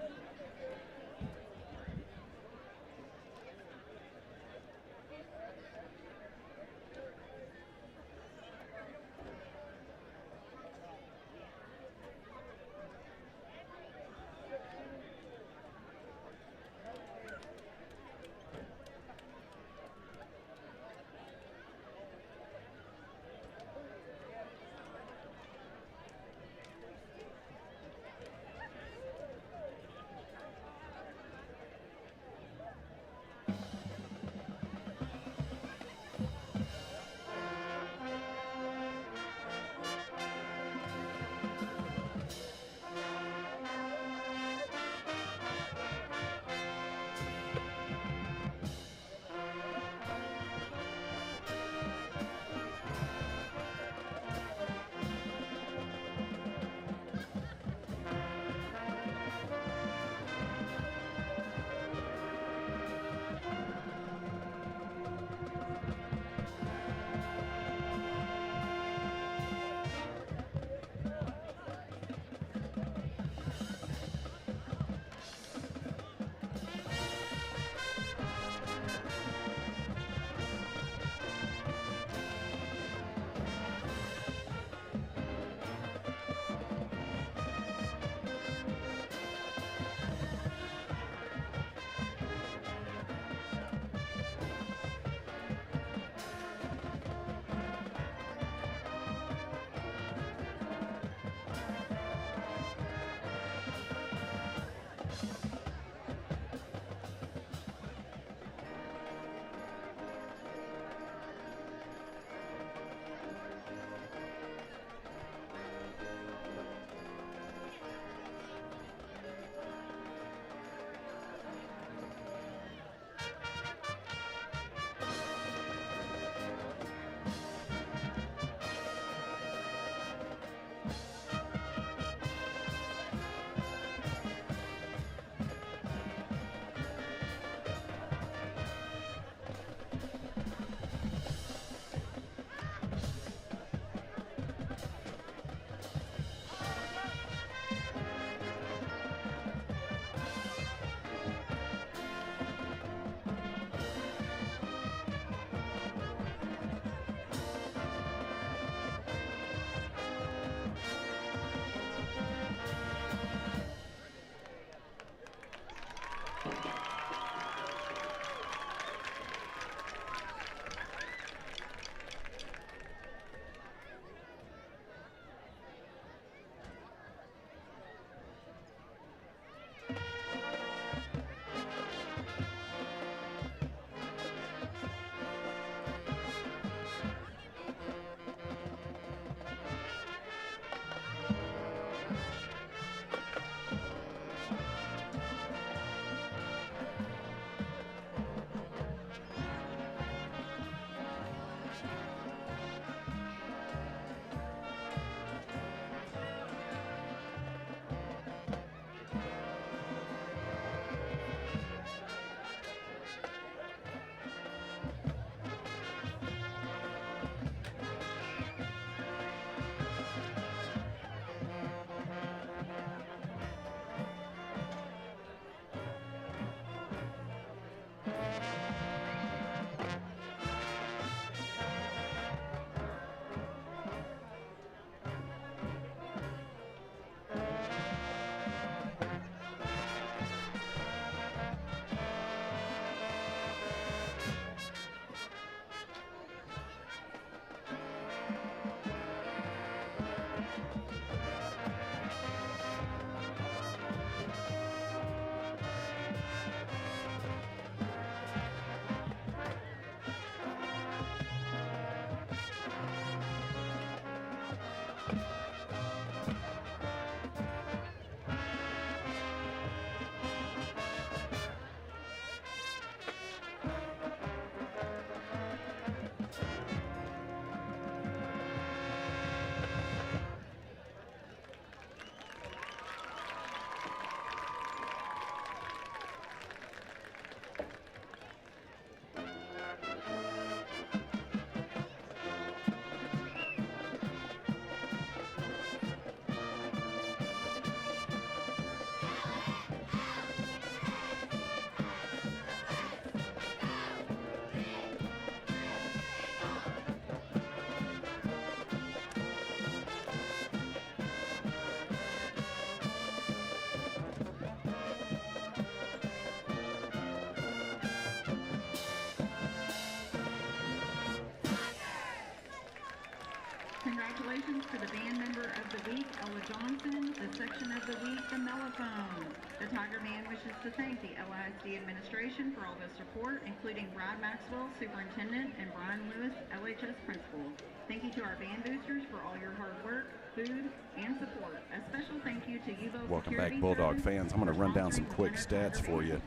Congratulations to the band member of the week, Ella Johnson, the section of the week, the Mellophone. The Tiger Band wishes to thank the LISD administration for all their support, including Brad Maxwell, superintendent, and Brian Lewis, LHS principal. Thank you to our band boosters for all your hard work, food, and support. A special thank you to UVO Welcome Security back, Bulldog Service fans. I'm going to run down some sponsoring the quick Winter stats Tiger for Band. you.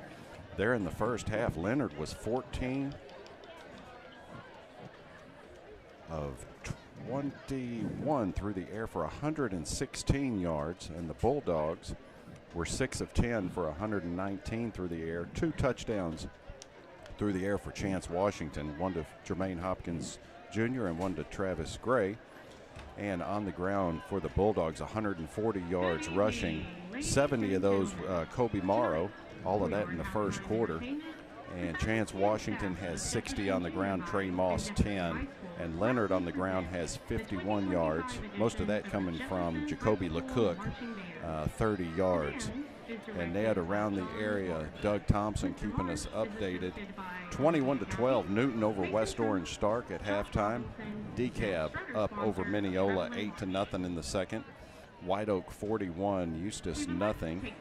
There in the first half, Leonard was 14 of 21 through the air for 116 yards, and the Bulldogs were 6 of 10 for 119 through the air. 2 touchdowns through the air for Chance Washington, one to Jermaine Hopkins Jr. and one to Travis Gray. And on the ground for the Bulldogs, 140 yards rushing, 70 of those Kobe Morrow, all of that in the first quarter. And Chance Washington has 60 on the ground, Trey Moss 10, and Leonard on the ground has 51 yards, most of that coming from Jacoby LeCook, 30 yards. And Ned around the area, Doug Thompson keeping us updated. 21-12, Newton over West Orange Stark at halftime. DeKalb up over Mineola 8-0 in the second. White Oak 41, Eustis nothing.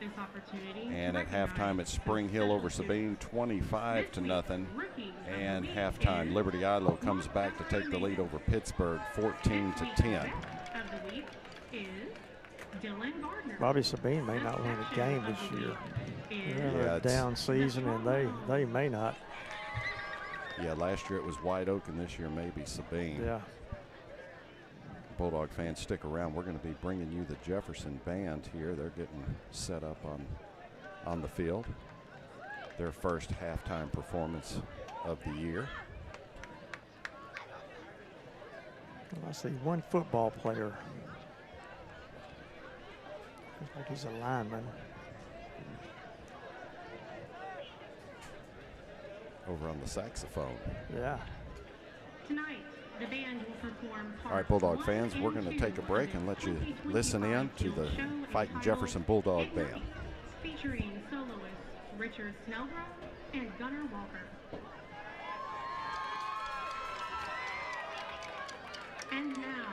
And at halftime, it's Spring Hill over Sabine 25-0. And halftime, Liberty Ilo comes back to take the lead over Pittsburgh 14-10. Bobby Sabine may not win a game this year. They're a down season, and they may not. Yeah, last year it was White Oak, and this year maybe Sabine. Yeah. Bulldog fans, stick around. We're going to be bringing you the Jefferson Band here. They're getting set up on the field. Their first halftime performance of the year. Well, I see one football player. Looks like he's a lineman. Over on the saxophone. Yeah. Tonight, the band will perform. All right, Bulldog fans, we're going to take a break and let you listen in to the Fighting Jefferson Bulldog Band. Featuring soloists Richard Snellgrove and Gunnar Walker. And now,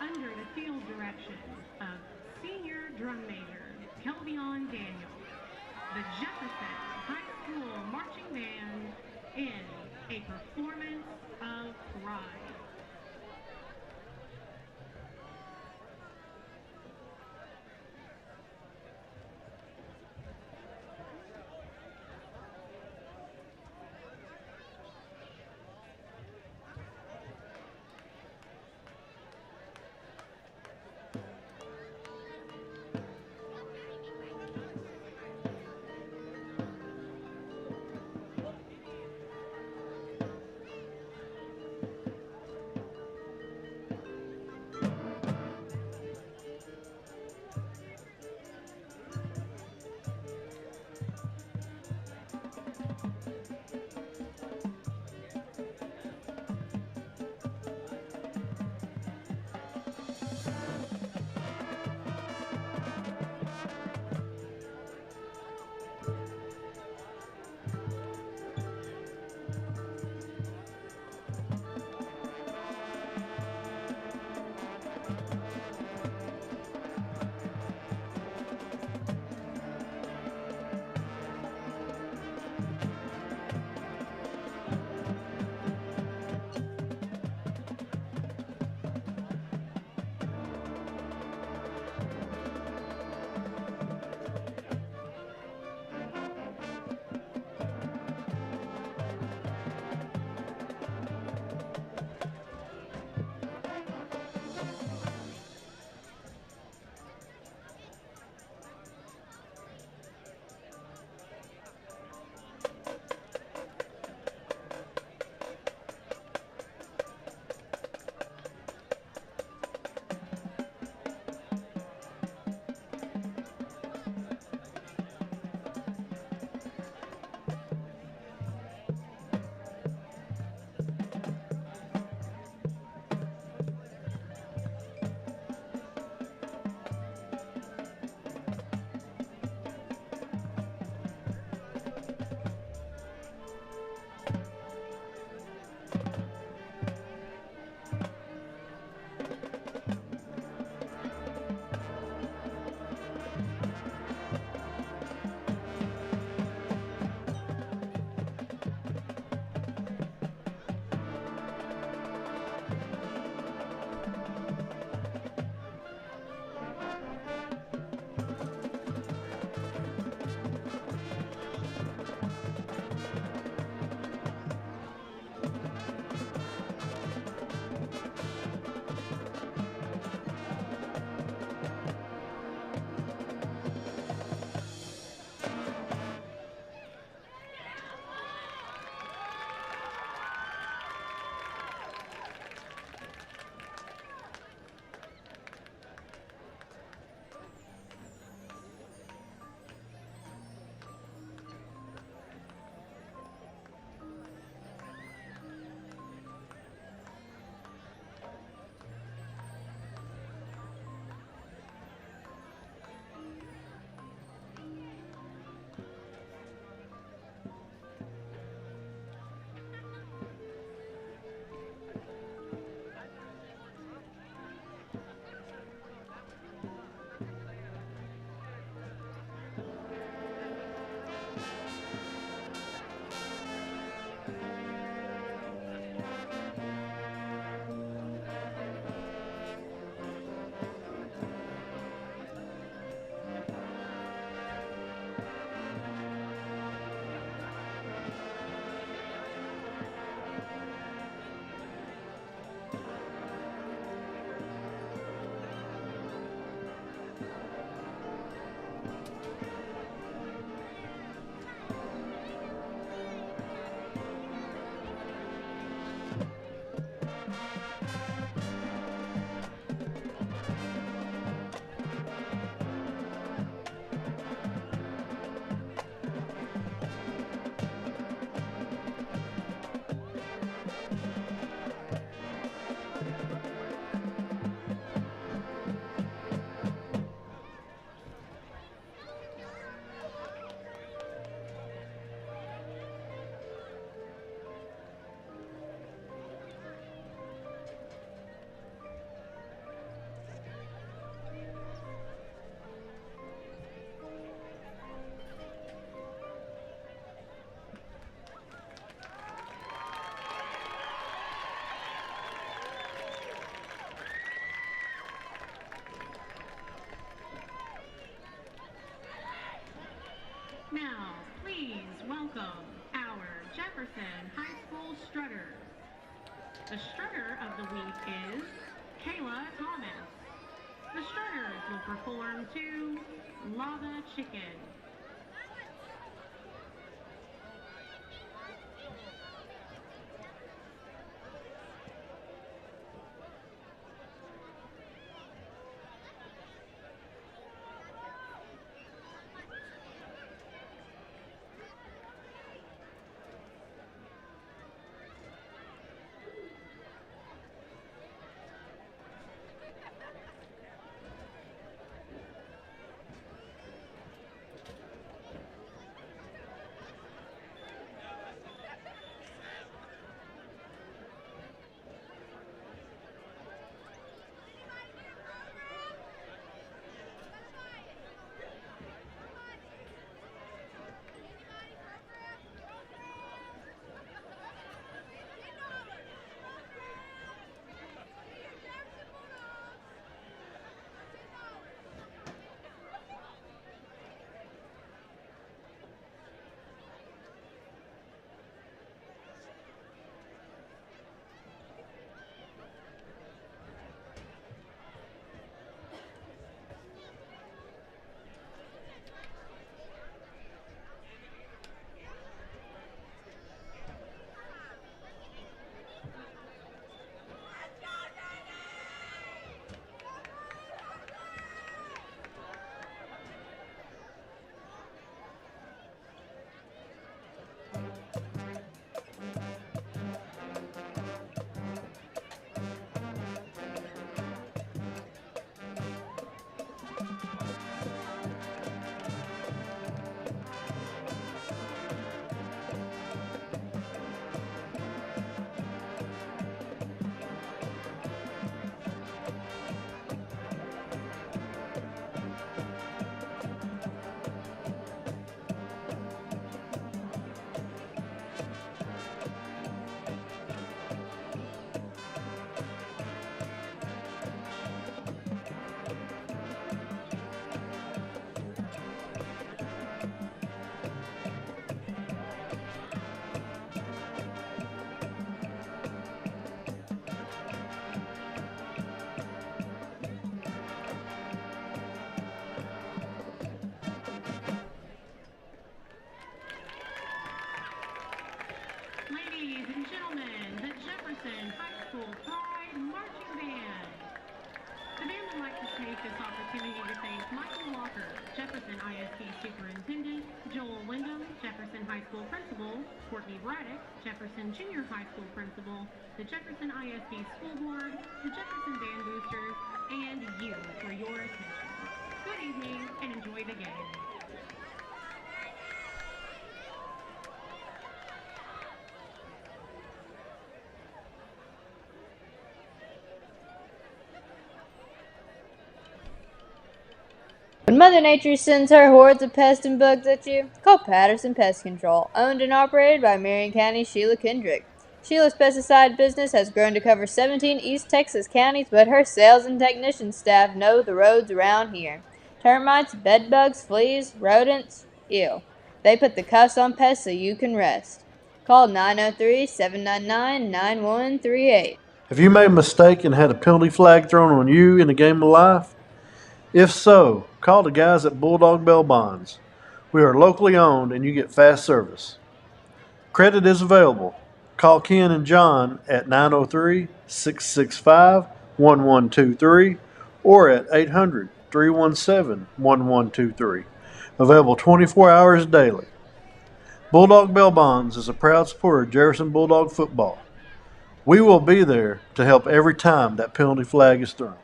under the field direction of Senior Drum Major Kelvion Daniel, the Jefferson High School Marching Band in a performance of pride. Jefferson High School Strutters. The strutter of the week is Kayla Thomas. The strutters will perform to Lava Chicken. Ladies and gentlemen, the Jefferson High School Pride Marching Band. The band would like to take this opportunity to thank Michael Walker, Jefferson ISD Superintendent, Joel Wyndham, Jefferson High School Principal, Courtney Braddock, Jefferson Junior High School Principal, the Jefferson ISD School Board, the Jefferson Band Boosters, and you for your attention. Good evening and enjoy the game. When Mother Nature sends her hordes of pests and bugs at you, call Patterson Pest Control, owned and operated by Marion County's Sheila Kendrick. Sheila's pesticide business has grown to cover 17 East Texas counties, but her sales and technician staff know the roads around here. Termites, bedbugs, fleas, rodents, ew. They put the cuffs on pests so you can rest. Call 903-799-9138. Have you made a mistake and had a penalty flag thrown on you in a game of life? If so, call the guys at Bulldog Bail Bonds. We are locally owned and you get fast service. Credit is available. Call Ken and John at 903-665-1123 or at 800-317-1123. Available 24 hours daily. Bulldog Bail Bonds is a proud supporter of Jefferson Bulldog football. We will be there to help every time that penalty flag is thrown.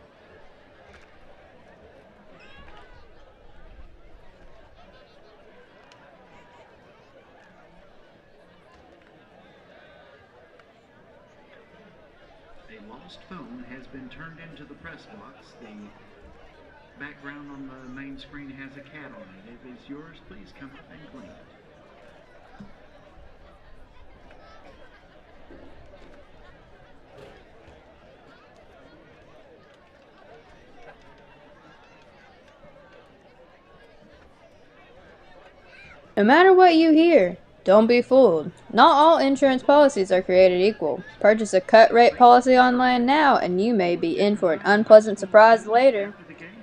A lost phone has been turned into the press box. The background on the main screen has a cat on it. If it's yours, please come up and claim it. No matter what you hear, Don't be fooled. Not all insurance policies are created equal. Purchase a cut-rate policy online now, and you may be in for an unpleasant surprise later.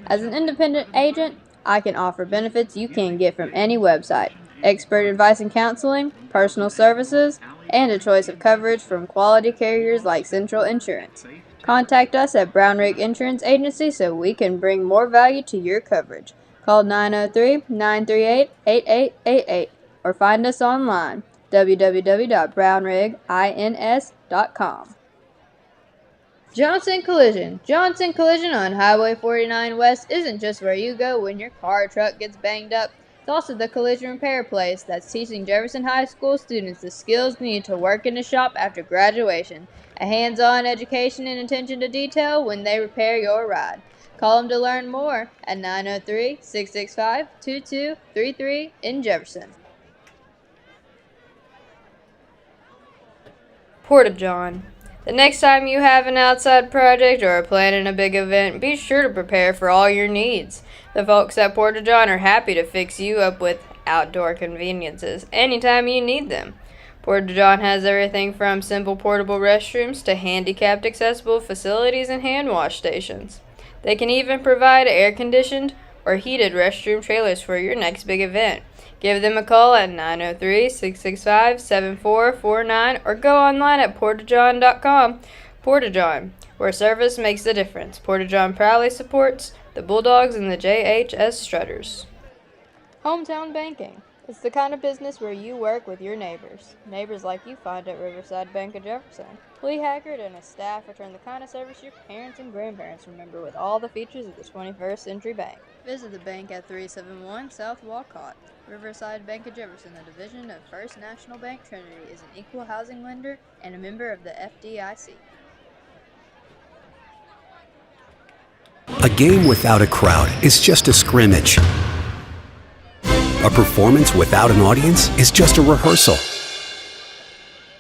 As an independent agent, I can offer benefits you can't get from any website. Expert advice and counseling, personal services, and a choice of coverage from quality carriers like Central Insurance. Contact us at Brown Rig Insurance Agency so we can bring more value to your coverage. Call 903-938-8888 or find us online, www.brownrigins.com. Johnson Collision. Johnson Collision on Highway 49 West isn't just where you go when your car or truck gets banged up. It's also the collision repair place that's teaching Jefferson High School students the skills needed to work in the shop after graduation. A hands-on education and attention to detail when they repair your ride. Call them to learn more at 903-665-2233 in Jefferson. Porta-John. The next time you have an outside project or are planning a big event, be sure to prepare for all your needs. The folks at Porta-John are happy to fix you up with outdoor conveniences anytime you need them. Porta-John has everything from simple portable restrooms to handicapped accessible facilities and hand wash stations. They can even provide air-conditioned or heated restroom trailers for your next big event. Give them a call at 903-665-7449 or go online at portajohn.com. Porta-John, where service makes the difference. Porta-John proudly supports the Bulldogs and the JHS Strutters. Hometown banking. It's the kind of business where you work with your neighbors. Neighbors like you find at Riverside Bank of Jefferson. Lee Haggard and his staff return the kind of service your parents and grandparents remember with all the features of the 21st Century Bank. Visit the bank at 371 South Walcott. Riverside Bank of Jefferson, a division of First National Bank Trinity, is an equal housing lender and a member of the FDIC. A game without a crowd is just a scrimmage. A performance without an audience is just a rehearsal.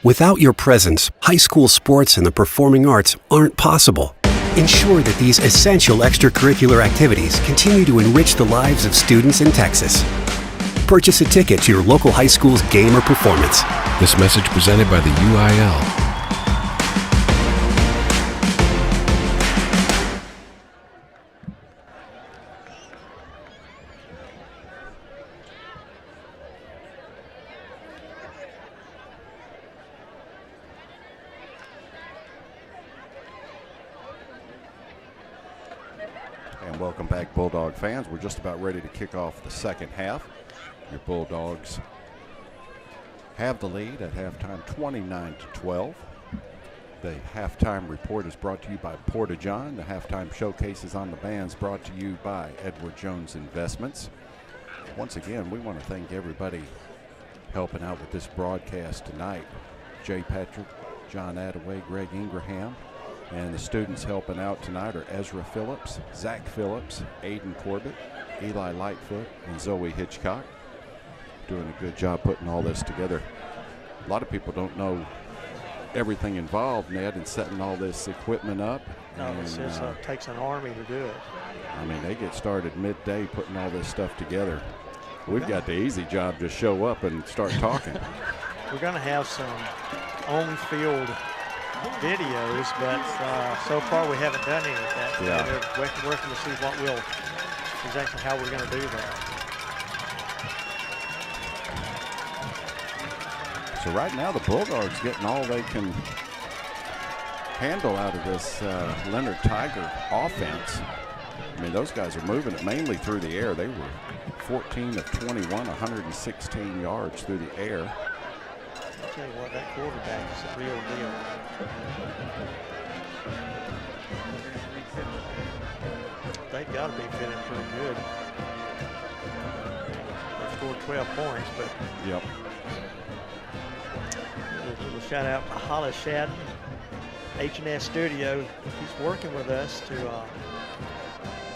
Without your presence, high school sports and the performing arts aren't possible. Ensure that these essential extracurricular activities continue to enrich the lives of students in Texas. Purchase a ticket to your local high school's game or performance. This message presented by the UIL. And welcome back, Bulldog fans. We're just about ready to kick off the second half. Your Bulldogs have the lead at halftime, 29-12. The halftime report is brought to you by Porta-John. The halftime showcases on the bands brought to you by Edward Jones Investments. Once again, we want to thank everybody helping out with this broadcast tonight. Jay Patrick, John Attaway, Greg Ingraham, and the students helping out tonight are Ezra Phillips, Zach Phillips, Aiden Corbett, Eli Lightfoot, and Zoe Hitchcock. Doing a good job putting all this together. A lot of people don't know everything involved, Ned, in setting all this equipment up. No, it takes an army to do it. I mean, they get started midday putting all this stuff together. We've got the easy job, just show up and start talking. We're going to have some on-field videos, but so far we haven't done any of that. Yeah. We're working to see exactly how we're going to do that. So right now the Bulldogs getting all they can handle out of this Leonard Tiger offense. I mean, those guys are moving it mainly through the air. They were 14 of 21, 116 yards through the air. I'll tell you what, that quarterback is a real deal. They've got to be feeling pretty good. They scored 12 points, but yep. A little shout out to Hollis Shadden, H&S Studio. He's working with us to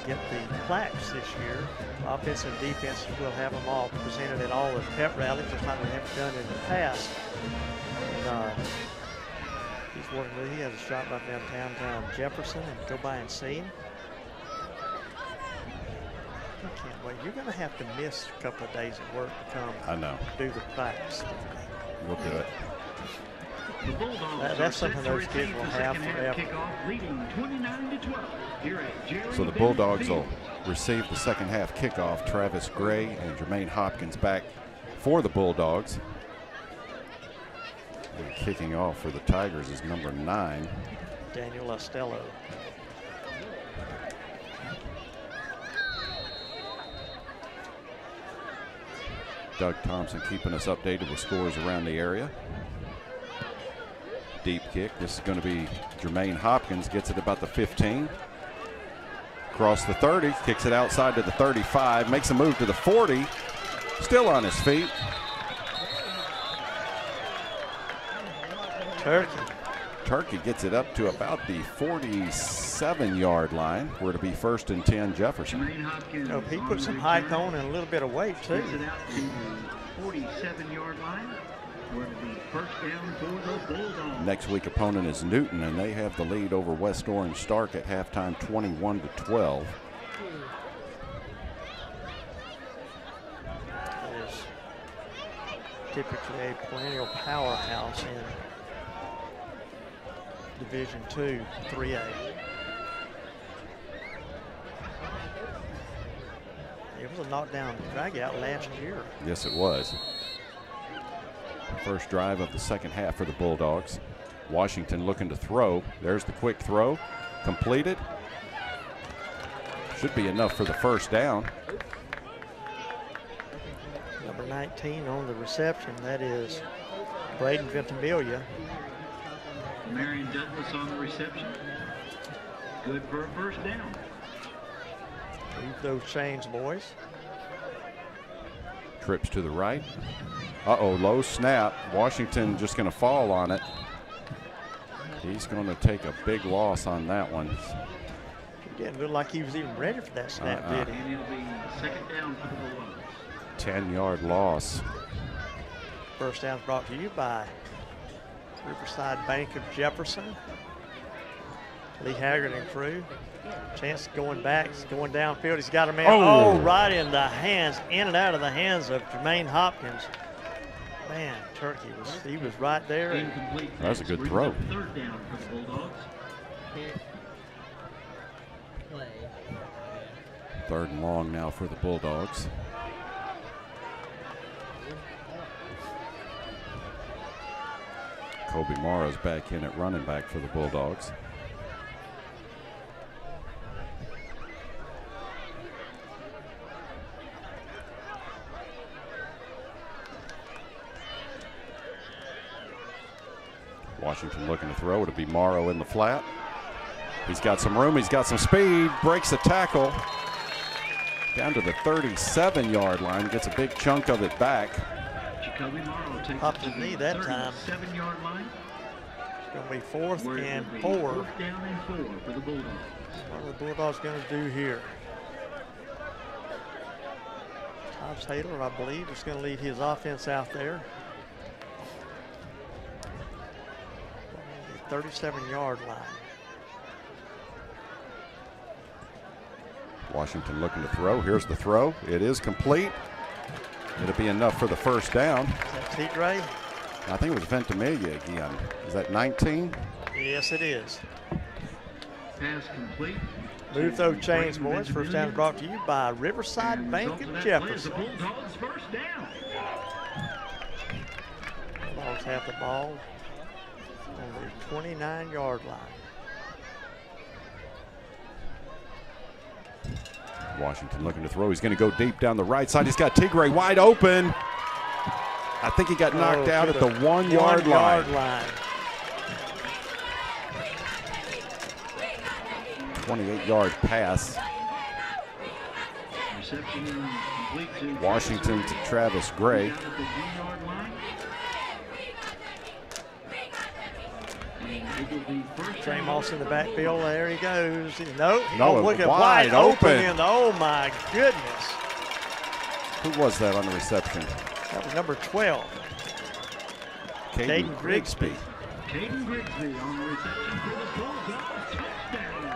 get the plaques this year. Offense and defense, we'll have them all presented at all the pep rallies, just like we haven't done in the past. And he's working with, he has a shot right downtown Jefferson, and go by and see him. I can't Well, you're going to have to miss a couple of days of work to come do the practice. We'll do it. The Bulldogs That's something those kids will have forever. Kickoff leading 29-12 here at Jerry So the Bennett Bulldogs Field. will receive the second half kickoff. Travis Gray and Jermaine Hopkins back for the Bulldogs. And kicking off for the Tigers is number 9. Daniel Ostello. Doug Thompson keeping us updated with scores around the area. Deep kick. This is going to be Jermaine Hopkins. Gets it about the 15. Across the 30. Kicks it outside to the 35. Makes a move to the 40. Still on his feet. Turkey gets it up to about the 47-yard where it'll be 1st and 10 Jefferson. He put some height on and a little bit of weight too. Gets it out to the 47-yard line, where it'll be 1st down for the Bulldogs. Next week opponent is Newton, and they have the lead over West Orange Stark at halftime, 21-12. It is typically a perennial powerhouse in Division II, 3A. It was a knockdown drag-out last year. Yes, it was. First drive of the second half for the Bulldogs. Washington looking to throw. There's the quick throw. Completed. Should be enough for the first down. Number 19 on the reception, that is Braden Ventimiglia. Marion Douglas on the reception. Good for a first down. Move those chains, boys. Trips to the right. Uh-oh, low snap. Washington just going to fall on it. He's going to take a big loss on that one. It didn't look like he was even ready for that snap, did he? And it'll be 2nd down for the Bulldogs. 10-yard loss. First down brought to you by Riverside Bank of Jefferson. Lee Haggard and crew. Chance going back, going downfield. He's got a man. Oh, right in the hands, in and out of the hands of Jermaine Hopkins. Man, Turkey was right there. Incomplete. That's a good throw. 3rd down for the Bulldogs. 3rd and long now for the Bulldogs. Kobe Morrow's back in at running back for the Bulldogs. Washington looking to throw. It'll be Morrow in the flat. He's got some room. He's got some speed. Breaks a tackle. Down to the 37-yard line. Gets a big chunk of it back. Jacoby Morrow takes Up it to to knee the that time. 37-yard line. It's going to be 4th Where and it'll be 4. 4th down and 4 for the Bulldogs. What are the Bulldogs going to do here? Todd Taylor, I believe, is going to lead his offense out there. 37-yard line. Washington looking to throw. Here's the throw. It is complete. It'll be enough for the first down. Is that Tigray? I think it was Ventimiglia again. Is that 19? Yes, it is. Pass complete. Move those chains, boys. First down brought to you by Riverside Bank of Jefferson. The Bulldogs first down. Bulldogs have the ball on the 29-yard line. Washington looking to throw. He's going to go deep down the right side. He's got Tigray wide open. I think he got knocked out at the 1-yard line. 28-yard pass. Reception complete to Washington to Travis Gray. Trey Moss in the backfield. There he goes. No, look at wide open. Oh my goodness. Who was that on the reception? That was number 12. Caden Grigsby. Caden Grigsby on the reception for the Bulldogs. Touchdown.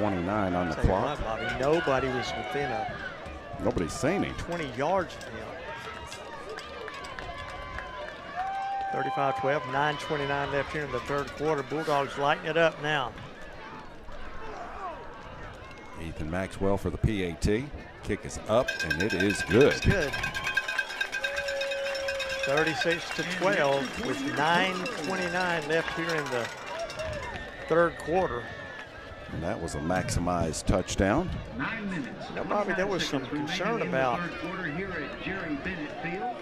9:29 on the Tell you clock. what, Bobby, nobody was within Nobody's seen him. 20 yards of him. 35-12, 9:29 left here in the third quarter. Bulldogs lighting it up now. Ethan Maxwell for the PAT. Kick is up, and it is good. It's good. 36-12 with 9:29 left here in the third quarter. And that was a maximized touchdown. 9 minutes. You know, Bobby, there was some concern about third quarter here at Jerry Bennett Field.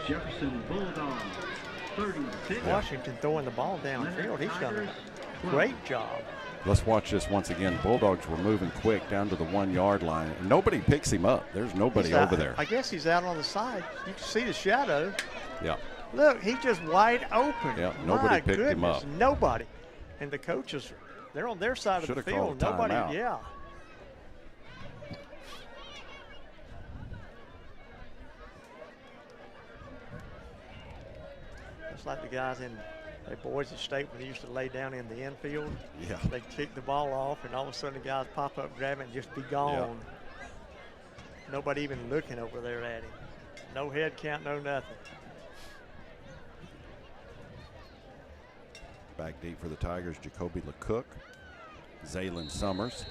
Jefferson Bulldogs 36. Washington throwing the ball downfield. He's done a great job. Let's watch this once again. Bulldogs were moving quick down to the 1 yard line. And nobody picks him up. There's nobody over there. I guess he's out on the side. You can see the shadow. Yeah. Look, he's just wide open. Yeah, nobody picked him up. Nobody. And the coaches, they're on their side of the field. Nobody, yeah. It's like the guys in Boise State when they used to lay down in the infield. Yeah. They kick the ball off, and all of a sudden the guys pop up, grab it, and just be gone. Yeah. Nobody even looking over there at him. No head count, no nothing. Back deep for the Tigers, Jacoby LeCook, Zaylin Summers.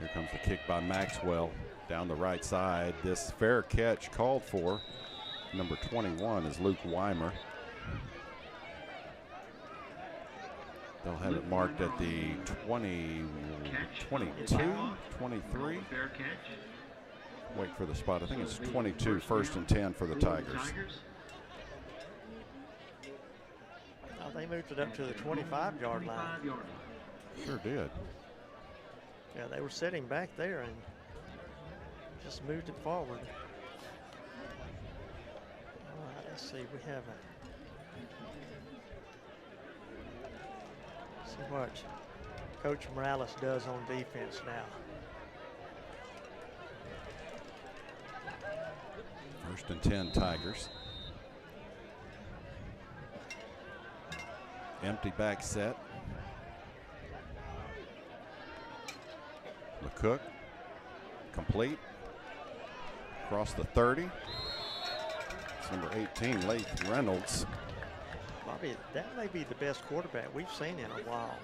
Here comes the kick by Maxwell down the right side. This fair catch called for. Number 21 is Luke Weimer. They'll have it marked at the 20, 22, 23. Fair catch. Wait for the spot. I think it's 22, 1st and 10 for the Tigers. Oh, they moved it up to the 25-yard line. Sure did. Yeah, they were sitting back there and just moved it forward. All right, let's see. We have see what Coach Morales does on defense now. 1st and 10 Tigers. Empty back set. LeCook, complete. Across the 30. It's number 18, Lath Reynolds. Bobby, that may be the best quarterback we've seen in a while.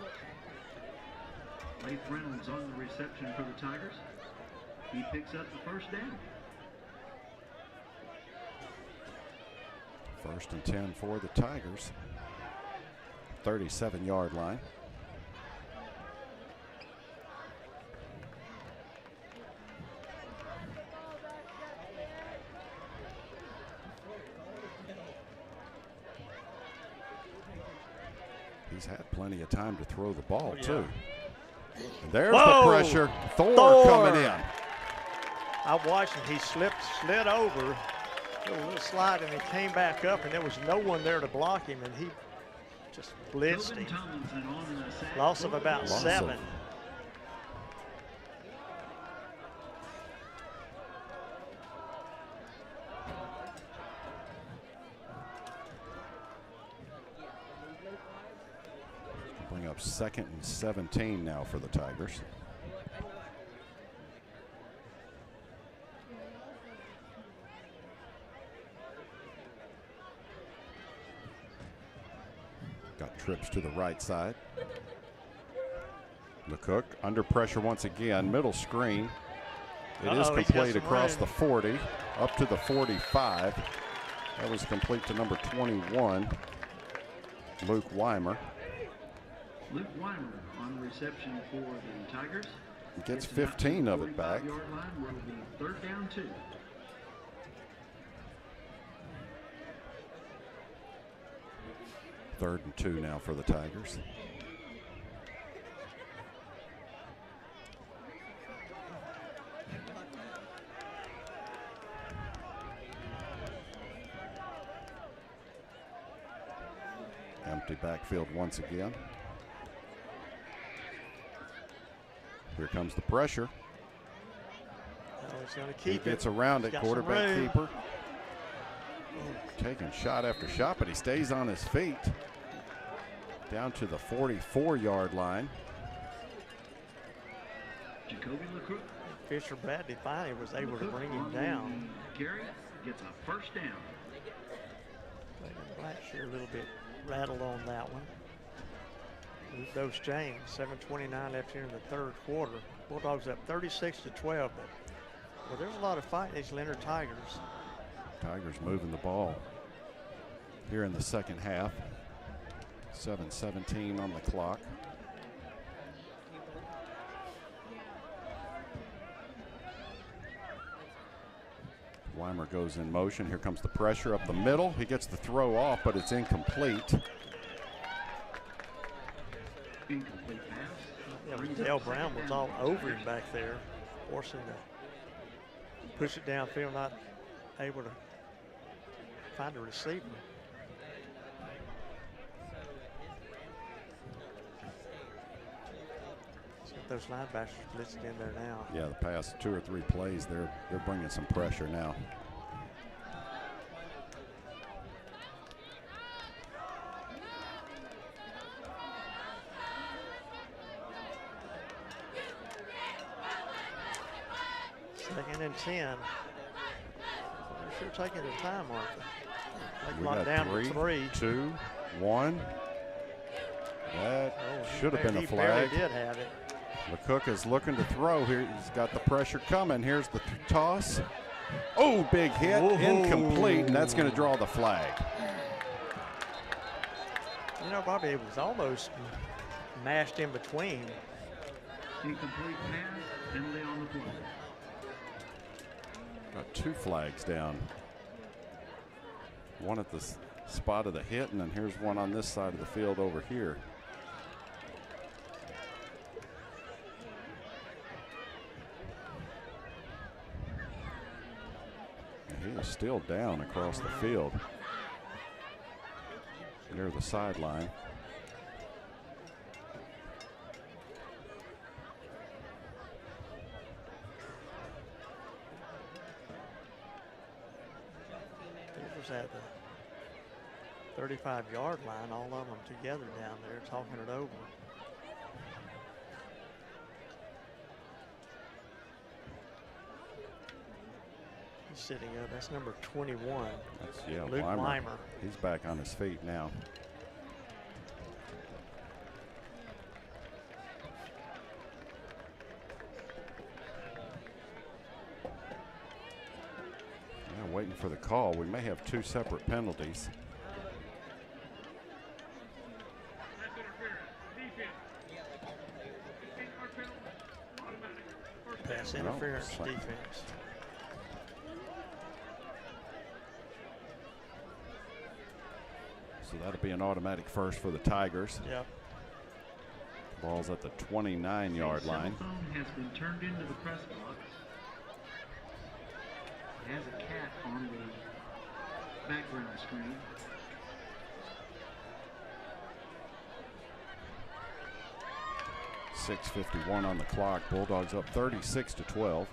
Lath Reynolds on the reception for the Tigers. He picks up the first down. 1st and 10 for the Tigers. 37-yard line. He's had plenty of time to throw the ball, too. And there's the pressure. Thor coming in. I watched him. He slid over, a little slide, and he came back up, and there was no one there to block him, and he just blitzed him. Loss of about 7. Bring up 2nd and 17 now for the Tigers. Got trips to the right side. LeCook under pressure once again. Middle screen. It is complete across the 40, up to the 45. That was complete to number 21, Luke Weimer. Luke Weimer on reception for the Tigers. He gets 15 of it back. 45-yard line will be 3rd down 2. Third and 2 now for the Tigers. Empty backfield once again. Here comes the pressure. Oh, he's going to keep he gets around it, quarterback keeper. taking shot after shot, but he stays on his feet. Down to the 44-yard line. Jacoby LeCrook. Fisher Bradley finally was able to bring him down. Carry gets a first down. Blackshear a little bit rattled on that one. Those James, 7:29 left here in the third quarter. Bulldogs up 36-12, but well, there's a lot of fight in these Leonard Tigers. Tigers moving the ball here in the second half. 7:17 on the clock. Weimer goes in motion. Here comes the pressure up the middle. He gets the throw off, but it's incomplete. Incomplete pass. Yeah, Dale Brown was all over him back there, forcing to push it downfield, not able to find a receiver. Those linebackers listed in there now. Yeah, the past 2 or 3 plays, they're bringing some pressure now. Second and 10. They're sure taking their time, aren't they? We Locked got down to 3, 2, 1. That should have been a he flag. barely did have it. McCook is looking to throw here. He's got the pressure coming. Here's the toss. Oh, big hit. Whoa. Incomplete, and that's going to draw the flag. You know, Bobby, it was almost mashed in between. Incomplete pass, penalty on the play. Got 2 flags down. One at the spot of the hit, and then here's one on this side of the field over here. He is still down across the field near the sideline. It was at the 35-yard line, all of them together down there talking it over. Sitting up, that's number 21. That's, Luke Weimer. He's back on his feet now. Yeah, waiting for the call. We may have 2 separate penalties. That's interference. Defense. Pass interference, defense. So that'll be an automatic first for the Tigers. Yep. Ball's at the 29-yard line. Cell phone has been turned into the press box. It has a cat on the background screen. .651 on the clock. Bulldogs up 36-12.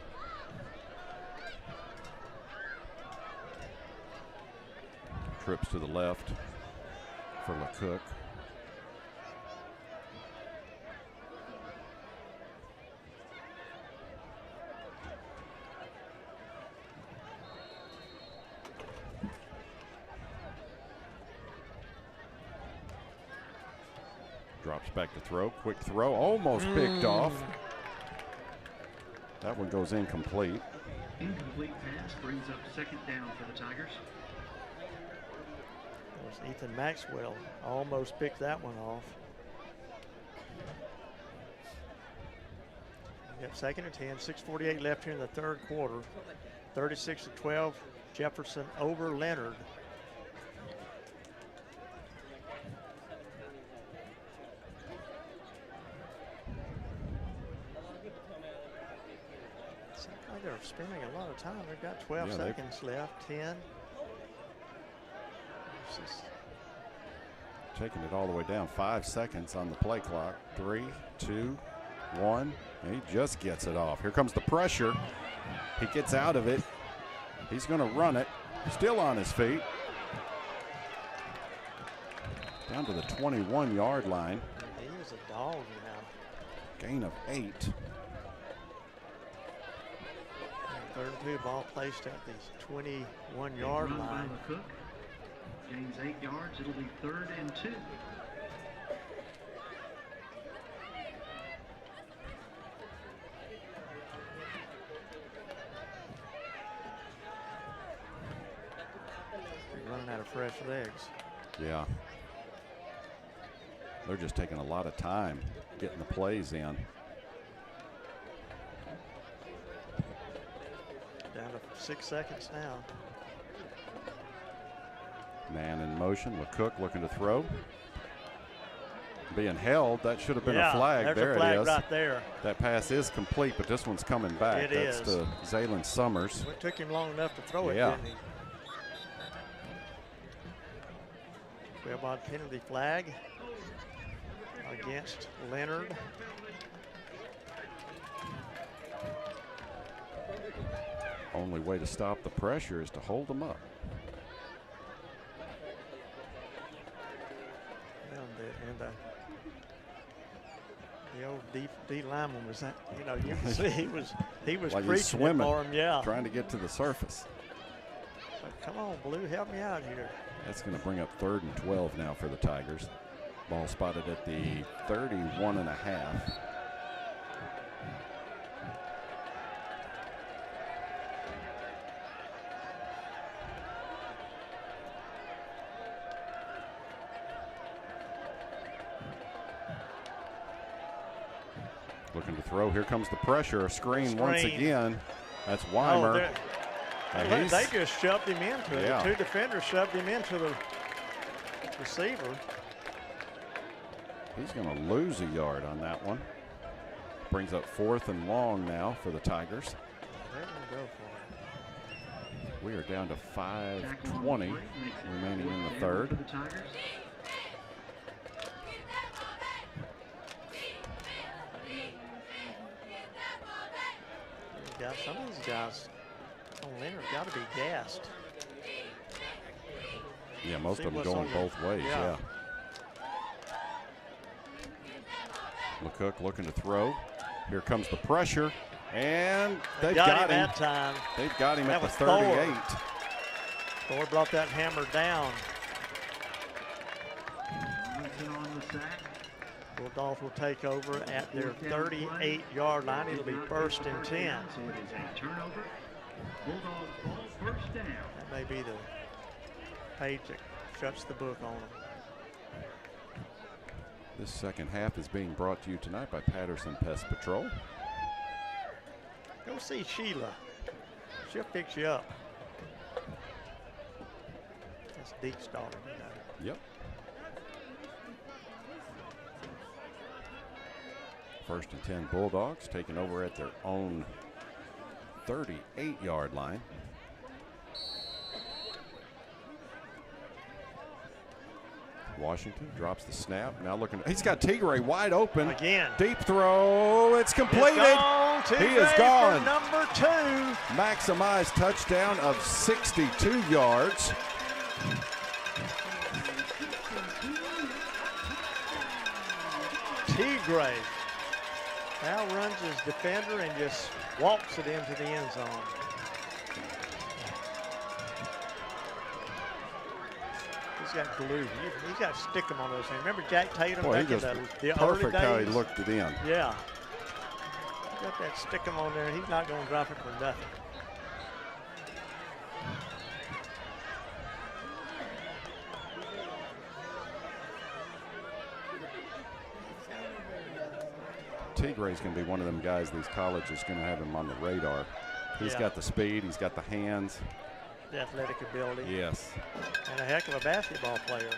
Trips to the left for LeCook. Drops back to throw. Quick throw. Almost picked off. That one goes incomplete. Incomplete pass brings up second down for the Tigers. Ethan Maxwell almost picked that one off. We got second and 10, 6:48 left here in the third quarter. 36-12, Jefferson over Leonard. Seems like they're spending a lot of time. They've got 12 seconds left, 10. Taking it all the way down. 5 seconds on the play clock. 3, 2, 1. And he just gets it off. Here comes the pressure. He gets out of it. He's going to run it. Still on his feet. Down to the 21-yard line. He is a dog now. Gain of 8. 3rd and 2, ball placed at the 21-yard line. Cook gains 8 yards. It'll be 3rd and 2. Running out of fresh legs. Yeah. They're just taking a lot of time getting the plays in. Down to 6 seconds now. Man in motion with Cook looking to throw. Being held, that should have been a flag. There's there a flag it is. right there. That pass is complete, but this one's coming back. That's to Zaylen Summers. It took him long enough to throw it, Yeah. didn't he? 12-yard penalty flag against Leonard. Only way to stop the pressure is to hold them up. And the old D lineman was that, you know, you can see he was like preaching he's swimming, it for him, yeah. trying to get to the surface. But come on, Blue, help me out here. That's going to bring up 3rd and 12 now for the Tigers. Ball spotted at the 31.5. Looking to throw. Here comes the pressure. A screen once again. That's Weimer. They just shoved him into it. Yeah. The 2 defenders shoved him into the receiver. He's going to lose a yard on that one. Brings up 4th and long now for the Tigers. They're going to go for it. We are down to 5:20 remaining in the 3rd. Some of these guys on Leonard got to be gassed. Yeah, most of them going both ways, yeah. McCook looking to throw. Here comes the pressure, and they've got him. That time. They've got him That at the was 38. Thor brought that hammer down. On the sack. Bulldogs will take over at their 38-yard line. It'll be 1st and 10. So it is a turnover. Bulldogs ball, 1st down. That may be the page that shuts the book on them. This second half is being brought to you tonight by Patterson Pest Patrol. Go see Sheila. She'll fix you up. That's Deke's daughter, you know. Yep. 1st and 10 Bulldogs taking over at their own 38-yard line. Washington drops the snap. Now looking, he's got Tigray wide open. Again. Deep throw, it's completed. He is gone. For number 2. Maximized touchdown of 62 yards. Tigray now runs his defender and just walks it into the end zone. He's got glue. He's got to stick him on those things. Remember Jack Tatum back in the early perfect days? how he looked it in. Yeah. Got that stick him on there. He's not going to drop it for nothing. Tigray's going to be one of them guys these colleges going to have him on the radar. He's got the speed. He's got the hands. The athletic ability. Yes. And a heck of a basketball player.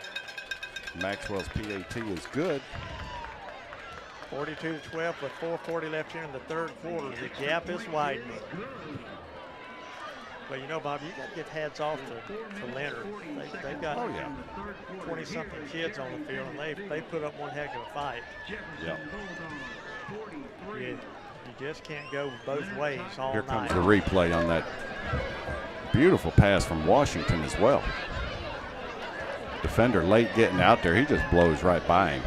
Maxwell's PAT is good. 42-12 with 4:40 left here in the 3rd quarter. The gap is widening. But you know, Bob, you got to give hats off to Leonard. They've got 20-something kids on the field, and they put up one heck of a fight. Yeah. You just can't go both ways all Here night. comes the replay on that beautiful pass from Washington as well. Defender late getting out there. He just blows right by him.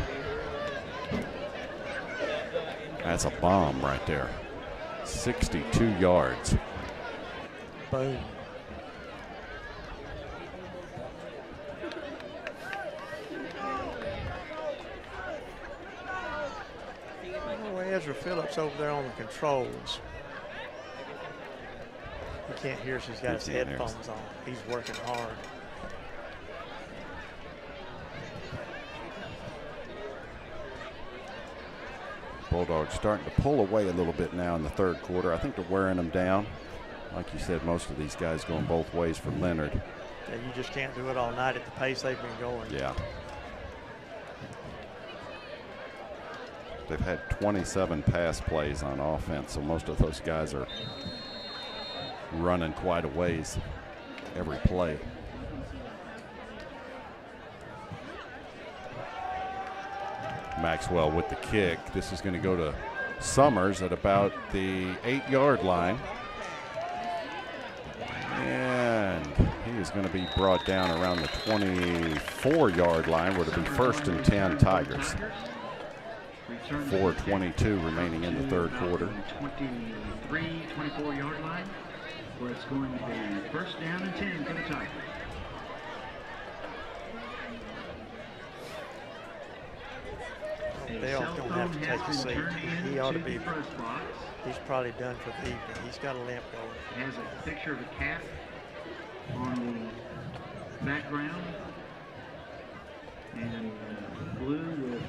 That's a bomb right there. 62 yards. Boom. Ezra Phillips over there on the controls. You can't hear us. He's got his headphones on. He's working hard. Bulldogs starting to pull away a little bit now in the third quarter. I think they're wearing them down. Like you said, most of these guys going both ways for Leonard. Yeah, you just can't do it all night at the pace they've been going. Yeah. They've had 27 pass plays on offense, so most of those guys are running quite a ways every play. Maxwell with the kick. This is going to go to Summers at about the 8-yard line. And he is going to be brought down around the 24-yard line, where it'll be 1st and 10 Tigers. 4:22 remaining in the third quarter. 24-yard line, where it's going to be 1st down and 10 for the Tigers. Dale's going to have to take a seat. He ought to be. He's probably done for the evening. He's got a lamp going. Has a picture of a cat on the background, and blue with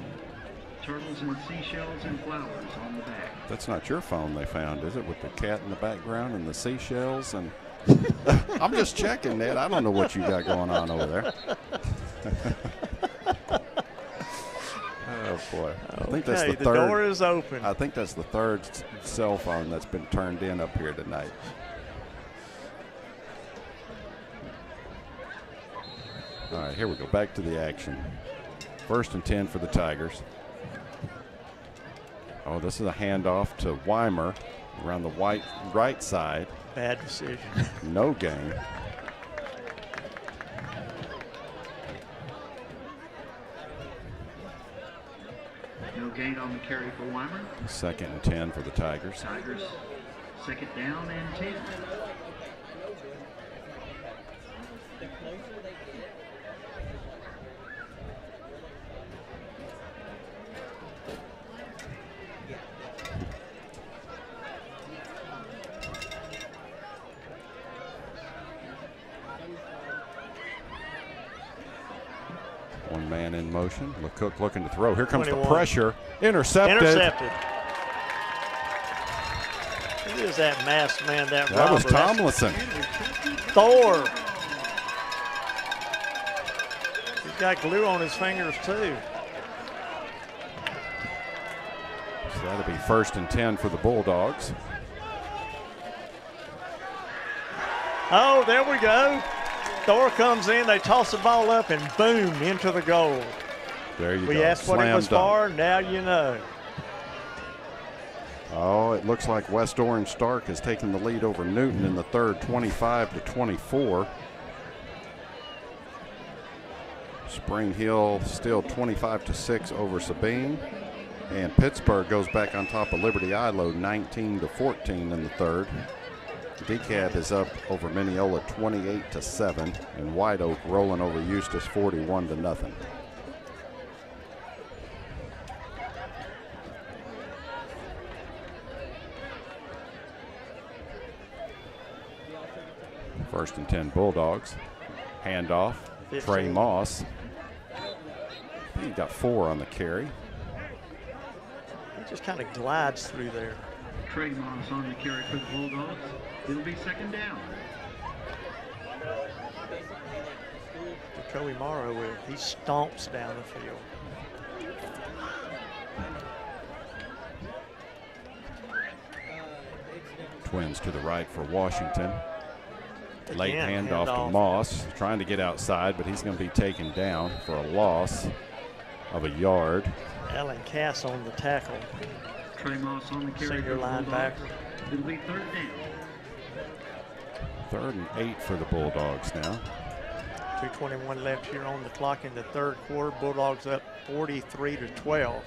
turtles and seashells and flowers on the back. That's not your phone they found, is it? With the cat in the background and the seashells and. I'm just checking, Ned. I don't know what you got going on over there. Oh boy! I think that's the third. The door is open. I think that's the third cell phone that's been turned in up here tonight. All right, here we go. Back to the action. 1st and 10 for the Tigers. Oh, this is a handoff to Weimer around the right side. Bad decision. No gain. No gain on the carry for Weimer. 2nd and 10 for the Tigers. Tigers 2nd down and 10. One man in motion. LeCook looking to throw. Here comes 21. the pressure. Intercepted. Who is that masked man? That was Tomlinson. Thor. He's got glue on his fingers too. So that'll be 1st and 10 for the Bulldogs. Oh, there we go. Thor comes in, they toss the ball up, and boom, into the goal. There you go. We asked what it was for, now you know. Oh, it looks like West Orange Stark has taken the lead over Newton in the third, 25-24. Spring Hill still 25-6 over Sabine. And Pittsburgh goes back on top of Liberty Ilo 19-14 in the third. DeKalb is up over Mineola 28-7, and White Oak rolling over Eustis 41-0. First and 10 Bulldogs. Handoff. 15. Trey Moss. He got 4 on the carry. He just kind of glides through there. Trey Moss on the carry for the Bulldogs. It'll be 2nd down. Jacoby Morrow, he stomps down the field. Twins to the right for Washington. Late Again, handoff to Moss, trying to get outside, but he's going to be taken down for a loss of a yard. Alan Cass on the tackle. Trey Moss on the carry Senior for the linebacker. Bulldogs. It'll be 3rd down. 3rd and 8 for the Bulldogs now. 2:21 left here on the clock in the third quarter. Bulldogs up 43-12.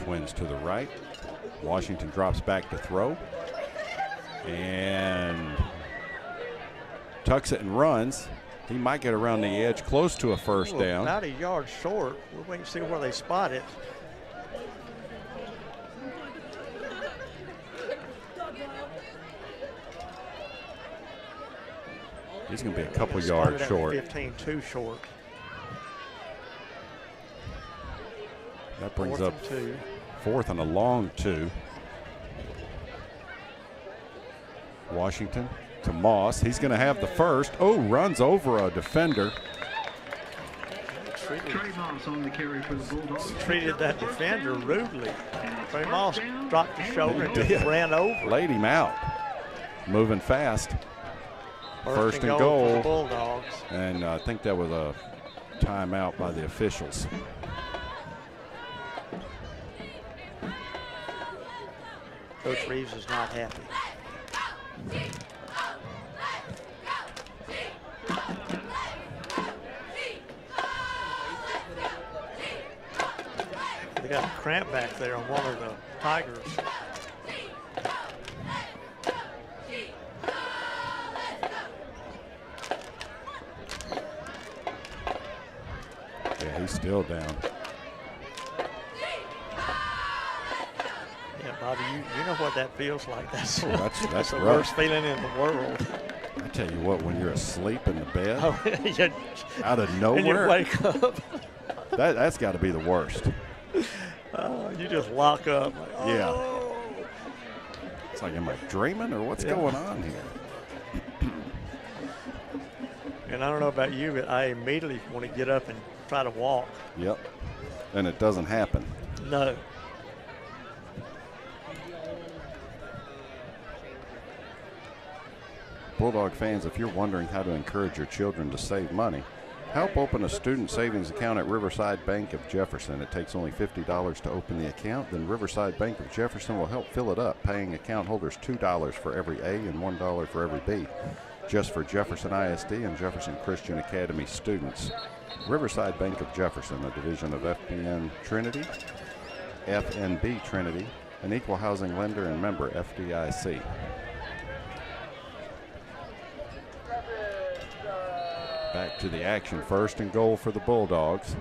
Twins to the right. Washington drops back to throw. And tucks it and runs. He might get around the edge, close to a first down. About a yard short. We'll wait and see where they spot it. He's going to be a couple yards short. 15-2 short. That brings up 4th and 2. 4th and a long 2. Washington to Moss. He's going to have the first. Oh, runs over a defender. Trey Moss on the carry for the Bulldogs. Treated that defender rudely. Trey Moss dropped his shoulder and just ran over. Laid him out. Moving fast. First and goal for the Bulldogs. And I think that was a timeout by the officials. Coach Reeves is not happy. They got a cramp back there on one of the Tigers. Yeah, he's still down. Yeah, Bobby, you know what that feels like. That's the rough. Worst feeling in the world. I tell you what, when you're asleep in the bed, out of And nowhere, you wake up. that's got to be the worst. You just lock up. Yeah. It's like, am I dreaming or what's going on here? And I don't know about you, but I immediately want to get up and try to walk. Yep. And it doesn't happen. No. Bulldog fans, if you're wondering how to encourage your children to save money, help open a student savings account at Riverside Bank of Jefferson. It takes only $50 to open the account. Then Riverside Bank of Jefferson will help fill it up, paying account holders $2 for every A and $1 for every B, just for Jefferson ISD and Jefferson Christian Academy students. Riverside Bank of Jefferson, a division of FNB Trinity, an equal housing lender and member FDIC. Back to the action. First and goal for the Bulldogs.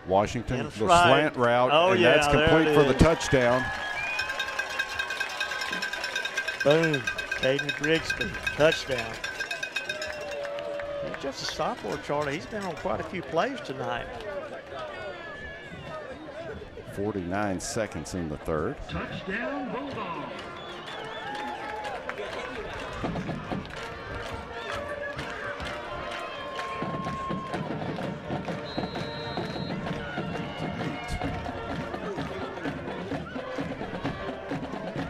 Washington, That's the right. slant route, Oh, and yeah, that's complete for the touchdown. Boom. Caden Grigsby, touchdown. He's just a sophomore, Charlie. He's been on quite a few plays tonight. 49 seconds in the third. Touchdown, Bulldogs.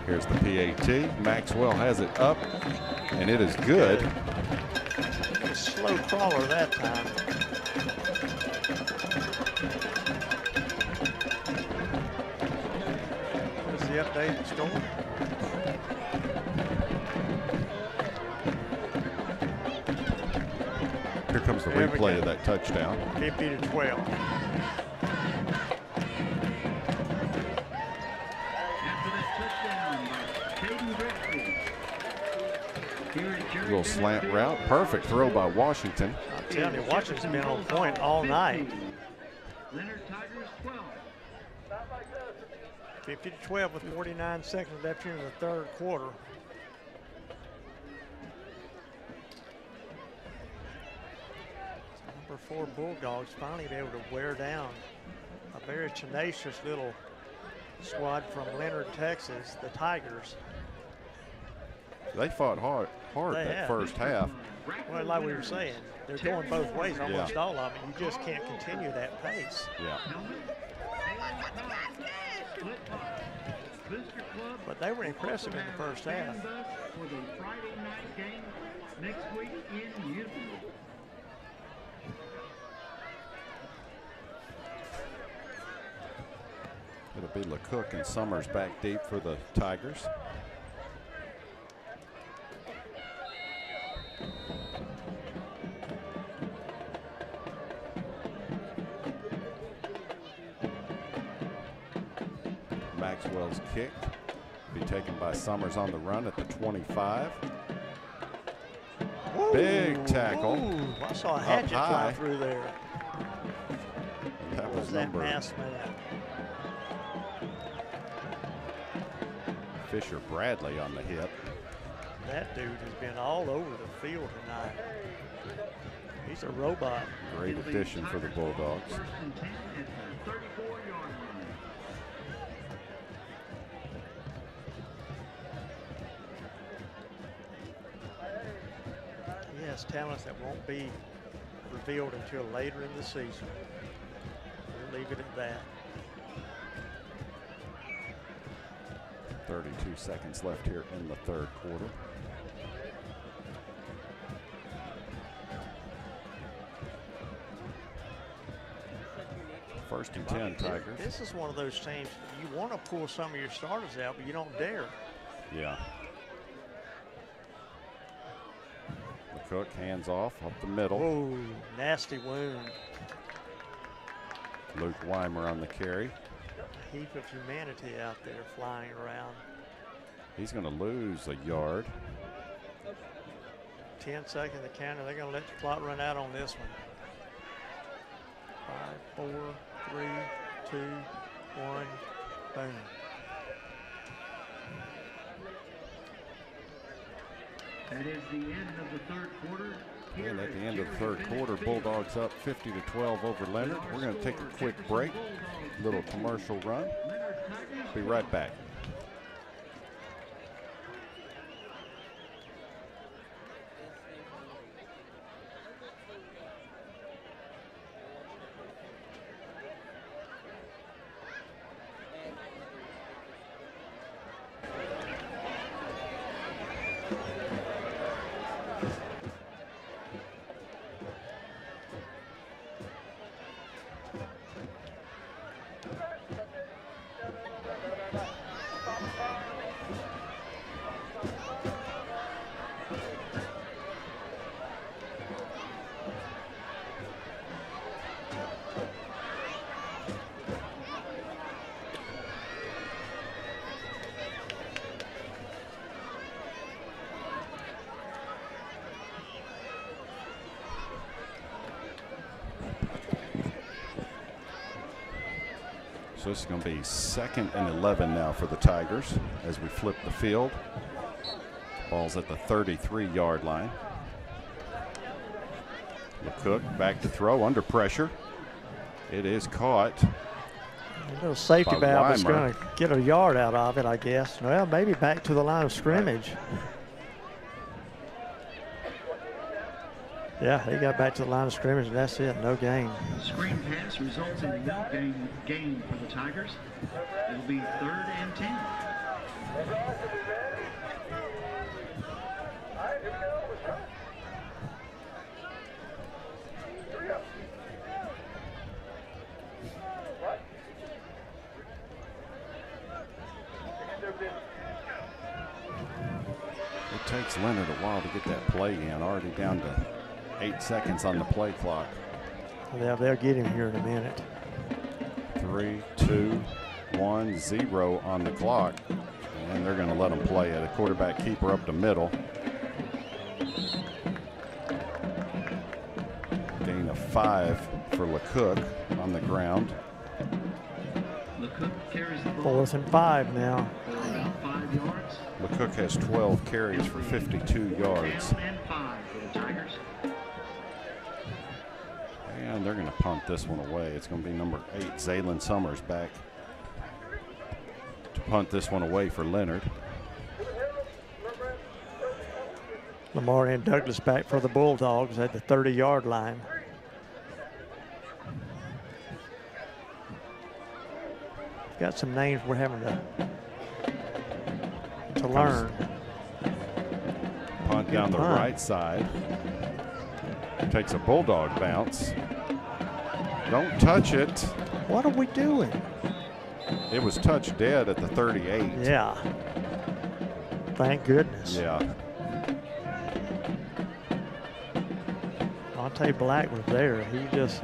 Here's the PAT. Maxwell has it up, and it is good. A slow crawler that time. What is the updated score? Here comes the replay of that touchdown. 50-12. Little slant route. Perfect throw by Washington. I'm telling you, Washington's been on point all night. Leonard Tigers 12. 50-12 with 49 seconds left here in the third quarter. Number 4 Bulldogs finally be able to wear down a very tenacious little squad from Leonard, Texas, the Tigers. They fought hard They that have. first half. Well, like we were saying, they're going both ways, almost all of them. You just can't continue that pace. Yeah. But they were impressive in the first half. For the Friday night game next week in Houston. be LeCook and Summers back deep for the Tigers. Maxwell's kick be taken by Summers on the run at the 25. Ooh, big tackle. Ooh, I saw a hatchet fly through there. And that was that number mass man? Fisher Bradley on the hit. That dude has been all over the field tonight. He's a robot. Great addition for the Bulldogs. 1st and 10 at the 34-yard line. He has talents that won't be revealed until later in the season. We'll leave it at that. 32 seconds left here in the third quarter. First and 10, Tigers. This is one of those teams you want to pull some of your starters out, but you don't dare. Yeah. McCook hands off up the middle. Oh, nasty wound. Luke Weimer on the carry. A heap of humanity out there flying around. He's going to lose a yard. 10 seconds the counter. They're going to let the clock run out on this one. 5, 4, 3, 2, 1, boom. That is the end of the third quarter. And at the end of the third quarter, Bulldogs up 50-12 over Leonard. We're going to take a quick break, little commercial run. Be right back. So this is going to be 2nd and 11 now for the Tigers as we flip the field. Ball's at the 33-yard line. McCook back to throw under pressure. It is caught. A little safety valve is going to get a yard out of it, I guess. Well, maybe back to the line of scrimmage. Yeah, he got back to the line of scrimmage, and that's it. No gain. Screen pass results in no gain for the Tigers. It'll be 3rd and 10. It takes Leonard a while to get that play in. Already down to 8 seconds on the play clock. Yeah, they'll get him here in a minute. 3, 2, 1, 0 on the clock. And they're going to let him play it. A quarterback keeper up the middle. Gain of 5 for LeCook on the ground. LeCook carries the ball. 4th and 5 now. For about 5 yards. LeCook has 12 carries for 52 yards. 10 and 5 for the Tigers. And they're going to punt this one away. It's going to be number 8, Zaylin Summers, back to punt this one away for Leonard. Lamar and Douglas back for the Bulldogs at the 30-yard line. Got some names we're having to learn. Punt down the right side. Takes a Bulldog bounce. Don't touch it. What are we doing? It was touched dead at the 38. Yeah. Thank goodness. Yeah. Monte Black was there. He just,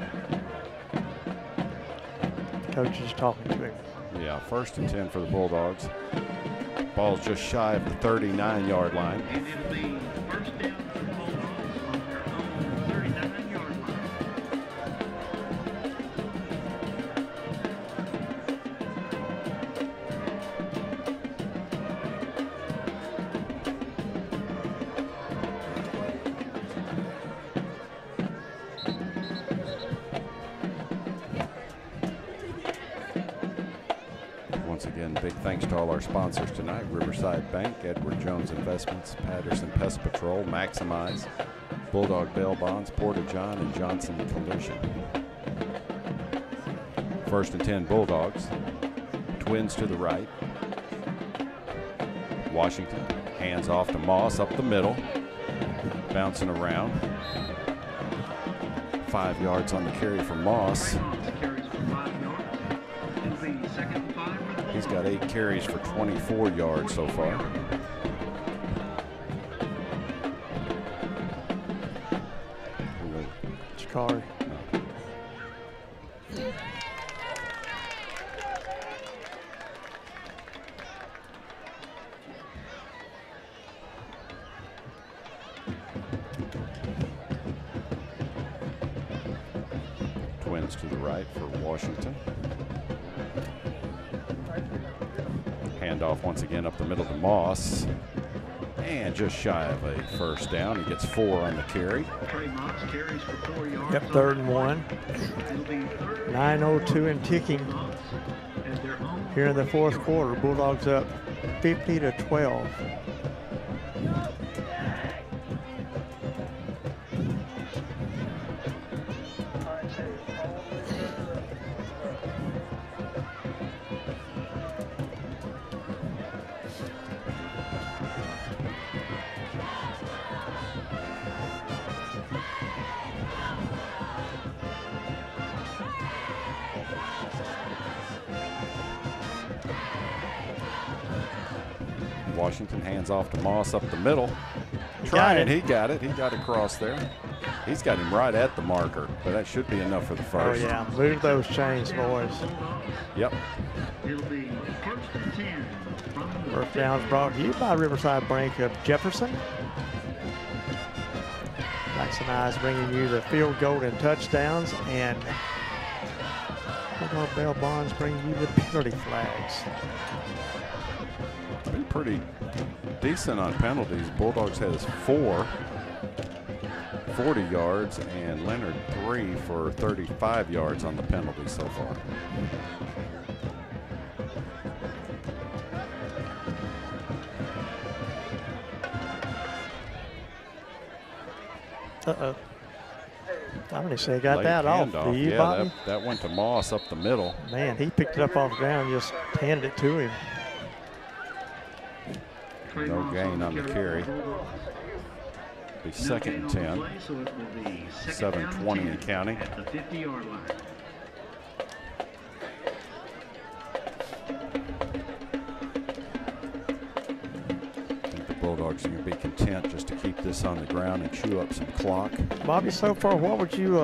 coach is talking to him. Yeah, 1st and 10 for the Bulldogs. Ball's just shy of the 39-yard line. And it'll be first down for the Bulldogs on their own 39-yard line. Once again, big thanks to all our sponsors tonight: Riverside Bank, Edward Jones Investments, Patterson Pest Patrol, Maximize, Bulldog Bail Bonds, Porta John, and Johnson Collision. 1st and 10 Bulldogs. Twins to the right. Washington hands off to Moss up the middle. Bouncing around. 5 yards on the carry for Moss. Carries for 5 yards. It'll be 2nd and 5 for the He's got 8 carries for 24 yards so far. Chikari. Twins to the right for Washington. Handoff once again up the middle to Moss. And just shy of a 1st down. He gets 4 on the carry. Trey Moss carries for 4 yards. Yep, 3rd and 1. It'll be 3rd 9:02 and ticking at their own. here in the 4th quarter. Bulldogs up 50-12. Washington hands off to Moss up the middle. He got it. He got across there. He's got him right at the marker, but that should be enough for the 1st. Oh, yeah. Move those chains, boys. Yep. It'll be 1st and 10 from the 1st down is brought to you by Riverside Bank of Jefferson. Maximize bringing you the field goal and touchdowns, and Bulldog Bail Bonds bringing you the penalty flags. Been pretty decent on penalties. Bulldogs has 4, 40 yards, and Leonard 3 for 35 yards on the penalty so far. Uh-oh. I'm going to say got Late that off. handoff. Do you, yeah, Bobby? that went to Moss up the middle. Man, he picked it up off the ground and just handed it to him. No gain on the carry. Be 2nd and 10. 7:20 and counting. At the 50-yard line. I think the Bulldogs are going to be content just to keep this on the ground and chew up some clock. Bobby, so far, what would you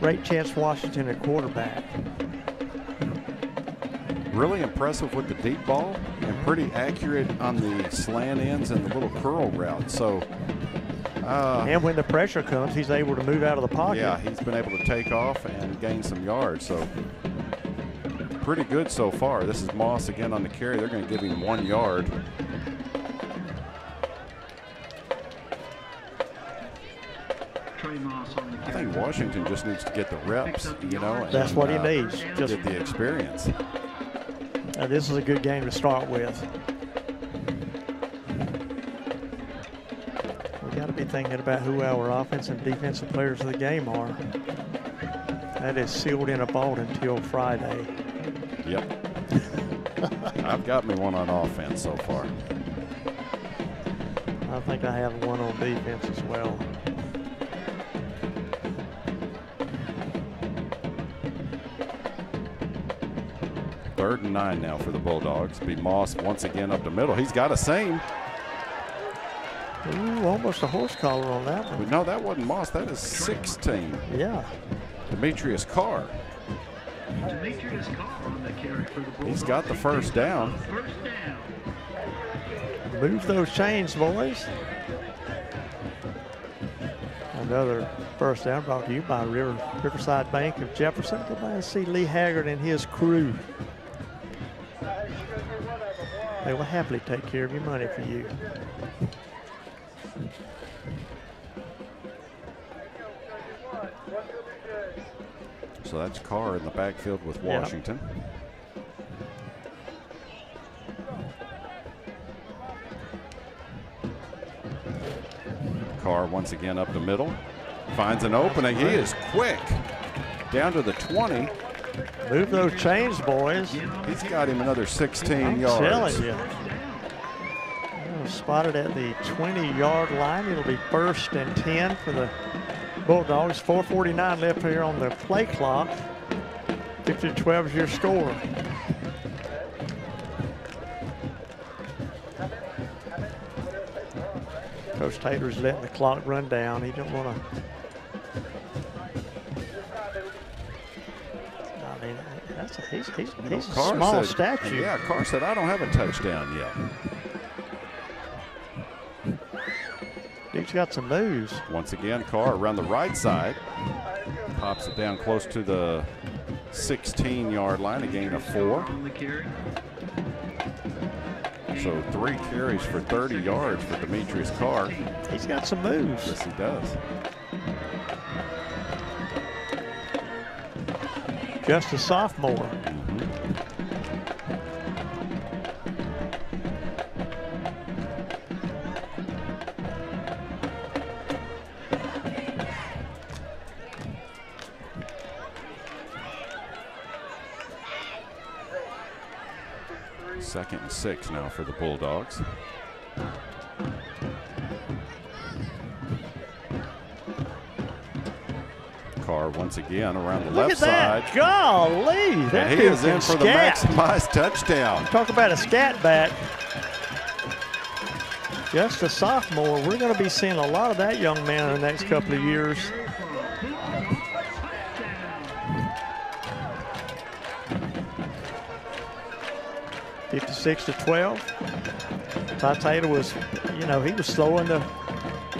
rate Chance Washington at quarterback? Really impressive with the deep ball and pretty accurate on the slant ends and the little curl route. So, and when the pressure comes, he's able to move out of the pocket. yeah, he's been able to take off and gain some yards. So, pretty good so far. This is Moss again on the carry. They're going to give him 1 yard. Trey Moss on the I think Washington just needs to get the reps, you know. That's and, what he needs. Just get the experience. This is a good game to start with. We got to be thinking about who our offensive and defensive players of the game are. That is sealed in a vault until Friday. Yep. I've got me one on offense so far. I think I have one on defense as well. 3rd and 9 now for the Bulldogs. Be Moss once again up the middle. He's got a seam. Ooh, almost a horse collar on that one. But no, that wasn't Moss. That is 16. Yeah. Demetrius Carr. Demetrius Carr on the carry for the Bulldogs. He's got the first down. First down. Move those chains, boys. Another first down brought to you by Riverside Bank of Jefferson. Go by and see Lee Haggard and his crew. They will happily take care of your money for you. So that's Carr in the backfield with Washington. Carr once again up the middle. Finds an opening. He is quick. Down to the 20. Move those chains, boys. He's got him another 16 yards. I'm telling you. Spotted at the 20-yard line. It'll be 1st and 10 for the Bulldogs. 4:49 left here on the play clock. 50-12 is your score. Coach Taylor's letting the clock run down. He don't want to. I mean, he's a small statue. Yeah, Carr said, I don't have a touchdown yet. Dude's got some moves. Once again, Carr around the right side. Pops it down close to the 16-yard line, a gain of 4. So 3 carries for 30 yards for Demetrius Carr. He's got some moves. Yes, he does. Just a sophomore. Second and 6 now for the Bulldogs. Carr once again around the left side. Golly, that and he is in for the maximized touchdown. Talk about a scat back. Just a sophomore. We're going to be seeing a lot of that young man in the next couple of years. (56-12). Ty Taylor was, he was slowing the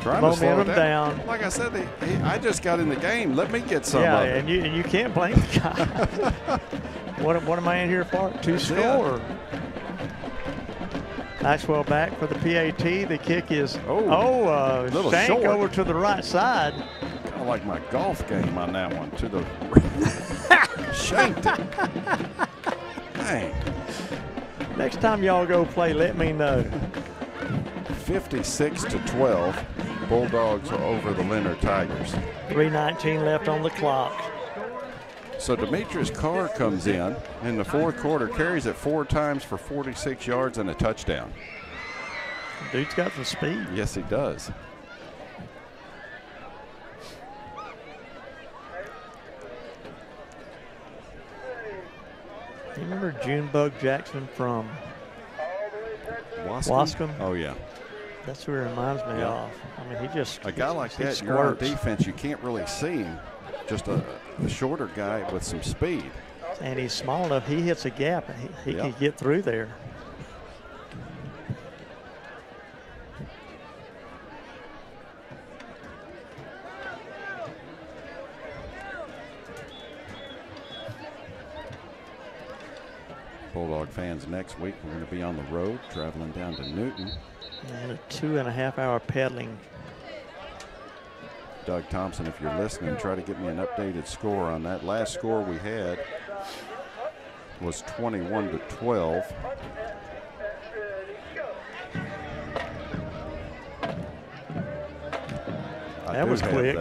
momentum down. Like I said, I just got in the game. Let me get some of it. And you can't blame the guy. What am I in here for? To score. Maxwell back for the PAT. The kick is shank short. Over to the right side. Kind of like my golf game on that one. To the shanked it. Dang. Next time y'all go play, let me know. 56-12. Bulldogs are over the Leonard Tigers. 3:19 left on the clock. So Demetrius Carr comes in the 4th quarter, carries it 4 times for 46 yards and a touchdown. Dude's got some speed. Yes, he does. You remember Junebug Jackson from Wascom? Oh, yeah. That's who it reminds me of. I mean, he just a guy like that, you're on defense, you can't really see him. Just a shorter guy with some speed. And he's small enough. He hits a gap, and he can get through there. Bulldog fans, next week we're going to be on the road, traveling down to Newton. And a 2.5-hour pedaling. Doug Thompson, if you're listening, try to get me an updated score on that. Last score we had was 21-12. That was quick.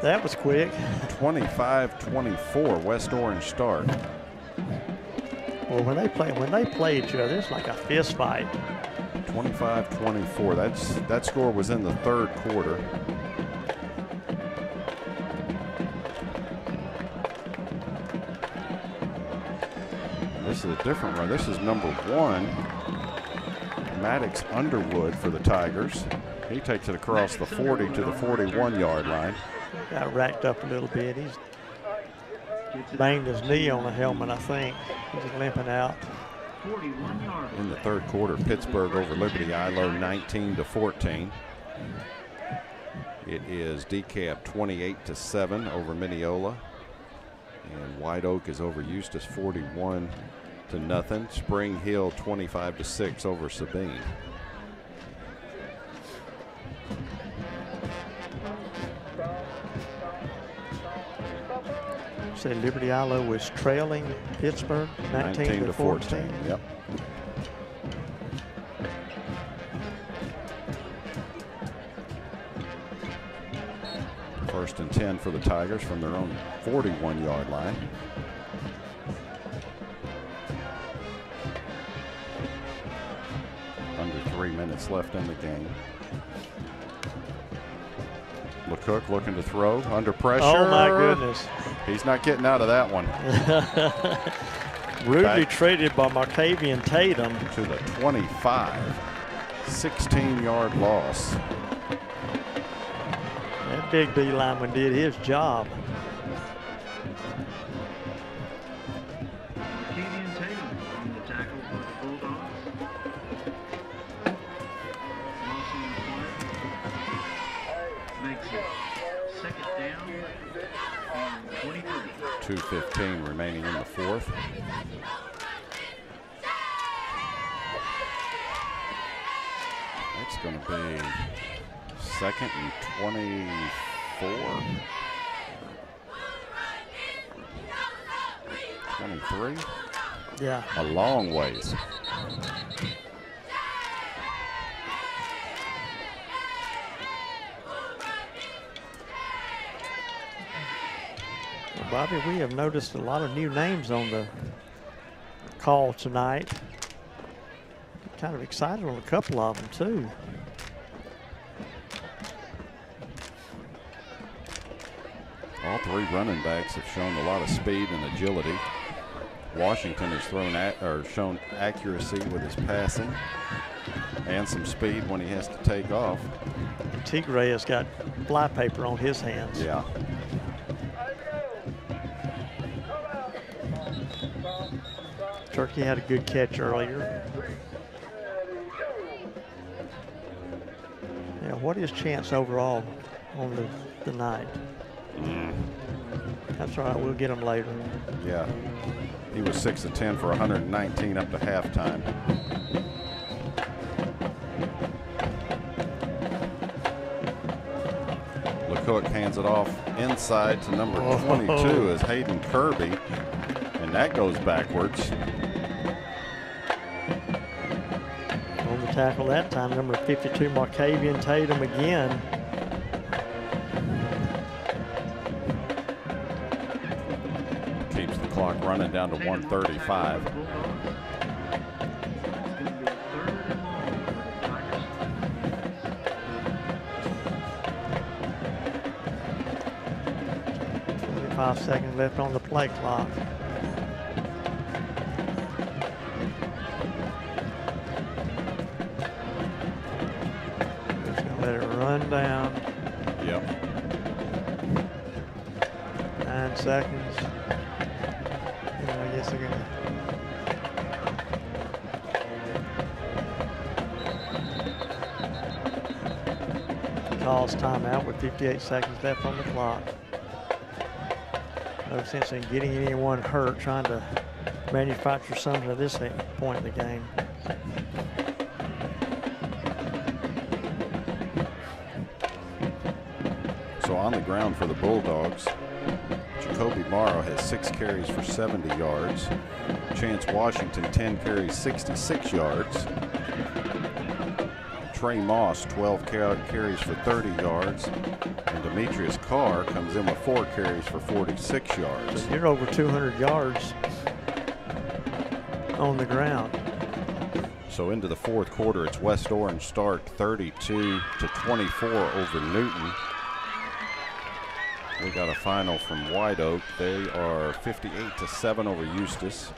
That was quick. 25-24, West Orange start. Well, when they play each other, it's like a fist fight. 25-24. That score was in the 3rd quarter. This is a different run. This is number 1, Maddox Underwood for the Tigers. He takes it across the 40 to the 41-yard line. Got racked up a little bit. He's banged his knee on the helmet, I think. He's limping out. In the third quarter, Pittsburgh over Liberty Ilo 19-14. It is DeKalb 28-7 over Mineola. And White Oak is over Eustis 41-0. Spring Hill 25-6 over Sabine. Say Liberty Ilo was trailing Pittsburgh 19-14. Yep. First and 10 for the Tigers from their own 41-yard line. Under 3 minutes left in the game. LeCook looking to throw, under pressure. Oh my goodness. He's not getting out of that one. Rudely traded by Markavian Tatum. To the 25, 16-yard loss. That big D lineman did his job. Markavian Tatum on the tackle for the Bulldogs. Loss on the play. Makes it second down and 23. 2:15 remaining in the fourth. It's going to be second and 24. 23. Yeah. A long ways. Bobby, we have noticed a lot of new names on the call tonight. Kind of excited on a couple of them, too. All three running backs have shown a lot of speed and agility. Washington has shown accuracy with his passing and some speed when he has to take off. Tigre has got flypaper on his hands. Yeah. Turkey had a good catch earlier. Yeah, what is Chance overall on the night? That's all right, we'll get him later. Yeah, he was 6 of 10 for 119 up to halftime. LeCook hands it off inside to number 22 is Hayden Kirby, and that goes backwards. On the tackle that time, number 52, Markavian Tatum again. Keeps the clock running down to 1:35. Seconds left on the play clock. Just gonna let it run down. Yep. 9 seconds. And I guess they're gonna. Calls timeout with 58 seconds left on the clock. No sense in getting anyone hurt, trying to manufacture something at this point in the game. So on the ground for the Bulldogs, Jacoby Morrow has 6 carries for 70 yards. Chance Washington, 10 carries, 66 yards. Trey Moss, 12 carries for 30 yards. And Demetrius Carr comes in with 4 carries for 46 yards. So you're over 200 yards on the ground. So into the fourth quarter, it's West Orange start 32-24 over Newton. We got a final from White Oak. They are 58-7 over Eustis.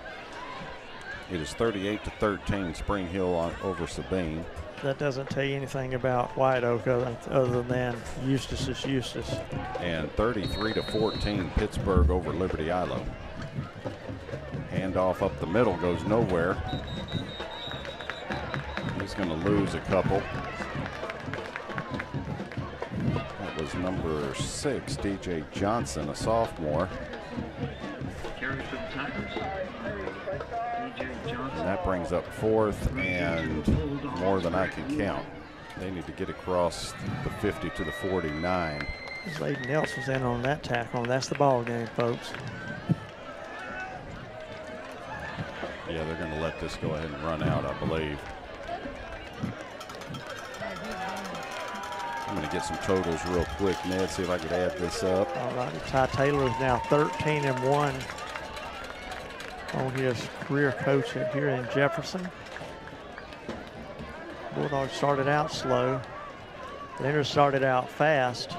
It is 38-13, Spring Hill over Sabine. That doesn't tell you anything about White Oak other than Eustis is Eustis. And 33-14, Pittsburgh over Liberty Ilo. Handoff up the middle goes nowhere. He's going to lose a couple. That was number 6, DJ Johnson, a sophomore. Carry for the Tigers. DJ Johnson. And that brings up 4th and more than I can count. They need to get across the 50 to the 49. Zayden Nelson's in on that tackle, and that's the ball game, folks. Yeah, they're going to let this go ahead and run out, I believe. I'm going to get some totals real quick, Ned, see if I could add this up. All right, Ty Taylor is now 13-1 on his career coaching here in Jefferson. Bulldogs started out slow. Leonard started out fast.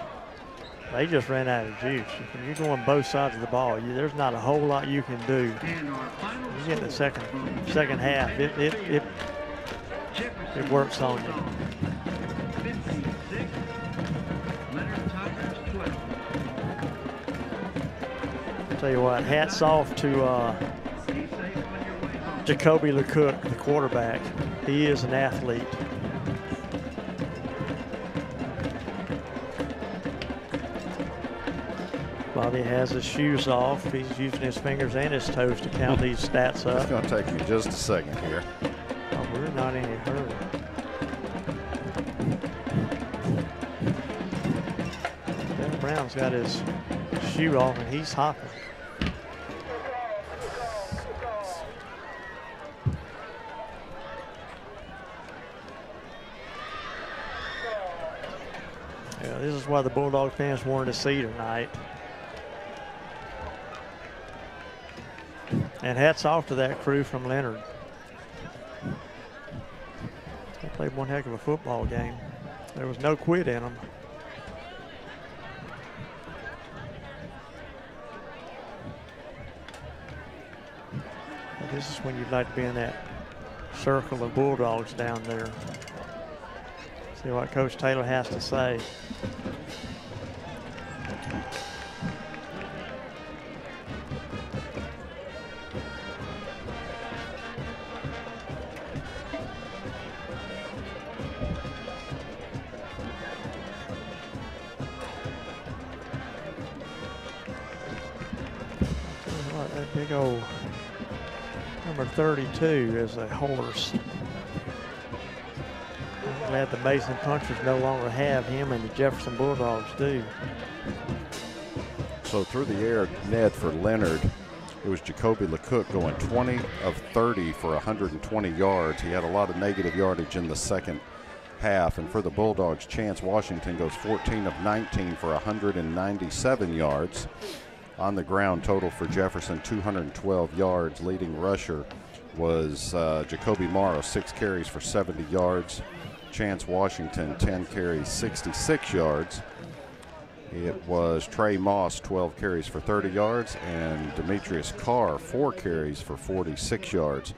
They just ran out of juice. When you're going both sides of the ball, there's not a whole lot you can do. You get the second half, it works on you. Tell you what, hats off to Jacoby LeCook, the quarterback. He is an athlete. Bobby has his shoes off. He's using his fingers and his toes to count these stats up. It's going to take me just a second here. Oh, we're not in a hurry. Ben Brown's got his shoe off and he's hopping. Yeah, this is what the Bulldog fans wanted to see tonight. And hats off to that crew from Leonard. They played one heck of a football game. There was no quit in them. And this is when you'd like to be in that circle of Bulldogs down there. See what Coach Taylor has to say. Big old number 32 is a horse. I'm glad the Mason Punchers no longer have him and the Jefferson Bulldogs do. So through the air, Ned, for Leonard, it was Jacoby LeCook going 20 of 30 for 120 yards. He had a lot of negative yardage in the second half. And for the Bulldogs, Chance Washington goes 14 of 19 for 197 yards. On the ground total for Jefferson, 212 yards. Leading rusher was Jacoby Morrow, 6 carries for 70 yards. Chance Washington, 10 carries, 66 yards. It was Trey Moss, 12 carries for 30 yards, and Demetrius Carr, 4 carries for 46 yards.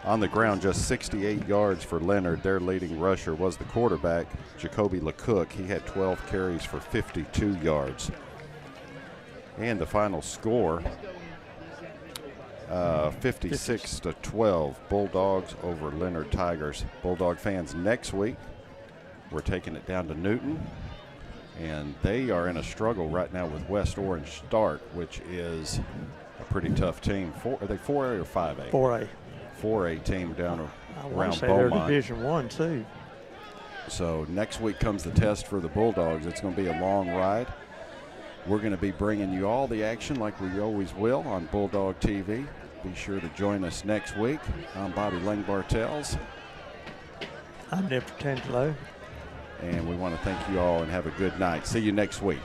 On the ground, just 68 yards for Leonard. Their leading rusher was the quarterback, Jacoby LeCook. He had 12 carries for 52 yards. And the final score, 56-12, Bulldogs over Leonard Tigers. Bulldog fans, next week, we're taking it down to Newton, and they are in a struggle right now with West Orange Stark, which is a pretty tough team. Are they 4A or 5A? 4A. 4A team down I around say Beaumont. they're Division I too. So next week comes the test for the Bulldogs. It's going to be a long ride. We're going to be bringing you all the action like we always will on Bulldog TV. Be sure to join us next week. I'm Bobby Lang-Bartels. I'm Nick Tangelo. And we want to thank you all and have a good night. See you next week.